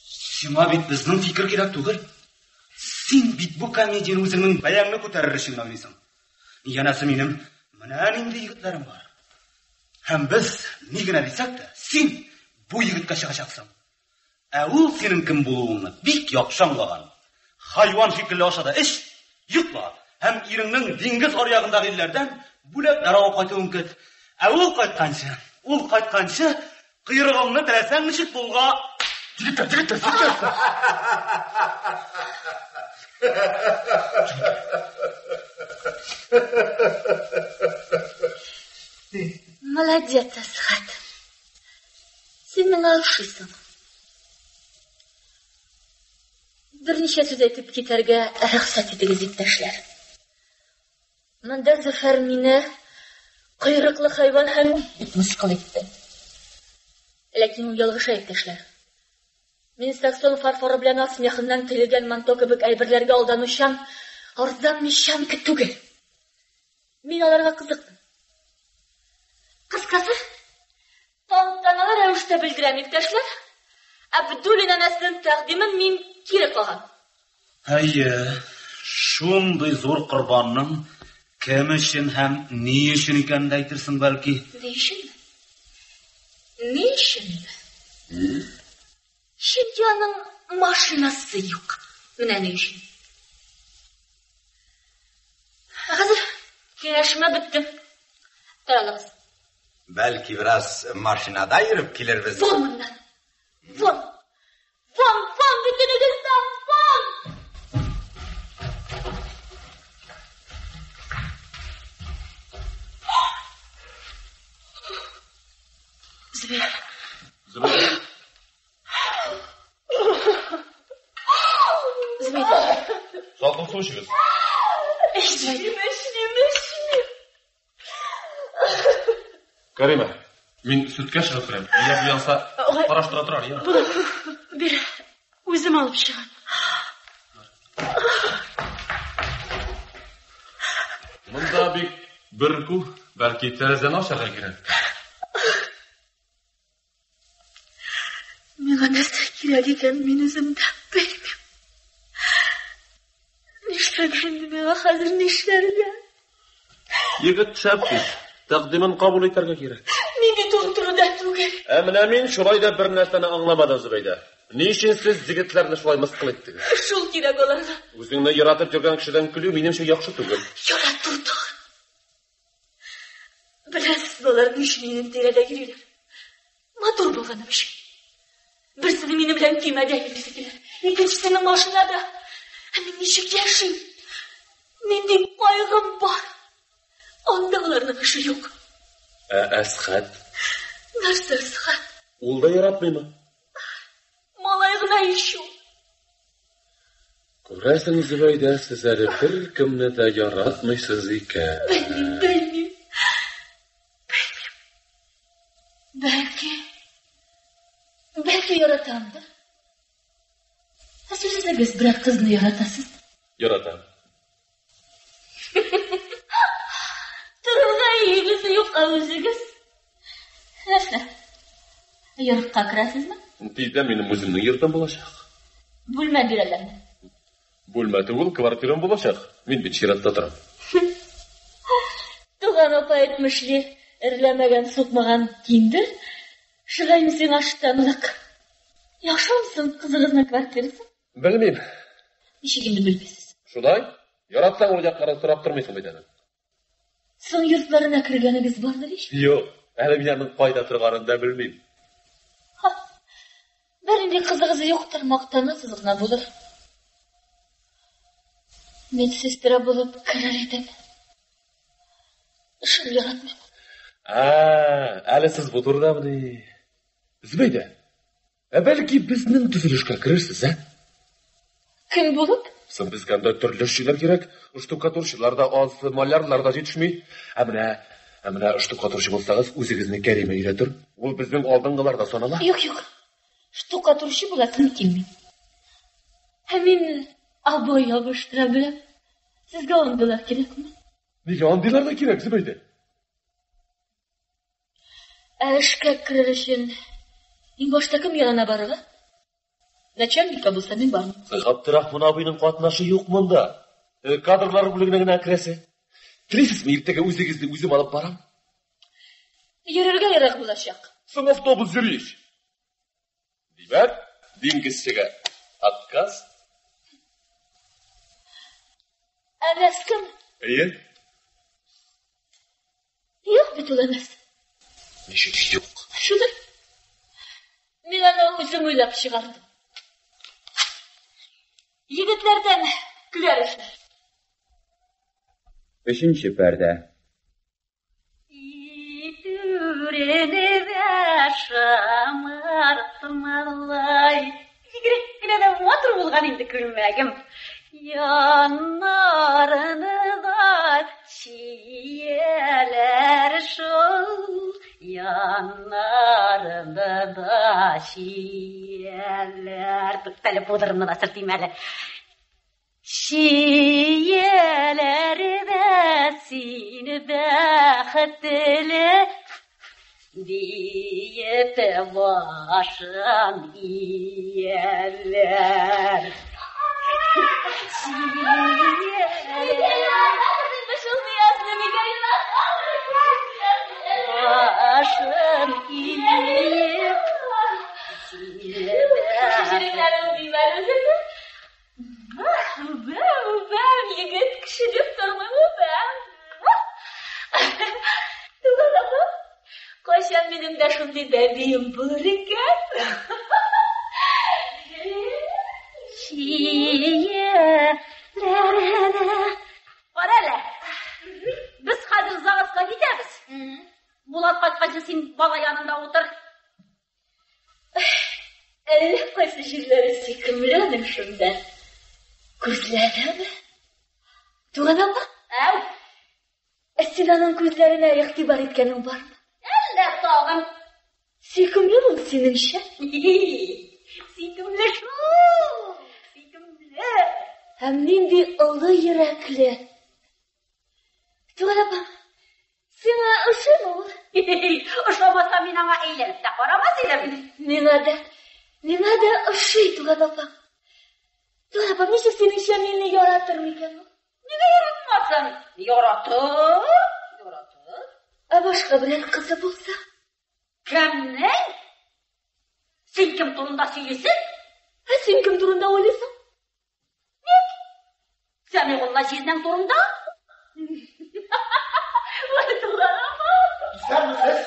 Speaker 10: Сиңа бит безнең фикер кирәк түгел. Син бит бу комедияны үзеңнең баягны күтәрер өчен уйлыйсың. Янасы минем менә нинди егетләрем бар. Һәм без ни генә дисәк тә, син бу егеткә чыгачаксың. Ә ул синең кем булуыңны бик яхшы аңлаган. Хайван шикелле ашада эш, йокла. Һәм иреңнең диңгез аръягындагы илләрдән бүләкләр алып кайтуын көт. Ә ул кайтканчы, кыйрыгыңны теләсәң ничек булга? Җитә.
Speaker 3: Молодец, Асхат. Син миңа ошыйсың. Берничә сүз әйтеп китәргә рөхсәт итегез, иптәшләр. Монда Зөфәр мине кыйрыклы хайван һәм мыскыл итте. Ләкин ул ялгыш, иптәшләр. Мин саксон фарфоры белән ас мехеннән тегелгән манто кебек әйберләргә алданучан, арзан мишанка түгел. Мин аларга кызыктым. Кыскасы, тантаналы рәвештә белдерәм, иптәшләр. Абдуллин әнәсенең тәкъдимен мин кире калган.
Speaker 10: Hayır, шундый зур корбанның кем өчен һәм ни өчен икәнен дә әйтерсең бәлки.
Speaker 3: Ни өчен? Чөнки аның машинасы юк. Менә ни өчен. Хәзер киңәшмә бетте. Таралыгыз.
Speaker 8: Бәлки biraz машинада йөреп килербез.
Speaker 3: Вон моннан. Вон, бүтүнегездән, вон! Зөбәйдә.
Speaker 9: Салкын су эчегез.
Speaker 3: Эчмим.
Speaker 9: Карима, мин сөткә чыгып керәм. Миңа буянса, караштыра торар, я.
Speaker 6: Бир, үзем алып чыгам.
Speaker 9: Монда бик бөркү, бәлки тәрәзәне ачарга кирәк.
Speaker 3: Миңа нәрсә кирәк икән, мин үзем дә белмим. Миңа хәзер нишләргә?
Speaker 9: Егет шәп бит. Тәкъдимен кабул итәргә кирәк.
Speaker 3: Мин бит ул турыда түгел.
Speaker 9: Әміне мен шулай да бір нәрсені аңламадым, Зубайда. Не үшін сіз жігітлерді шулай мысқыл еттіңіз?
Speaker 3: Шул керек оларға.
Speaker 9: Өзіңді яратып жүрген кішіден күлу меніңше яқшы түгіл.
Speaker 3: Яратырдық. Білесіз, олардың үшінен тереді керелер. Мотор болғаным үшін. Бірсіні мені білен күймәді әйелдесекелер. Екіншісінің машинада. Мен нешік яшын. Менде қайғым бар. Анда оларының үші yok.
Speaker 9: Әсхат?
Speaker 3: Нәрсі Әсхат?
Speaker 9: Ол да яратмай ма?
Speaker 3: Малайғына еще.
Speaker 9: Көрәсің, Зубайда, сіз әлі бір кімні де яратмайсыз екен.
Speaker 3: Білмейм. Belki yaratandır. Söyleseniz bir kızını yaratasız.
Speaker 9: Yaratan.
Speaker 3: Turulga iyigisi yok ağzınız. Nasıl? Yurtqa kirasizmi?
Speaker 9: Tezda mening o'zimning yurtim bo'lacak.
Speaker 3: Bo'lma beralarmi?
Speaker 9: Bo'lma tugul, kvartiram bo'lacak. Men bechiratda turaman.
Speaker 3: Tug'an opa aytmishli, irlamagan, so'kmagan kiyindir. Shiraymi sen ashitdan uloq. Yaxshimisiz qizingizning kvartirasi?
Speaker 9: Bilmayman.
Speaker 3: Eshigimni bilmaysiz.
Speaker 9: Shulay? Yaratsang o'ylab qarab turib turmaysan deyman.
Speaker 3: So'ng yurtlarına kirganingiz bormi ish?
Speaker 9: Yo'q, hali mening qayda turganimni bilmayman.
Speaker 3: Birinchi qizig'izni yo'qtirmoqdami sizni bo'lib? Men sestra bo'lib kirar edim. Ishim yaratmayman.
Speaker 9: Hali siz bu turdamni. Zubayda, balki bizning tuzilishga kirasiz, ha?
Speaker 3: Kim bo'lib?
Speaker 9: Siz bizga turli şeyler kerak. Shtukatorchilarda oz, mollarlarda yetishmay. Amina shtukatorchi bo'lsangiz, o'zingizni Karima uylatir. U bizning oldingilarda sanala.
Speaker 3: Yo'q. Shtukatorchi bo'lasizmi kimmen? Men alboy yopishtirib bilan sizga ondilar kerakmi?
Speaker 9: Nega ondilarda kerak, Zubayda?
Speaker 3: Ishga kirish uchun eng boshda kim yana barig'i? Начальника bo'lsa men borman.
Speaker 9: Abdurahmon abining qatnashi yo'q bunda. Kadrlar bo'liginiga kirasi. Tilaysizmi ertaga o'zingizni o'zim olib boram?
Speaker 3: Yurarga yaraq bo'lashaq.
Speaker 9: So'ng avtobus yurish. Demak, dengizchiga отказ.
Speaker 3: Emaskim?
Speaker 9: Iye?
Speaker 3: Yo'q, butul emas.
Speaker 9: Nechuk yo'q?
Speaker 3: Shudir. Men ana o'zim o'ylab chiqardim. Yigitlardan gülerishlar.
Speaker 2: 5-chi pərdə.
Speaker 4: Türeni yaşamartmalay. Yine de motor bulgan indi külmegim. Yanlarını da çiyeler şol. Yanlarını da çiyeler. Böyle budurumdan asırtayım hele. Şiyeleri de seni bəxtli diye de başan iyeler. Başın iyiyip
Speaker 3: Ben yigit kişi dep turmayman ben. Tugan apa? Qo'sham menimda shunday dabiyim bor ekan.
Speaker 4: Qarala. Biz hozir zavodga ketamiz. Bulat qaytqancha sen bola yanında o'tir.
Speaker 3: Әллә qaysi җирләре сөйкемләнең шунда? Күзләренә? Туган апа?
Speaker 4: Әу.
Speaker 3: Син аның күзләренә игътибар иткәнең бармы?
Speaker 4: Әллә тагын.
Speaker 3: Сөйкемле ул синеңчә?
Speaker 4: Сөйкемле шу. Сөйкемле.
Speaker 3: Һәм нинди олы йөрәкле. Туган апа, сиңа ошымы ул?
Speaker 4: Ошамаса мин аңа әйләнеп тә карамас идем.
Speaker 3: Миңа да ошый, туган апа. Туган апа, ничек синеңчә мине яратыр микән ул?
Speaker 4: Нигә яратмасын? Яратыр.
Speaker 3: Башка белән кызы булса?
Speaker 4: Kimning? Sen kim turunda söyleysin?
Speaker 3: Sen kim turunda oylaysan?
Speaker 4: Nek? Samiullah sizning turunda?
Speaker 3: Vay tuğlanama.
Speaker 5: Sen misiniz?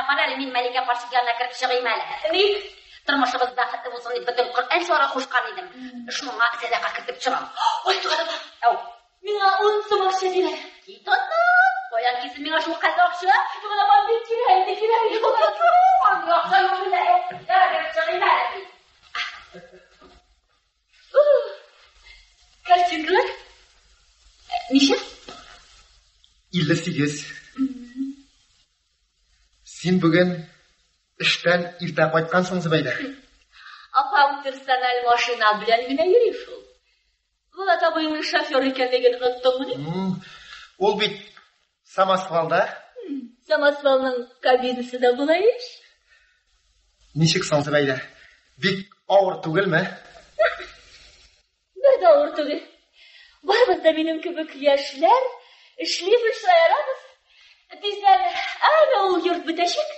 Speaker 4: Qarali, men Malika Parsiganna kirib chiqayman. Turmushimizda xatda bo'lsin deb butun Qur'on shora qo'shgan edim. Shunga sadaqa kiritib chiqam.
Speaker 3: Voy tuğlanama. Menga 10 so'm akcha berar.
Speaker 4: Ketdi. Qo'yan kesin menga shu qadar akcha.
Speaker 3: Tuğlanama bir kerak.
Speaker 4: Yo'qsa yo'qlar. Kirib chiqayman.
Speaker 3: Kartинkalar? Necha?
Speaker 5: 58. Sen bugun ishdan erta qaytgansan Zubayda.
Speaker 3: Apam personal mashina bilan meni yurishim. Bular tabiiymi shofyor ekanligini unutdimmi?
Speaker 5: Ol bit Samospalda.
Speaker 3: Samospalning kabinasida bo'layish.
Speaker 5: Nechiksan Zubayda? Bik og'ir tugilmi?
Speaker 3: Bir de o'rtaga. Barbada benim kibik yoshlar ishlab ishlayapmiz. Bizden ana u yurt bitashik.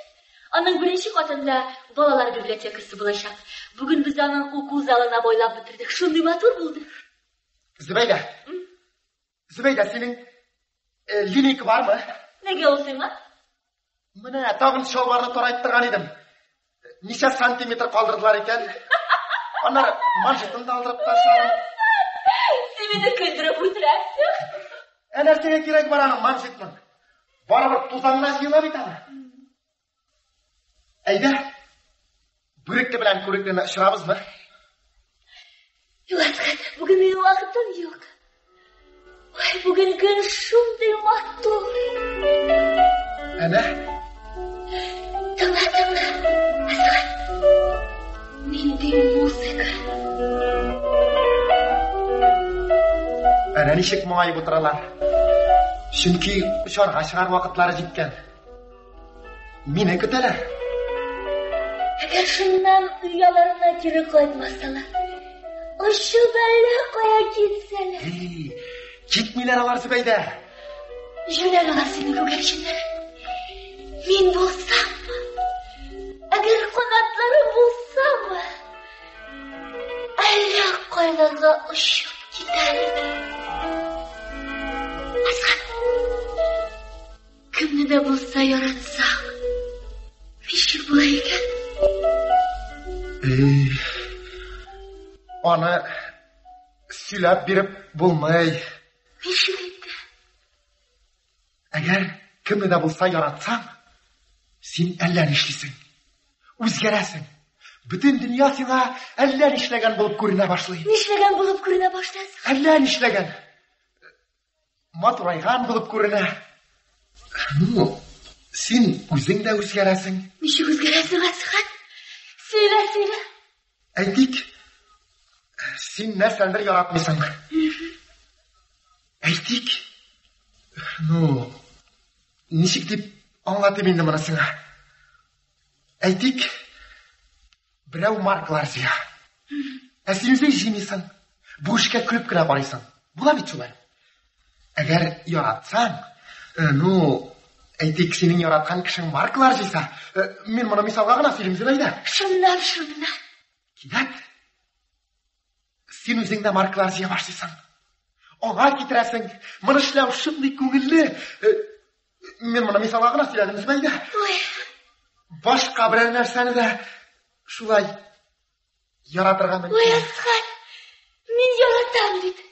Speaker 3: Onun birinchi qatında bolalar bibliotekasi bo'lacak. Bugun biz onun o'quv zalini bo'ylab bitirdik. Shunday motor bo'ldi.
Speaker 5: Zubayda, sening linik bormi?
Speaker 3: Nega o'singmi?
Speaker 5: Mana tag'in sholvarni torayib turgan edim. Necha santimetr qoldirdilar ekan? Onlar manjetini oldirib tashladim.
Speaker 3: Sen meni kuldirib o'tirasiz.
Speaker 5: Narsaga kerak bor ana manjetning. Baribir to'zanlar yig'lab bitadi. Ayda, burikli bilan ko'rikni ishirabizmi?
Speaker 3: Yo'q, bugun mening vaqtim yo'q. Voy, bugun kun shunday motor.
Speaker 5: Ana?
Speaker 3: Tangla. Asad. Mendek musiqa.
Speaker 5: Ana nishik mo'yib o'tiralar. Chunki ushorga chiqar vaqtlari yetgan. Meni kutalar.
Speaker 3: Agar shundan uyalarini kiri qo'ymasalar, o'sha balla qo'ya ketsalar.
Speaker 5: Ketminglar olar Zubayda.
Speaker 3: Jo'nalalar seni ko'rishinglar. Men bo'lsam, agar qanotlarim bo'lsam, alla qo'ylarga ushib ketardim. Asad, kimni de bo'lsa yaratsak, pishib bo'lar ekan.
Speaker 5: Ona silab berib bo'lmay.
Speaker 3: Pishibdi.
Speaker 5: Agar kimni de bo'lsa yaratsam, sen allani ishlaysan. O'zgarasan. Butun dunyo senga allani ishlagan bo'lib ko'rina boshlaydi.
Speaker 3: Ishlagan bo'lib ko'rina boshlasin.
Speaker 5: Allani ishlagan. Motoraygan bo'lib ko'rina. Sen o'zingda o'zgarasan.
Speaker 3: Nishi o'zgarasin Asad? Söyle.
Speaker 5: Aytik. Sen narsalar yaratmaysan. Aytik. Nishik deb anlatib endi mana senga. Aytik. Birov marklar siya. Sen o'zing jiymaysan. Bu ishga kulib kira boraysan. Bo'ladimi shulay? Agar yaratsang, aytik sening yaratgan kishing marklar jiysa, men mana misolga gina film Zubayda.
Speaker 3: Shundan.
Speaker 5: Kerak. Sen o'zingda marklar jiya boshlaysan. Ona ketirasan. Mana ishlav shunday ko'ngilli. Men mana misolga gina so'radim Zubayda. Boshqa bir narsani da shulay yaratirgan men.
Speaker 3: Voy Asad, men yaratam dedi.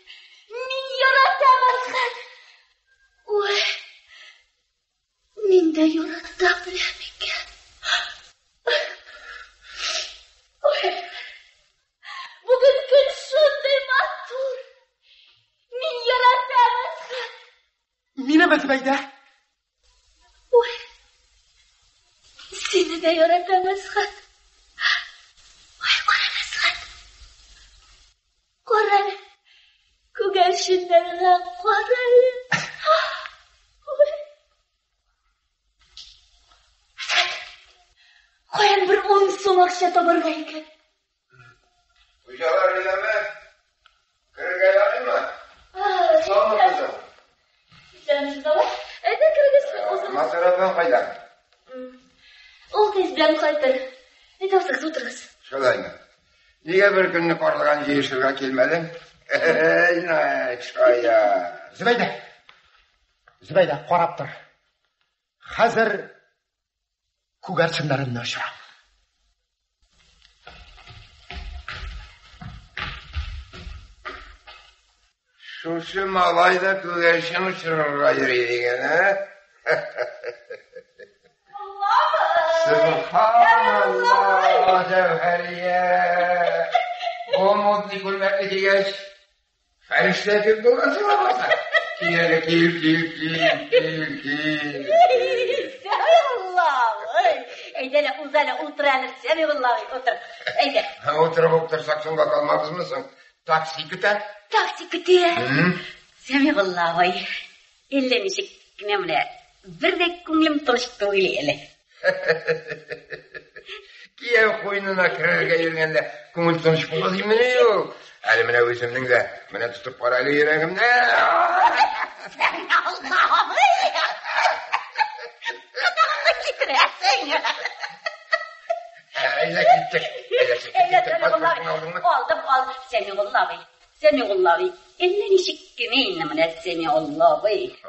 Speaker 3: Men yaratam Asad. Voy, men de yaratam bilan ekan. Bugun kun shunday motor. Men yaratam Asad.
Speaker 5: Menimi Zubayda?
Speaker 3: Voy, seni de yaratam Asad. Qorani. Ko'gashindan qorani. Qo'yan bir 10 so'm akcha to'g'irgan ekan.
Speaker 8: Ujalar bilanmi? Kirgalarmi? Salom qizim.
Speaker 3: Sen
Speaker 8: Матур апаң қайда?
Speaker 3: Ол тез білем қайтыр. Не тапсыз отырғыз.
Speaker 8: Шолайма. Неге бір күнні қорылған жиыршырға келмедің? Ей, шая.
Speaker 5: Зібайда, қорап тұр. Қазір күгәршіндерімді ұшырам.
Speaker 8: Шушы малайда күгәршін ұшырырға жүрейдеген, Subhanallah, Cevheriye. O modli gülmekli diyeş. Ferişte kim dolasın olmasa. Kiyere kil.
Speaker 4: Semihullah. Eydele uzale ultrayanır. Semihullah otur. Eyde.
Speaker 8: Oturup otursak songa kalmaz mısın? Taksi küter.
Speaker 4: Taksi kütüye. Semihullah vay. Ellenişik nemle. Bir de kunglim toluştu ile.
Speaker 8: Kiyev koyununa kirerge yürgende kumul sonuç bulmadı mı ne yok? Hadi mine özümdün de, mine tutup parayla yüreğimde.
Speaker 4: Allah'ım.
Speaker 8: Eyle gittik.
Speaker 4: Aldım. Semihullah bey. Ellenişik nemle Semihullah bey.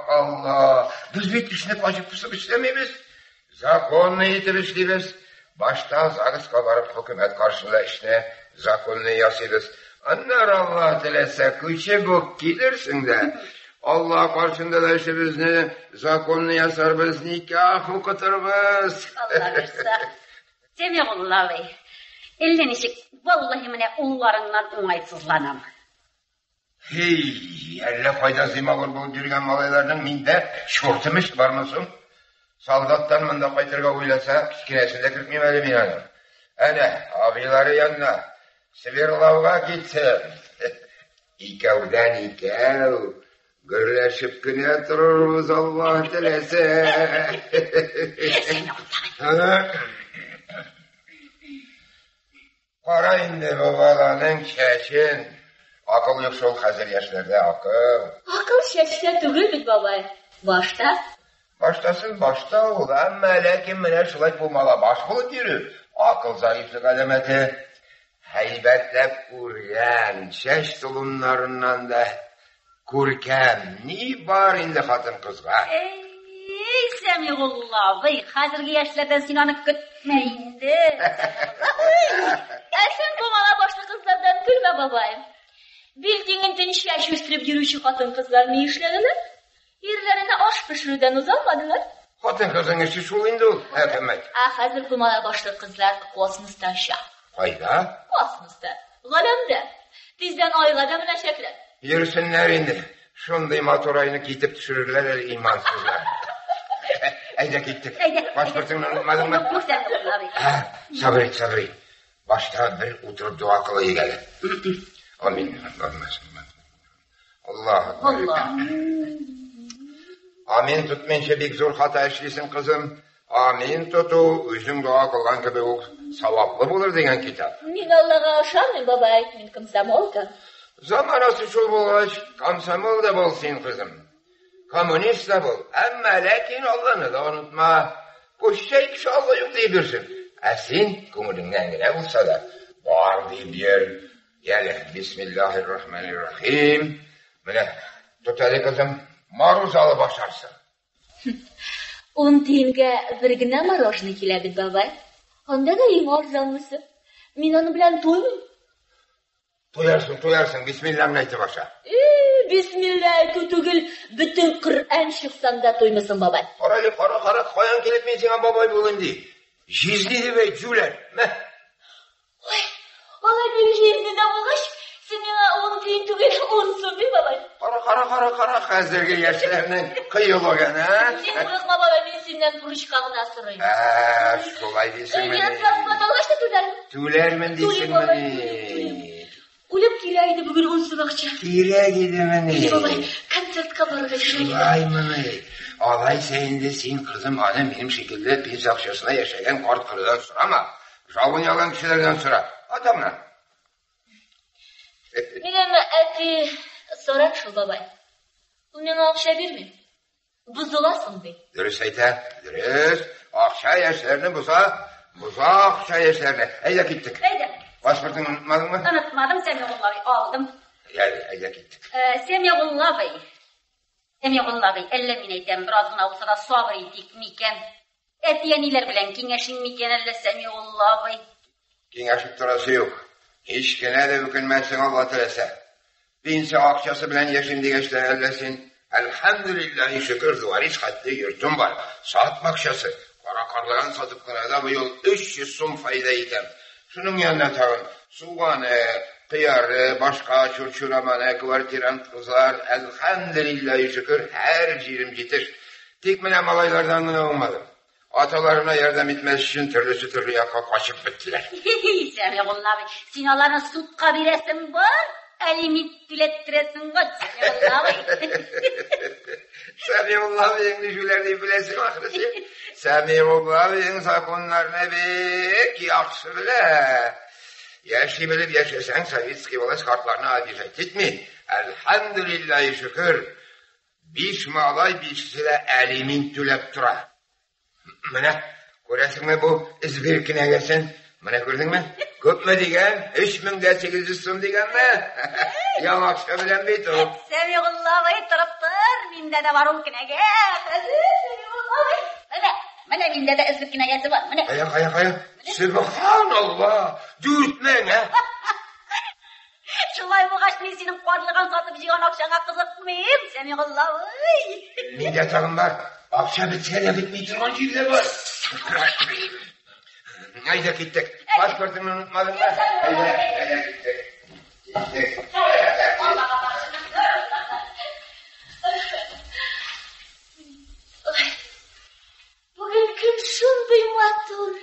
Speaker 8: Allah. Biz bir kişinin acı pusup işlemeyiz. Zakonunu yitirişliyiz. Baştan zarız kabarıp hükümet karşısında işte zakonunu yasıyız. Anlar Allah dilese kıçı bok gelirsin de. Allah karşısında da işte biz ne zakonunu yasarız, nikah okuturuz.
Speaker 4: Allah versa. Semihullah bey. Ellenişik vallahi mine ullarından umaysızlanam.
Speaker 8: Hey, elle faydasıyma kurban dürgen malaylardan minde şortumuş var mısın? Saldattan mında kaytırga uylasa, kinesinde kırpmayayım yani. Ene, abileri yanına, Sibirlav'a gitsin. İkevden ikev, gürleşip güne dururuz Allah dilese. Para indi babalarının keşin. Akıl yok şol hazır yaşlarda akıl.
Speaker 3: Akıl şeşte tügül bit babay. Başta?
Speaker 8: Başta ulan melekim mine şulay bulmala baş bulup yürü. Akıl zayıflık alameti. Heybetlep kuryen, şeş tulumlarından da kurken, ni var indi hatın kızga?
Speaker 4: Ey Semihullah bey, hazırki yaşlarda sinanı kütmeyindi.
Speaker 3: Sen kumala başlı kızlardan gülme babayım. Bildiğinden yaş üstürüp yürüyüşü hatın kızlar ne işlediler? Yerlerine aş pişiriden uzanmadılar.
Speaker 8: Hatın kızın işi şul indi ol, hükümet.
Speaker 3: Hazır kumala başlı kızlar kosmostan şah.
Speaker 8: Hayda?
Speaker 3: Kosmosta, galemde. Bizden ayğada müneşekler.
Speaker 8: Yürüsünler indi. Şunday motorayını giyip düşürürler imansızlar. Eyde gittik. Başpırtını unutmadın mı?
Speaker 4: Yok Semihullah bey.
Speaker 8: Sabret. Başta bir oturup dua kılayı gelir. Amin. Allah. Amin tutmayınca bir zor hata işlisin kızım. Amin tutu, üzüm dua kılgan gibi o savaplı bulur degen kitap.
Speaker 3: Min Allah'a aşarmıyım babay, min komsomolka.
Speaker 8: Zamanası şul bulaş, komsomol da bolsun kızım. Komünist de bul. Ama lakin Allah'ını da unutma. Bu şey kişi Allah yok diyebilirsin. Sen kumudundan gire bulsa da var diyebilir. Yani Bismillahirrahmanirrahim. Böyle tut hadi kızım. Maruz alı başarsın.
Speaker 3: 10 tiyinge birgine marojni keladi babay. Onda da eng arzonlisi. Men onu bilan to'ymayman.
Speaker 8: To'yarsın. Bismillahni aytib başa.
Speaker 3: Bismillah tugul bütün Qur'on shiqsanda to'ymasin babay.
Speaker 8: Qara qo'yan kelib men senga babay bo'lindi. Jizlidi ve juler.
Speaker 3: Oy, vallahi bir jizlida bo'lish senga 10 tiyin tugul 10 so'm babay.
Speaker 8: Qara hazırgi yaşlarının kıyılığın ha?
Speaker 3: Sen bırakma babay, men senden turishqani asırayım.
Speaker 8: Şolay deysin meni.
Speaker 3: Yaz patolashda tülermi?
Speaker 8: Tülermin deysin meni.
Speaker 3: Ulab kelaydi bugun 10 so'm akcha.
Speaker 8: Kelaydi meni.
Speaker 3: Babay, konsertga borib
Speaker 8: Şolay meni. Alay seyinde sen kızım adam benim şekilde biz akşasına yaşayan kart kırıdan sorama. Şavun yalan kişilerden sonra. Adamla.
Speaker 3: Benim eti soran şu babay. Bu menga akşa berme. Buzulasın de.
Speaker 8: Dürüst ayta, dürüst. Akça yaşlarını buza akça yaşlarını. Hayda gittik.
Speaker 4: Hayda.
Speaker 8: Pasportunu unutmadın mı?
Speaker 4: Unutmadım, Semihullah Bey, aldım.
Speaker 8: Hayda gittik.
Speaker 4: Semihullah Bey, elle min eytem, birazgına olsa da sabır edik miken. Etiyeniler bilen kengeşin miken elle Semihullah Bey.
Speaker 8: Kengeşip turası yok. Hiç gene de bükülmezsin Allah tilese. Binse akçası bilen yaşın digeçten ellesin. Elhamdülillahi şükür duvar hiç hattı yurtum var. Saat makşası. Kara karlayan satıp kınada bu yol 300 sum fayda item. Şunun yanına tağın. Soğanı, kıyarı, başka çurçuramanı, kıvartiran kızar. Elhamdülillahi şükür her cirim citir. Tikmine malaylardan gına olmadım. Atalarına yardım etmez için türlü yaka kaçıp bittiler.
Speaker 4: Semihullah Bey, sinalarına sutka bir resim var. Elimi tülettiresin var Semihullah Bey.
Speaker 8: Semihullah Bey'in düşülerini bilesin ahırısı. Semihullah Bey'in sakunlarını bek yakşı bile. Yaşlı bilip yaşasan Savitski olas kartlarını acizet etmi. Elhamdülillahi şükür. Beş malay beşisiyle elimin tülettira. Mene, göresin mi bu izbirkine gelsin? Mene gördün mü? Köp mü degen? 3800 sum degen mi? Yamakşa bilen beyt o.
Speaker 4: Semihullah Bey tırıptır. Minde de var ulkine gel. Semihullah Bey. Evet. Mene minde de izbirkine gelsi var. Mene.
Speaker 8: Ayak. Sübhanallah. Dürtmen ha.
Speaker 4: Şulay bu kaçmıyısının kuarlıgan satıp jigan akşana kızıkmayayım Semihullah Bey.
Speaker 8: Minde tağım var. Akşam biter ya bitmeyi durman gibi var. Hayda gittik. Pasportunu unutmadın mı? Hayda gittik.
Speaker 3: Bugün kim şunday matur.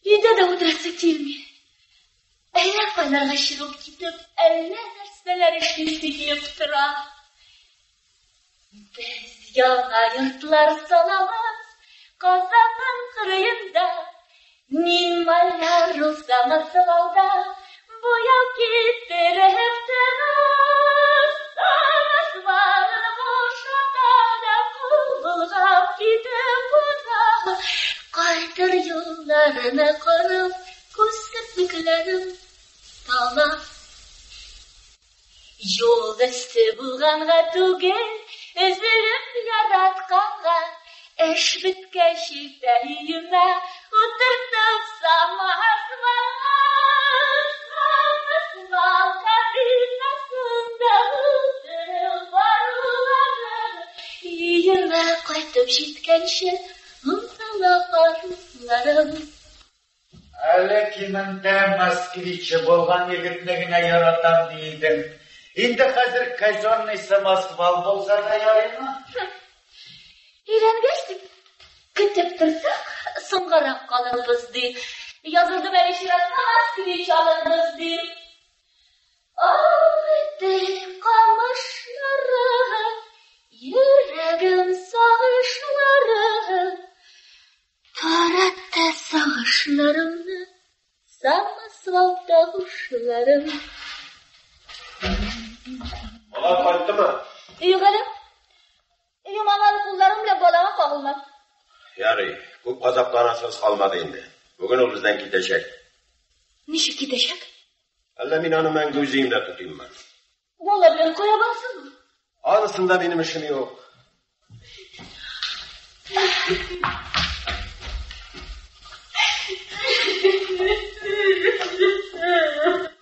Speaker 3: Yine de udrası kilmi. Eğer paylarına şirup gidip elle derseler işleyip tıra. Biz yana yurtlar salamaz. Kozanın kırıyında. Nimalar uzamaz valda. Bu yav gitti refteraz. Sanas varın boşada da bulgap gidip buza. Kaydır yollarını kırıp kusırlıklarım tala. Yol üstü bulganğa tugel, özürüm yaratkanğa. Eş bitkeşikte yüme, oturtup samaz var. Samaz var kabilesinde hızır var ulanır. Yüme kaytıp jitkenşe, hımsalalarım.
Speaker 10: Әлі кемінде Москвичі болған егітнігіне яратам дейдің. Енді қазір казенныйсы Москвал болса да ярайма?
Speaker 3: Үйренгештік. Күтіп тұрсақ, соңғарақ қалырбыз дей. Yazıldım el işiratına Moskvич alınız dey. Ağıttım kamışları, yüreğim sağışları. Tarattı sağışlarımı, samasvalda kuşlarım.
Speaker 11: Ola kayıttı mı?
Speaker 3: Uygalım. Yumalar kullarımla balama kavulmam.
Speaker 11: Yarı, bu gazaplanasız kalmadı indi. Bugün o bizden gidecek.
Speaker 3: Nişi gidecek?
Speaker 11: Allah minanı ben gözüğümde tutayım ben.
Speaker 3: Valla ben koyamazsın mı?
Speaker 11: Anısında benim işim yok.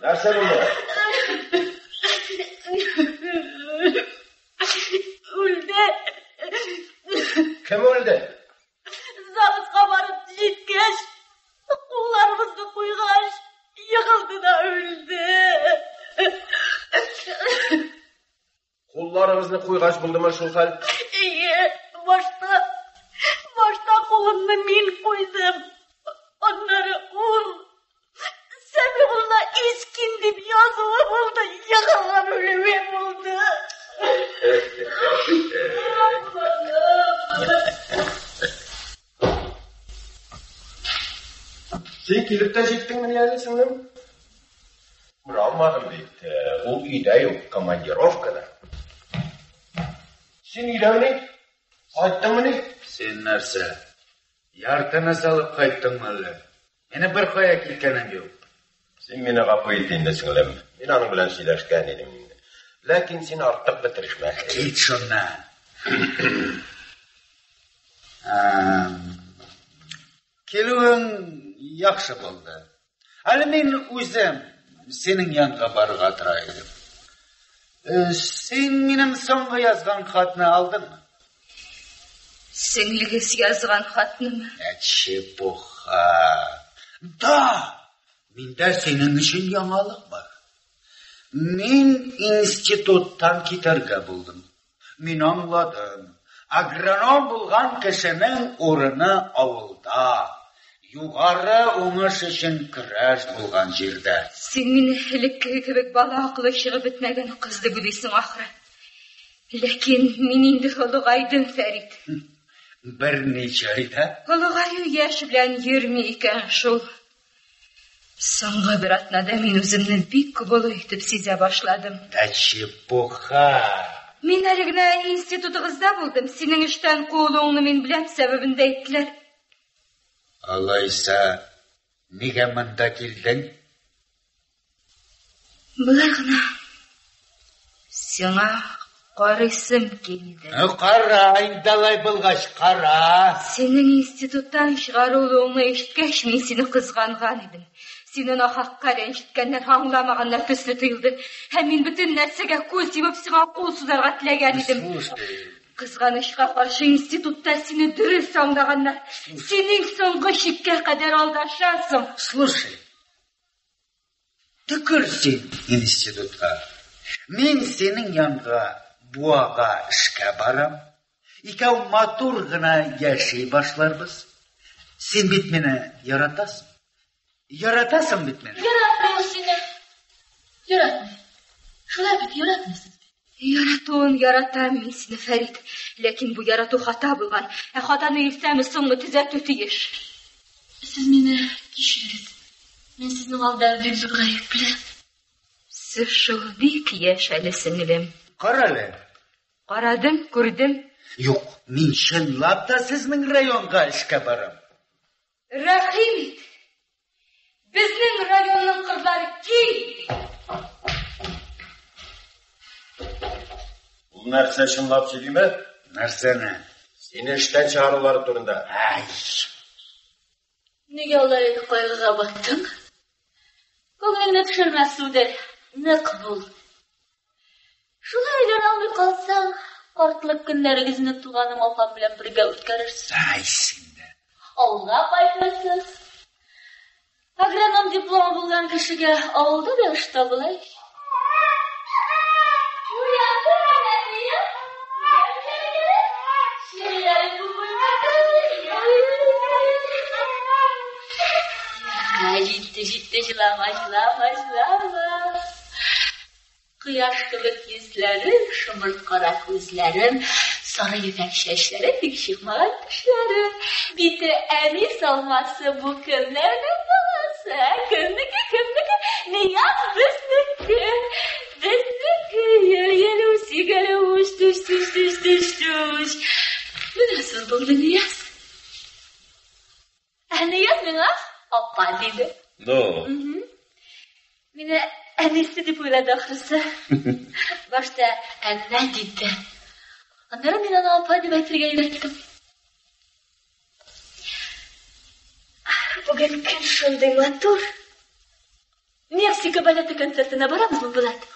Speaker 11: Nerse bunu?
Speaker 3: Öldü.
Speaker 11: Kim öldü?
Speaker 3: Zabıt kabarıp gitkeş. Kullarımızı kuygaş. Yıkıldı da öldü.
Speaker 11: Kullarımızı kuygaş buldu mu şu hal?
Speaker 3: İyi. Başta kolumla min koydum. Onları Semihullah iskindip yazılı buldu. Yakalan ölümü buldu.
Speaker 11: Sen gelip de gittin mi yani sınırım? Bırakmadım deyip o ide yok komandirovkada. Sen ide mi?
Speaker 8: Қайттыңмы не?
Speaker 10: Сен нәрсе? Яртыны салып қайттың әлі? Мені бір қоя кеткенім жоқ.
Speaker 8: Сен мені қапы етейін де сіңілем. Мен аның білән сөйләшкән едім. Ләкин сен артық бітірішмә.
Speaker 10: Кет шоннан. Келуің яқшы болды. Әлі мен өзім сенің янға баруға тұра едім. Сен менің соңғы язған хатны алдың мы?
Speaker 7: Сіңлігіз язған хатны ма?
Speaker 10: Чепуха. Да, менде сенің үшін яңалық бар. Мен институттан кетерге болдым. Мен аңладым. Агроном болған кішінің орыны ауылда. Юғары оңыш үшін күрәш болған жерде.
Speaker 7: Сен мені ілекке кебек бала ақылы шығып бітмеген қызды бүдейсің ақыры. Ләкин мен енді ұлығайдым, Фәрит.
Speaker 10: Бір неше айда?
Speaker 7: Ұлығаю еш білән ермей екен шул. Соңғы бір атнада мен өзімні бик күбілі етіп сезе башладым.
Speaker 10: Чепуха.
Speaker 7: Мен әлігіне институтығызда болдым. Сенің іштен қолуыңны мен білән сәбібінде еттілер.
Speaker 10: Алайса, неге мұнда келдің?
Speaker 7: Бұлар ғына сеңа қарысым келді.
Speaker 10: Қара, айндалай болғаш, қара.
Speaker 7: Сенің институттан шығарылуыңны ешіткеш, мен сені қызғанған едім. Сенің ақаққа ренжіткеннен аңламағаннан төслі тыйылды. Һәм мен бүтін нәрсеге көз тимеп сіңа қол сузарға тілеген едім. Қызғанышқа қаршы институтта сені дұрыс аңлағаннар. Сенің соңғы шекке қадар алдашасың.
Speaker 10: Слушай, түкір сен институтқа. Мен сенің янға буаға ішке барам. Икәу матур ғына яшей башларбыз. Сен бит мені яратасың. Яратасың бит мені.
Speaker 7: Яратмай сені. Яратмай. Шулай бит яратмайсың. Яратуын яратам мен сені, Фәрит. Ләкин бұл ярату хата болған. Хатаны елсәмі соңғы түзәту тиеш. Сіз мені кешіріңіз. Мен сіздің алда бик зур ғайып білем. Сіз шул бик еш әлі сіңілем.
Speaker 10: Қаралы.
Speaker 7: Қарадым, көрдім.
Speaker 10: Юк, мен шынлап та сіздің районға ішке барам.
Speaker 7: Рахим ет. Біздің районның қыздары кей.
Speaker 8: Бұл нәрсе шынлап сөйлей ме?
Speaker 10: Нәрсені?
Speaker 8: Сені іштен шығарулары турында.
Speaker 10: Ай.
Speaker 3: Неге олар еді қойғыға баттың? Көңіліңді түшірмәс судар. Нық бол. Шулай үйлер алмай қалсаң, қартлық күндеріңізні туғаным алпам білен бірге өткерірсіз.
Speaker 10: Ай, сенді.
Speaker 3: Ауылға қайтырсыз. Агроном дипломы болған кішіге ауылды белішті бұлай. Жетті, жылама. Қияш кебек yüzләрем, шымырт қара көзләрем, сары ефәк шәчләре, бик шықмаған тешләрем. Бите әни салмасы бу кемнәрнең баласы? Кемнеке? Нияз безнеке. Сигаре туш. Менә сор булды Нияз. Нияз миңа апа диде.
Speaker 9: No.
Speaker 3: Mine annesi de böyle akırsa. Başta anne dedi. Onlara mine ne yapaydı betirge ilettim. Bugün gün şunday matur. Meksika baleti konsertine varamız mı Bulat?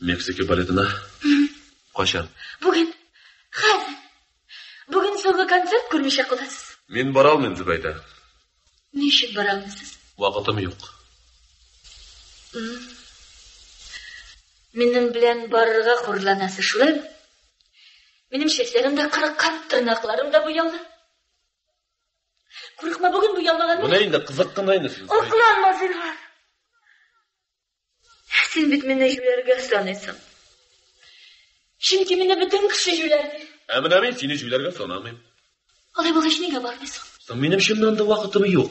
Speaker 9: Meksika baletine? Kaçan?
Speaker 3: Bugün. Hazır. Bugün soğuk konsert kurmuşa kılasız.
Speaker 9: Men bara almayım Zübeyde.
Speaker 3: Ne için bara almışsınız?
Speaker 9: Vakıtım yok.
Speaker 3: Benim bilen barıga kurlanası şulay mı? Benim şeşlerim de kırıkkan, tırnaklarım da bu yalda. Kırıkma bugün bu yaldagan mı?
Speaker 9: Bu neyin de kızıkkın aynısınız?
Speaker 3: Oklanma Zilhan. Sen bit mene jülerge sanıysın. Şimdi mene bütün kişi jülerge.
Speaker 9: Emine ben seni jülerge sanamayım.
Speaker 3: Alay bulaş nege barmıyorsun?
Speaker 9: Sen benim şimdiden de vakıtım yok.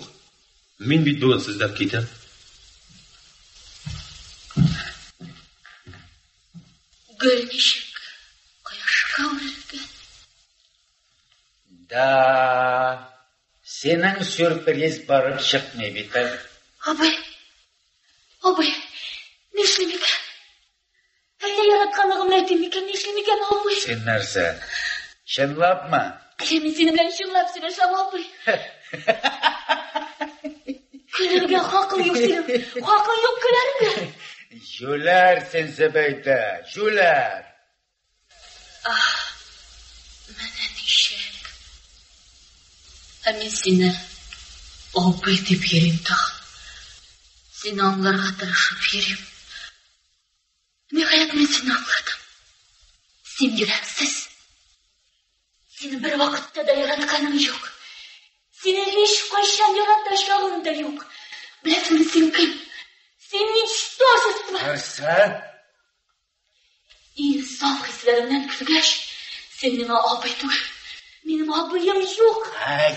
Speaker 9: Men bit bugün sizler ketem.
Speaker 3: Gölneşik, kayaşığa uğradı.
Speaker 10: Да, сенің сюрприз барып шықмай бетер.
Speaker 3: Абай, не ішлемекен? Әлде яратқанлығымды айтымекен, не ішлемекен, абай?
Speaker 10: Сен нәрсе, шынлап ма?
Speaker 3: Мен сені білән шыңлап сөйлесем, абай. Күлерге хақың yok senin. Хақың yok күлерге.
Speaker 10: Жүлер сен Зібейді, жүлер.
Speaker 3: Мәне нешек. Мен сені абай деп ерем тағын. Сені аңларға тырышып ерем. Нихаят мен сені аңладым. Сен ерәмсіз. Сені бір вақытта да яратқаным жоқ. Сені ешқашан яраташағым да жоқ. Білесің сен кім? Сен ничтожество.
Speaker 10: Нәрсе?
Speaker 3: İnsaf hislerimden kürgeç. Senin abay dur. Benim abayım yok.
Speaker 10: Ay.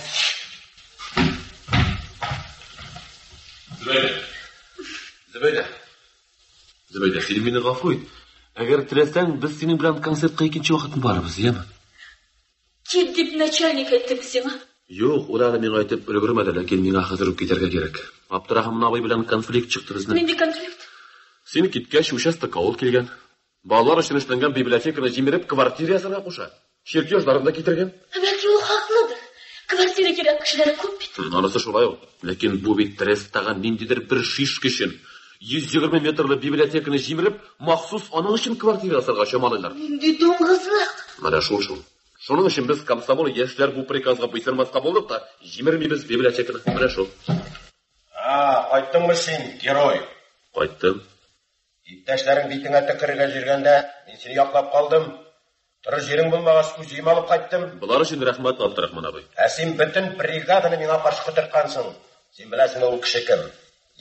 Speaker 9: Зібейді, сені мені ғафу ет. Әгер тілесең, біз сенің білән концертқа екінші уақытын барыбыз, ема?
Speaker 3: Кеп деп начальник айтты бізең,
Speaker 9: Жоқ, оларды мен айтып үлгірмеді, ләкин мені хазыр кетерге керек. Абдырахман абай білән конфликт шықты біздің.
Speaker 3: Менде конфликт.
Speaker 9: Сені кеткеш участок ауыл келген. Балалар үшін іштенген библиотеканы жеміріп квартирасына қоша. Чертежларын да кетірген.
Speaker 3: Бәлки ол хақлыдыр. Квартира керек кішілері көп бит.
Speaker 9: Анысы шулай ол. Ләкин бұл бит трестаған нендедір бір шишкі үшін 120 метрлі библиотеканы жеміріп, махсус оның үшін квартирасыға шамалайлар.
Speaker 3: Менде доңғызлық.
Speaker 9: Мана шул. Шуның үшін біз комсомол яшьләр бұл приказға бұйсырмасқа болдық та, жемірмейбіз библиотеканы. Мана шул.
Speaker 11: Қайттың ба сен, герой?
Speaker 9: Қайттым.
Speaker 11: Иптәшләрің битіңә тікірге жүргенде, мен сені яқлап қалдым. Тұры жерің болмағас көзейім алып қайттым.
Speaker 9: Бұлар үшін рахмат, Абдырахман абай.
Speaker 11: Сен бүтін бригаданы меңа қаршы қытырқансың. Сен біләсің ол кіші кім?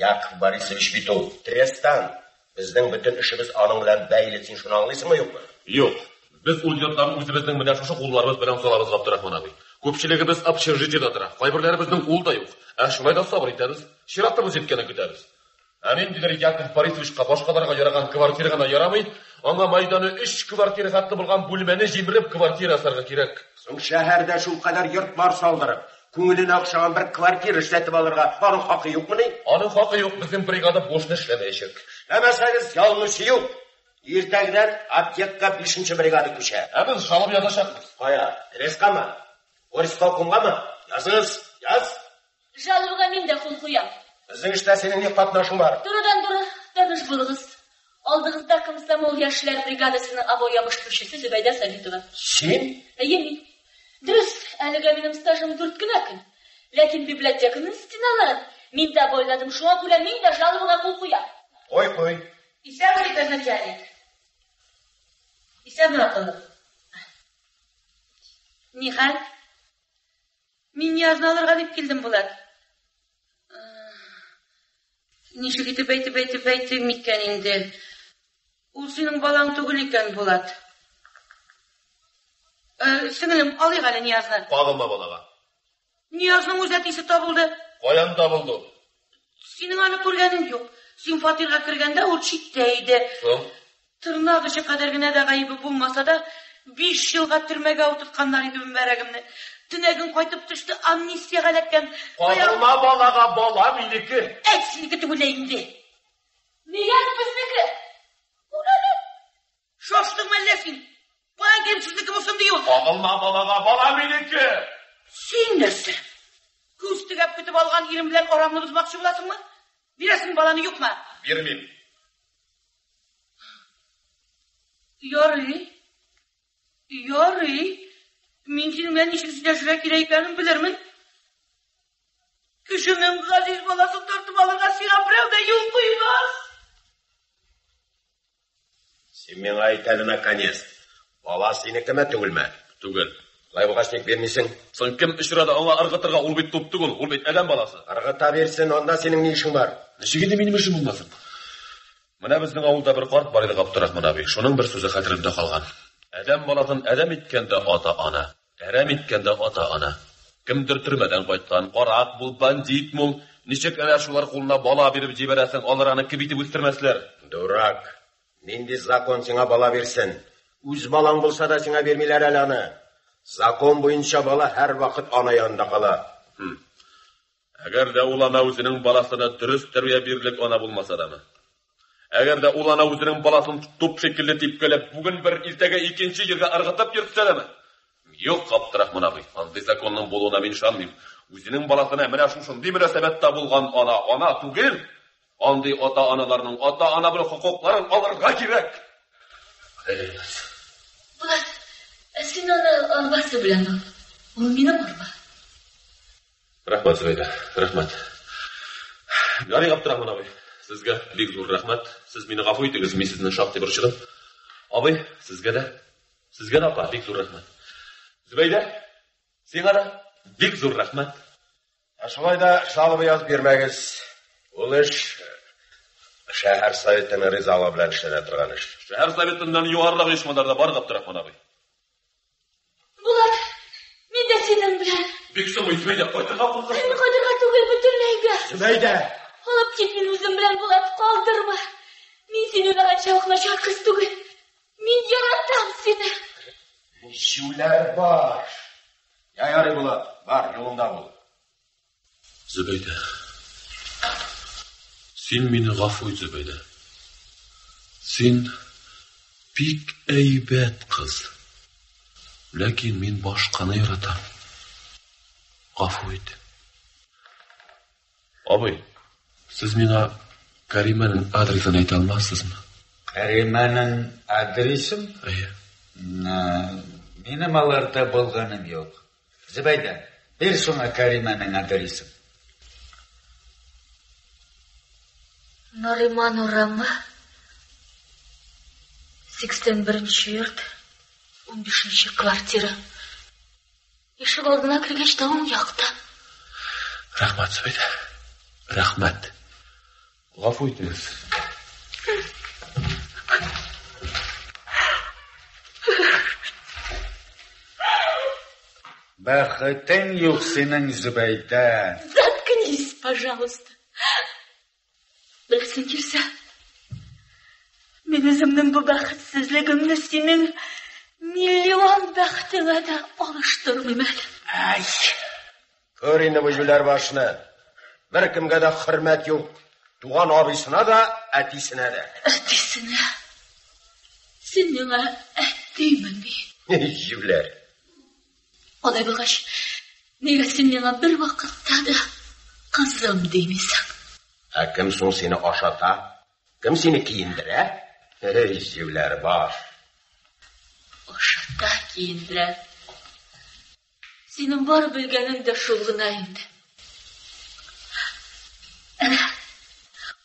Speaker 11: Яков Борисович бит ол. Трестан. Біздің бүтін ішіміз аның білән бәйлі. Сен шуны аңлайсың ба, жоқ па?
Speaker 9: Жоқ. Біз ульдердарын өзіміздің міне шушы қолларымыз білән солабыз, Абдырахман абай. Көпшілігіміз общежитиеда тұра. Қайбірлері біздің ұлда жоқ. Шулай да сабыр етеміз. Шираттымыз еткені күтеміз. Әмен дилер Яков Борисовичқа башқаларға яраған квартирағана ярамай, аңа майданы 3 квартира хатты болған бөлмені жеміріп квартира сарға керек.
Speaker 11: Соң шәһәрдә шул кадәр йорт бар салдырып, күңеліне оқшаған бір квартира эшләтеп алырга аның хакы юкмы?
Speaker 9: Аның хакы юк, безнең бригада бошны эшләмәячәк.
Speaker 11: Әмәсәгез ялгыш юк. Иртәгәдән аптекка 5-нче бригада күчә.
Speaker 9: Без шалып язашакбыз.
Speaker 11: Кая? Трескамы? Орисполкомгамы? Языгыз, яз.
Speaker 3: Жалобыға мен де қол қоям.
Speaker 11: Біздің іште сенің не қатнашың бар?
Speaker 3: Дұрыдан таныш болыңыз. Алдығызда комсомол яшьләр бригадасының абай абыштырушысы Зөбәйдә Сәбитова.
Speaker 11: Сен?
Speaker 3: Мин. Дөрес, әлегә минем стажым 4 кенә көн. Ләкин библиотеканың стеналарын мин дә бойладым. Шуңа күрә мин дә жалобыға қол қоям.
Speaker 11: Қой.
Speaker 6: Исәп итә начальник. Исәп рақылы. Нихәл? Мин язны алырга дип килдем, Булат. Ничек итеп әйтеп микән инде. Ул синең балаң түгел икән, Булат. Сеңелем, алыйк әле Ниязны.
Speaker 9: Кагылма балага.
Speaker 6: Ниязның үз әтисе табылды.
Speaker 9: Каян табылды?
Speaker 6: Синең аны күргәнең юк. Син фатирга кергәндә ул читтә иде. Тырнак өчен кадәр генә дә гаебе булмаса да, 5 елга төрмәгә утыртканнар иде бәрәгемне. Төнәген кайтып төште, амнистияга эләккән.
Speaker 9: Кагылма балага, бала минеке.
Speaker 6: Синеке түгел инде.
Speaker 3: Нияз безнеке.
Speaker 6: Уланы. Шаштыңмы әллә син? Каян килеп сезнеке булсын ди ул?
Speaker 9: Кагылма балага, бала минеке.
Speaker 6: Син нәрсә? Күз тегәп көтеп алган ирем белән арамны бозмакчы буласыңмы? Бирәсең баланы юкмы?
Speaker 9: Бирмим.
Speaker 6: Ярый. Мин синең белән ничек сөйләшергә кирәк икәнен белермен. Кешенең газиз баласын тартып алырга сиңа берәү дә юл куймас.
Speaker 11: Сен миңа әйт әле наконец. Бала синекеме түгелме?
Speaker 9: Түгел.
Speaker 11: Калай булгач ник бермисең?
Speaker 9: Соң кем очрады аңа ыргытырга, ул бит туп түгел, ул бит адәм баласы.
Speaker 11: Ыргыта берсен, анда синең ни эшең бар?
Speaker 9: Ничек инде минем эшем булмасын? Менә безнең авылда бер карт бар иде, Габдурахман абый. Шуның бер сүзе хәтеремдә калган. Әдәм баласын әдәм иткәндә ата-ана, әрәм иткәндә ата-ана. Кемдер төрмәдән кайткан, карак бул, бандит бул, ничек әнә шулар кулына бала биреп җибәрәсең, алар аны кибитеп үстермәсләр.
Speaker 11: Дурак. Нинди закон сиңа бала берсен? Үз балаң булса да сиңа бермиләр әле аны. Закон буенча бала һәр вакыт ана янында кала.
Speaker 9: Әгәр дә ул ана үзенең баласына дөрес тәрбия бирерлек ана булмаса да. Әгәр дә ул ана үзенең баласын туп шикелле типкәләп, бүген бер, иртәгә икенче җиргә ыргытып йөртсә дә. Юк, Габдрахман абый, андый законның булуына мин ышанмыйм. Үзенең баласына менә шушындый мөнәсәбәттә булган ана түгел. Андый ата-аналарның ата-ана белән хокукларын алырга кирәк.
Speaker 3: Булат, син аны арбасы белән ал. Ул минем арба.
Speaker 9: Рәхмәт, Зөбәйдә, рәхмәт. Ярый, Габдрахман абый, сезгә бик зур рәхмәт. Сез мине гафу итегез, мин сезне шактый борчыдым. Абый, сезгә дә апа, бик зур рәхмәт. Зөбәйдә, сиңа да бик зур рәхмәт.
Speaker 11: Шулай да шалып язып бирмәгез. Ул эш шәһәр советының ризалыгы белән эшләнә торган эш.
Speaker 9: Шәһәр советыннан югарырак оешмаларда бар, Габдрахман абый.
Speaker 3: Булат, мин дә синең белән.
Speaker 9: Бик соң, Зөбәйдә, кайтырга куркам.
Speaker 3: Мин кайтырга түгел, бөтенләйгә.
Speaker 11: Зөбәйдә!
Speaker 3: Алып кит мин үзем белән, Булат, калдырма. Мин сине уйлаганча начар кыз түгел. Мин яратам сине.
Speaker 11: Җүләр бар. Ярый Булат, бар, юлында бул.
Speaker 9: Зөбәйдә. Син мине гафу ит, Зөбәйдә. Син бик әйбәт кыз. Ләкин мин башканы яратам. Гафу ит. Абый, сез миңа Кәримәнең адресын әйтә алмассызмы?
Speaker 10: Кәримәнең адресын?
Speaker 9: Әйе.
Speaker 10: Минем аларда булганым юк. Зөбәйдә, бер шуңа Кәримәнең адресын.
Speaker 3: Нариман урамы, 81-нче йорт, 15-нче квартира. Ишек алдына кергәч тә уң якта.
Speaker 9: Рәхмәт, Зөбәйдә. Рәхмәт. Гафу итегез.
Speaker 10: Бәхетең юк синең, Зөбәйдә.
Speaker 3: Заткнись, пожалуйста. Белсең килсә, мин үземнең бу бәхетсезлегемне синең миллион бәхетеңә дә алыштырмыйм әле.
Speaker 11: Ай! Көр инде бу җүләр башны. Бер кемгә дә хөрмәт юк. Туган абысына да, әтисенә дә.
Speaker 3: Әтисенә? Син миңа әтимени?
Speaker 11: Җүләр.
Speaker 3: Алай булгач, нигә син миңа бер вакытта да кызым димисең?
Speaker 11: Кем соң сине ашата? Кем сине киендерә? Җүләр баш.
Speaker 3: Ашата, киендерә. Синең бар белгәнең дә шул гына инде.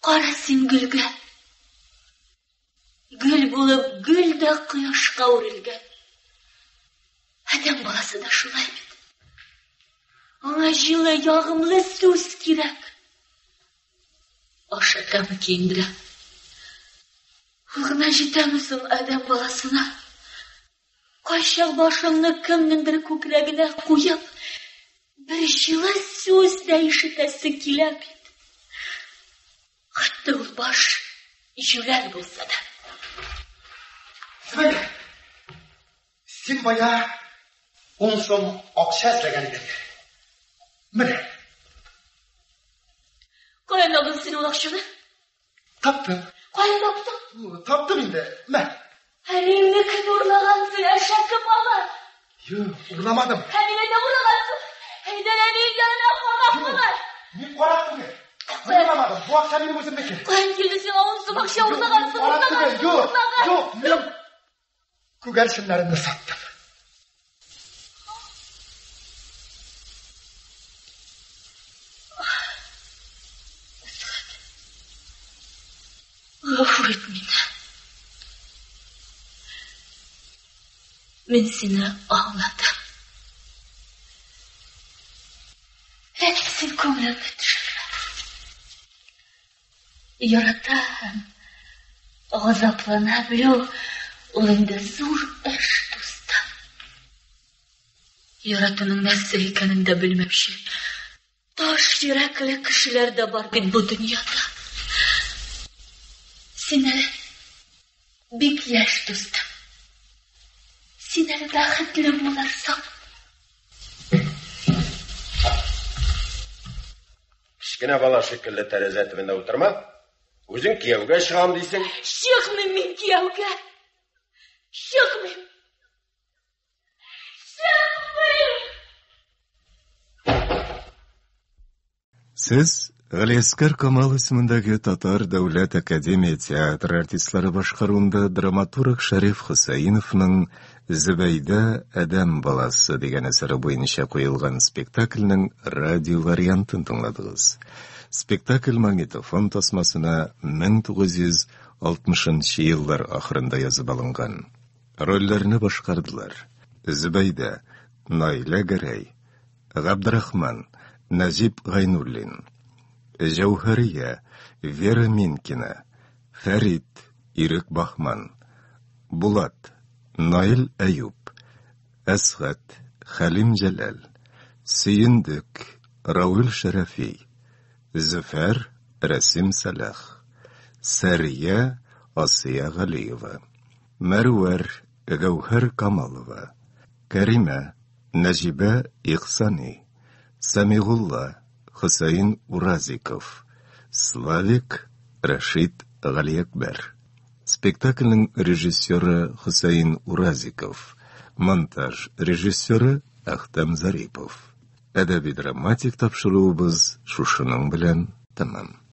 Speaker 3: Кара син гөлгә. Гөл булып, гөл дә кояшка үрелгән. Адәм баласы да шулай бит. Аңа җылы, ягымлы сүз кирәк. Ашатамы, киендерә. Ул гына җитәме соң адәм баласына? Кайчак башыңны кемнеңдер күкрәгенә куеп, бер җылы сүз дә ишетәсе килә бит. Хәтта ул баш җүләр булса да.
Speaker 5: Зөбәйдә, син бая 10 сум акча эзләгән идең. Менә.
Speaker 3: Каян алдың син ул акчаны?
Speaker 5: Таптым.
Speaker 3: Каян таптың?
Speaker 5: Таптым инде. Мә.
Speaker 3: Әлемне кем урлагансың, әшәкем ала?
Speaker 5: Юк, урламадым.
Speaker 3: Әлемне дә урлагансың. Әйдән әнең янына карап булар.
Speaker 5: Мин карап түгел. Урламадым. Бу акча минем үземнеке.
Speaker 3: Каян килде сиңа 10 сум акча урлагансың?
Speaker 5: Юк, мин күгәрченнәрне саттым.
Speaker 3: Гафу ит мине. Мин сине аңладым. Ләкин син күңелемне төшермә. Ярата һәм газаплана белү ул инде зур эш, дустым. Яратуның нәрсә икәнен дә белмәүче таш йөрәкле кешеләр дә бар бит бу дөньяда. Син әле бик яшь, дустым. Син әле бәхетле булырсың.
Speaker 11: Кішкене бала шекілді тәрәзә түбінде отырма. Өзің күйеуге шығам дейсің.
Speaker 3: Шықмайм мен күйеуге. Шықмайм.
Speaker 1: Сіз Галиаскар Камал исемендәге Татар Дәүләт Академия театр артистлары башкаруында драматург Шәриф Хусаиновның «Зөбәйдә Адәм баласы» дигән әсәре буенча куелган спектакльнең радио вариантын тыңладыгыз. Спектакль магнитофон тасмасына 1960 еллар ахырында язып алынган. Рольләрне башкардылар: Зөбәйдә Наилә Гәрәй, Габдрахман Назип Гайнуллин, Җәүһәрия Вера Минкина, Фәрит Ирек Бахман, Булат Наил Әюп, Әсгат Хәлим Җәләл, Сөендек Рауил Шәрәфи, Зөфәр Рәсим Салах, Сәрия Асия Галиева, Мәрүәр Гәүһәр Камалова, Кәримә Нәҗибә Ихсани, Самигулла Хусаин Уразиков, Славик Рашид Галиәкбәр. Спектакльнең режиссеры Хусаин Уразиков, монтаж режиссеры Ахтам Зарипов. Әдәби драматик тапшыруыбыз шушының белән тәмам.